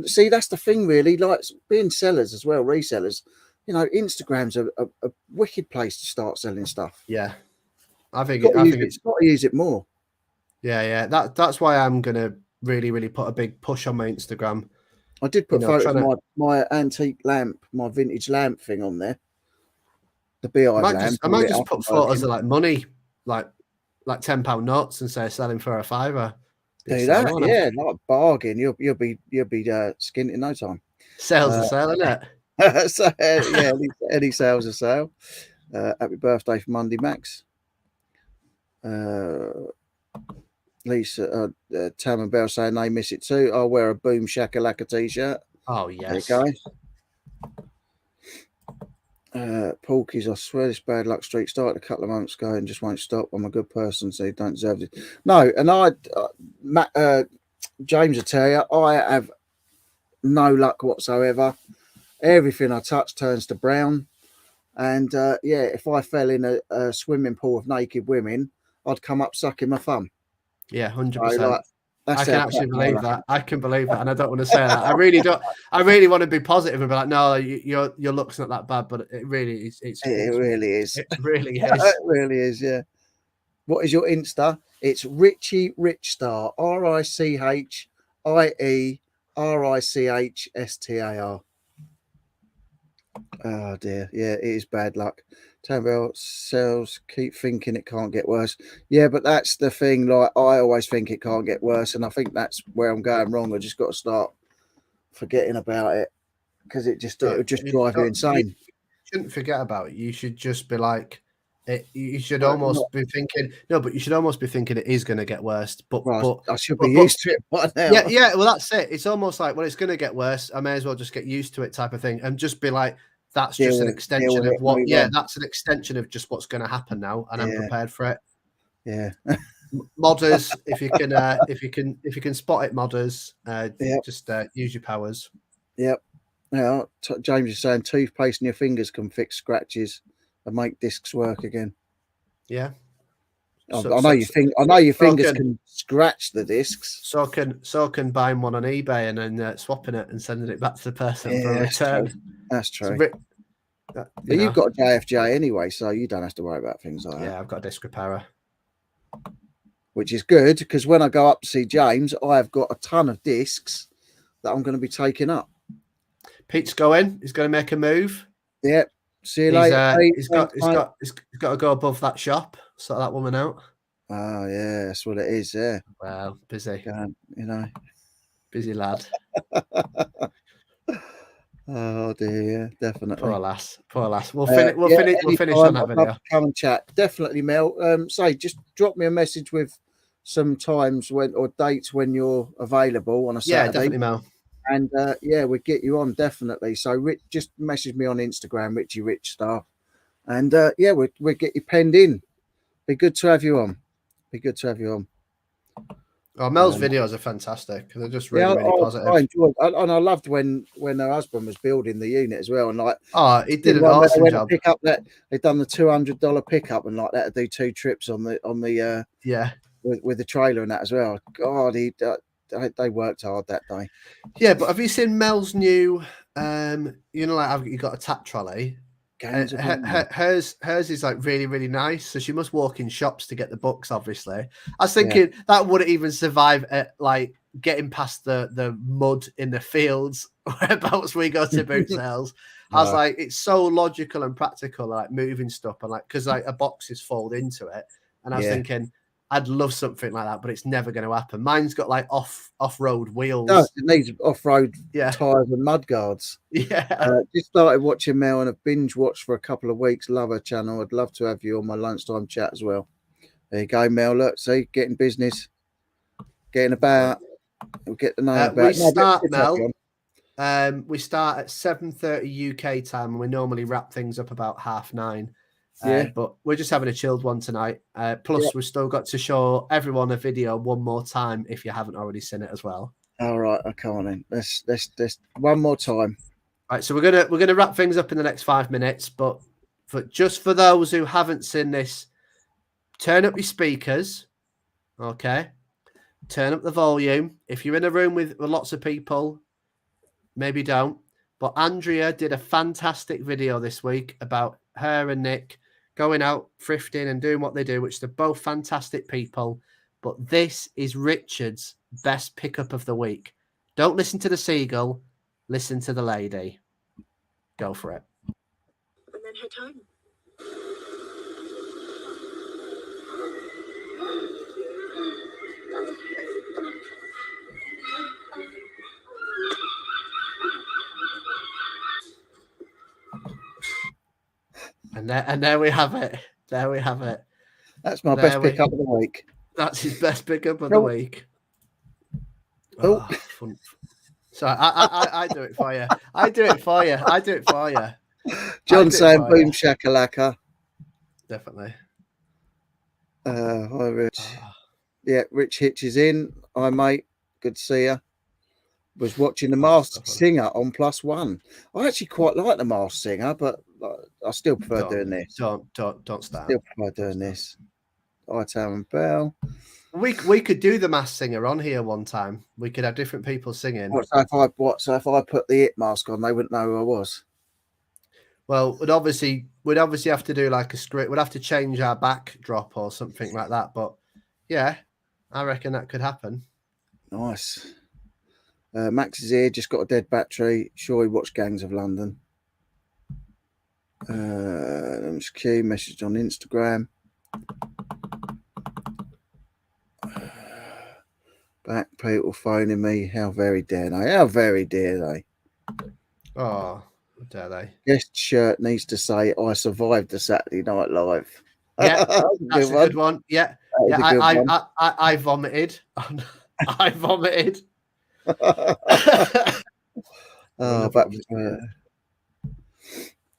see, that's the thing, really. Like being sellers as well, resellers. You know, Instagram's a wicked place to start selling stuff. Yeah, I think it's got to use it more. Yeah. That's why I'm gonna really put a big push on my Instagram. I did put photos of my antique lamp, my vintage lamp thing on there. The beehive lamp. I might just put photos of like money, like £10 notes, and say selling for a £5. Do that, yeah, like a bargain. You'll be skinned in no time. Sales are sale, isn't it? So, yeah, any sales are sale. Happy birthday for Monday, Max. Lisa, Tam and Bell saying they miss it too. I'll wear a Boom Shakalaka t-shirt. Oh yes. There you go. Porkies, I swear this bad luck streak started a couple of months ago and just won't stop. I'm a good person, so you don't deserve it. No, and James will tell you, I have no luck whatsoever. Everything I touch turns to brown. And if I fell in a swimming pool of naked women, I'd come up sucking my thumb. Yeah, 100%. I can actually believe that. I can believe that, and I don't want to say that. I really don't. I really want to be positive and be like, no, your look's not that bad, but it really is. It really is. It really is. It really is. Yeah. What is your Insta? It's Richie Richstar. RICHIERICHSTAR. Oh dear. Yeah, it is bad luck. Tambell sells, keep thinking it can't get worse. Yeah, but that's the thing. Like, I always think it can't get worse, and I think that's where I'm going wrong. I just got to start forgetting about it because it would just drive you insane. You shouldn't forget about it. You should just be like, you should almost be thinking. No, but you should almost be thinking it is going to get worse. But I should be used to it by now. Yeah. Well, that's it. It's almost like, well, it's going to get worse. I may as well just get used to it, type of thing, and just be like, that's just an extension of what. Yeah, that's an extension of just what's going to happen now, and I'm prepared for it. Yeah. Modders, if you can spot it, modders, just use your powers. Yep. Now, James is saying toothpaste in your fingers can fix scratches and make discs work again. Yeah. I know your fingers can scratch the discs. So can buying one on eBay and then swapping it and sending it back to the person for a return. That's true. But you've got a JFJ anyway, so you don't have to worry about things like that. Yeah, I've got a disc repairer. Which is good, because when I go up to see James, I've got a ton of discs that I'm going to be taking up. Pete's going. He's going to make a move. Yep. See you later. He's got to go above that shop, sort that woman out. Oh yeah, that's what it is. Yeah. Well, busy. Busy lad. Oh dear, yeah, definitely. Poor lass. We'll finish on that video. Come and chat. Definitely, Mel. Just drop me a message with some times or dates when you're available on a Saturday. Yeah, definitely, Mel. And we'll get you on, definitely. So just message me on Instagram, Richie Richstar, and we'll get you penned in. Be good to have you on. Oh, Mel's videos are fantastic. They're just really positive. I enjoyed, and I loved when her husband was building the unit as well. And he did an awesome job. Pick up that they'd done the $200 pickup and that to do 2 trips on the with the trailer and that as well. God, they worked hard that day. Yeah, but have you seen Mel's new? You got a tap trolley. Hers is like really, really nice. So she must walk in shops to get the books, obviously. I was thinking that wouldn't even survive at like getting past the mud in the fields whereabouts we go to boot sales. I was like, it's so logical and practical, like moving stuff and like, because like a box is fold into it. And I was thinking, I'd love something like that, but it's never going to happen. Mine's got like off-road wheels. No, it needs off-road tires and mud guards. Yeah. Just started watching Mel and I've binge watched for a couple of weeks. Love her channel. I'd love to have you on my lunchtime chat as well. There you go, Mel. Look, see, getting business, getting about. We'll get to know about. We start at 7:30 UK time, and we normally wrap things up about 9:30. But we're just having a chilled one tonight. Plus, we've still got to show everyone a video one more time if you haven't already seen it as well. All right, okay, then. Let's one more time. All right, so we're gonna wrap things up in the next 5 minutes, but for those who haven't seen this, turn up your speakers, okay? Turn up the volume. If you're in a room with lots of people, maybe don't. But Andrea did a fantastic video this week about her and Nick going out thrifting and doing what they do, which they're both fantastic people. But this is Richard's best pickup of the week. Don't listen to the seagull. Listen to the lady. Go for it. And then head home. And there we have it. There we have it. That's my best pickup of the week. That's his best pickup of the week. Oh, fun. So I do it for you. I do it for you. I do it for you. John saying boom shakalaka. Definitely. Hi, Rich. Yeah, Rich Hitch is in. Hi, mate. Good to see you. Was watching The Masked Singer on +1. I actually quite like The Masked Singer, but I still prefer doing this. Don't start. Still prefer doing this. Hi, Tam and Bell. We could do The Masked Singer on here one time. We could have different people singing. So if I put the it mask on, they wouldn't know who I was. Well, we'd obviously have to do like a script. We'd have to change our backdrop or something like that. But yeah, I reckon that could happen. Nice. Max is here. Just got a dead battery. Sure, he watched Gangs of London. Q message on Instagram. Back people phoning me. How very dare they? How very dare they? Oh, how dare they? Guest shirt needs to say, I survived the Saturday Night Live. Yeah, that's a good one. Yeah. I vomited. I vomited.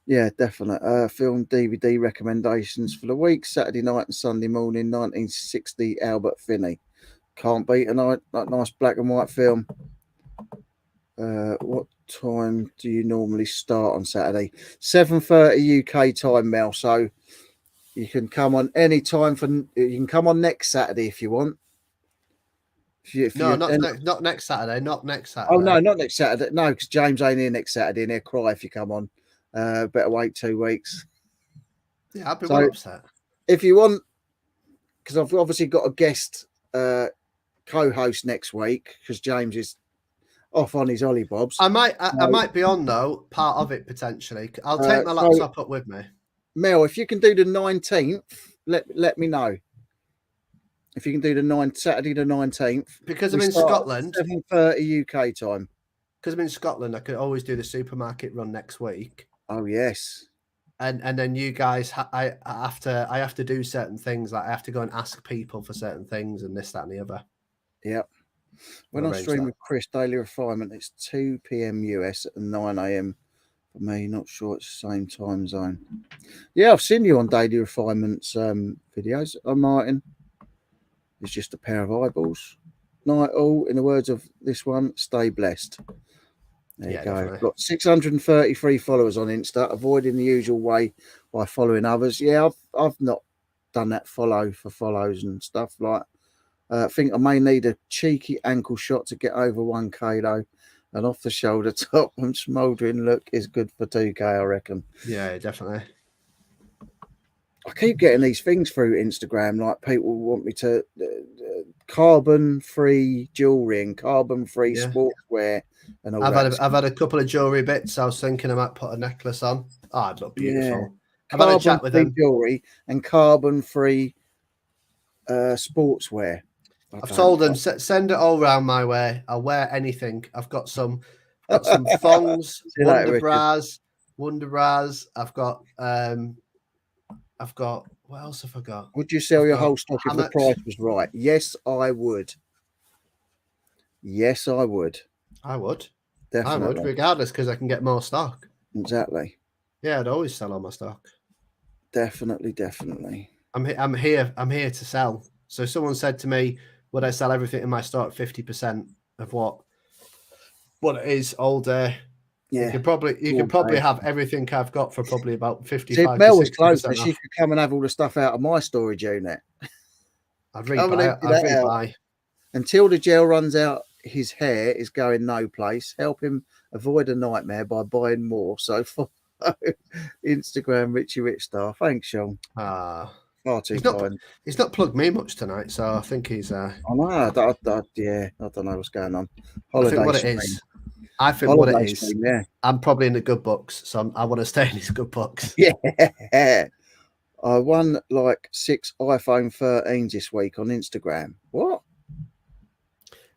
Yeah, definitely. Film DVD recommendations for the week: Saturday night and Sunday morning, 1960 Albert Finney. Can't beat a nice black and white film. What time do you normally start on Saturday? 7:30 UK time, Mel. So you can come on any time you can come on next Saturday if you want. Not next Saturday. Not next Saturday. Oh no, not next Saturday. No, because James ain't here next Saturday, and he'll cry if you come on. Better wait 2 weeks. Yeah, I'd be well upset. If you want, because I've obviously got a guest co-host next week because James is off on his Ollie Bobs. I might be on though, part of it potentially. I'll take my laptop up with me. Mel, if you can do the 19th, let me know. If you can do the Saturday the 19th. Because I'm in Scotland. 7:30 UK time. Because I'm in Scotland, I could always do the supermarket run next week. Oh yes. And then you guys, I have to do certain things. Like I have to go and ask people for certain things and this, that, and the other. Yep. When I stream with Chris Daily Refinement, it's 2 p.m. US and 9 a.m. for me. Not sure it's the same time zone. Yeah, I've seen you on Daily Refinement's videos. I'm Martin. It's just a pair of eyeballs. Night all. In the words of this one, stay blessed. There you go. Definitely. Got 633 followers on Insta, avoiding the usual way by following others. Yeah, I've not done that follow for follows and stuff. Like, I think I may need a cheeky ankle shot to get over 1K though. An off the shoulder top and smouldering look is good for 2K, I reckon. Yeah, definitely. I keep getting these things through Instagram, like people want me to carbon-free jewelry and carbon-free sportswear and all that. I've had a couple of jewelry bits. I was thinking I might put a necklace on. Oh, it'd look beautiful. Yeah. I've had a chat with them. Jewelry and carbon-free sportswear. I've told them send it all round my way. I'll wear anything. I've got some thongs, wonder bras. I've got what else have I got? Would you sell your whole stock if the price was right? Yes, I would. Yes, I would. I would. Definitely. I would, regardless, because I can get more stock. Exactly. Yeah, I'd always sell all my stock. Definitely. I'm here to sell. So someone said to me, would I sell everything in my store at 50% of what it is all day? Yeah, you could probably have everything I've got for probably about 55 if Mel to was 60% closer, off. she could come and have all the stuff out of my storage unit. I'd rebuy. Until the gel runs out, his hair is going no place. Help him avoid a nightmare by buying more. So follow Instagram Richie Rich Star. Thanks, Sean. Far too kind. He's not plugged me much tonight, so I think he's. I know. I don't know what's going on. I think what it is. Yeah. I'm probably in the good books, so I want to stay in his good books. Yeah. I won like 6 iPhone 13s this week on Instagram. What?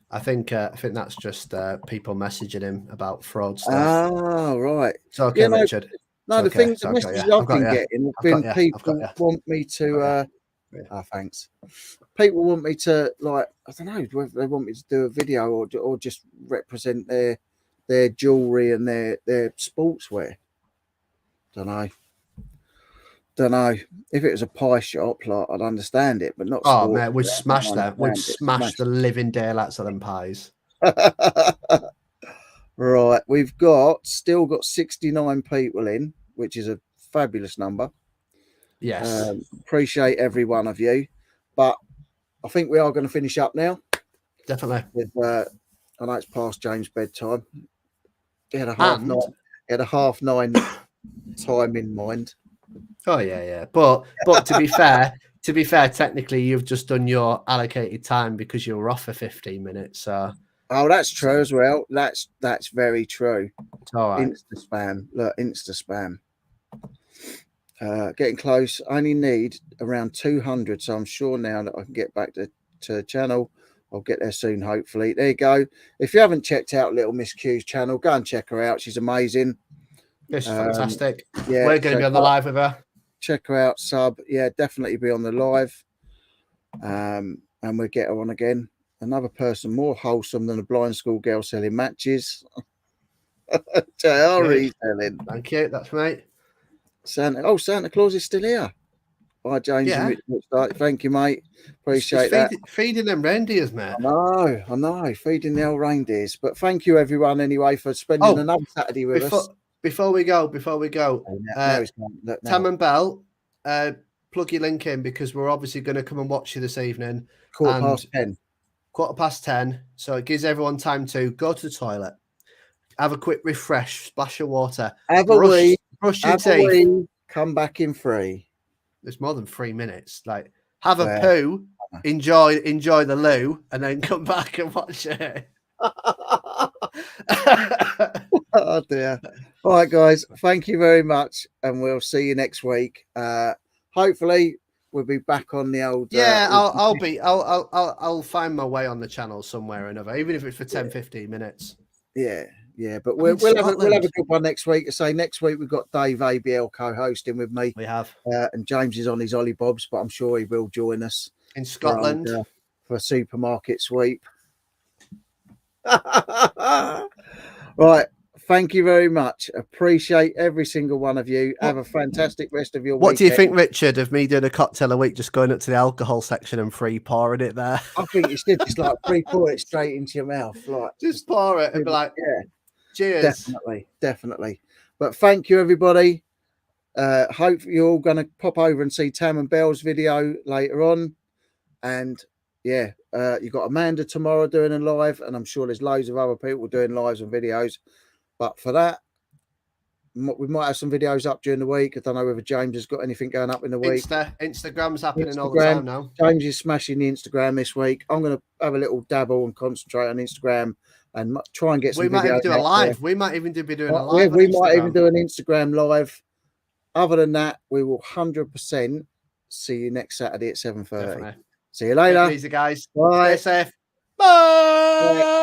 I think that's just people messaging him about fraud stuff. Oh, right. It's okay, Richard. No, the messages I've been getting have been people want me to. Thanks. People want me to, like, I don't know whether they want me to do a video or just represent their jewelry and their sportswear. Don't know. If it was a pie shop, like, I'd understand it, but not. Oh man, we'd smash that. We'd smash the living daylights of them pies. Right, we've still got 69 people in, which is a fabulous number. Yes. Appreciate every one of you, but I think we are going to finish up now. Definitely. I know it's past James' bedtime. He had a half 9 time in mind. Oh yeah. But to be fair, technically you've just done your allocated time because you were off for 15 minutes. So. Oh, that's true as well. That's very true. It's all right. Insta spam. Look, Insta spam. Getting close. I only need around 200, so I'm sure now that I can get back to the channel. I'll get there soon, hopefully. There you go. If you haven't checked out Little Miss Q's channel, go and check her out. She's amazing. Yeah, she's fantastic. Yeah, we're going to be on the live with her. Check her out, sub. Yeah, definitely be on the live. And we'll get her on again. Another person more wholesome than a blind school girl selling matches. JR selling. Thank you. That's right. Santa Claus is still here. Bye, James. Yeah. Thank you, mate. Appreciate that. Feeding them reindeers, mate. I know. Feeding the old reindeers. But thank you, everyone, anyway, for spending another Saturday with us. Before we go, Tam and Bell, plug your link in because we're obviously going to come and watch you this evening. 10:15. 10:15. So it gives everyone time to go to the toilet, have a quick refresh, splash of water, brush your teeth, come back in 3. There's more than 3 minutes. Like, have a poo, enjoy the loo, and then come back and watch it. Oh dear. All right, guys. Thank you very much, and we'll see you next week. Hopefully, we'll be back on the old. Yeah, I'll find my way on the channel somewhere or another, even if it's for 10-15 minutes. Yeah, but we'll have a good one next week. So next week we've got Dave ABL co-hosting with me. We have, and James is on his Ollie Bobs, but I'm sure he will join us in Scotland for a supermarket sweep. Right. Thank you very much. Appreciate every single one of you. Have a fantastic rest of your week. What do you think, Richard, of me doing a cocktail a week, just going up to the alcohol section and free pouring it there? I think it's good. Just like free pour it straight into your mouth. Like, just pour it and be like, yeah, cheers. Definitely. But thank you, everybody. Hope you're all going to pop over and see Tam and Bell's video later on. And yeah, you've got Amanda tomorrow doing a live, and I'm sure there's loads of other people doing lives and videos. But for that, we might have some videos up during the week. I don't know whether James has got anything going up in the week. Instagram's happening all the time now. James is smashing the Instagram this week. I'm going to have a little dabble and concentrate on Instagram and try and get some videos. We might even do a live. We might even be doing a live. We might even do an Instagram live. Other than that, we will 100% see you next Saturday at 7:30. See you later. Easy, guys. Bye. Stay safe. Bye.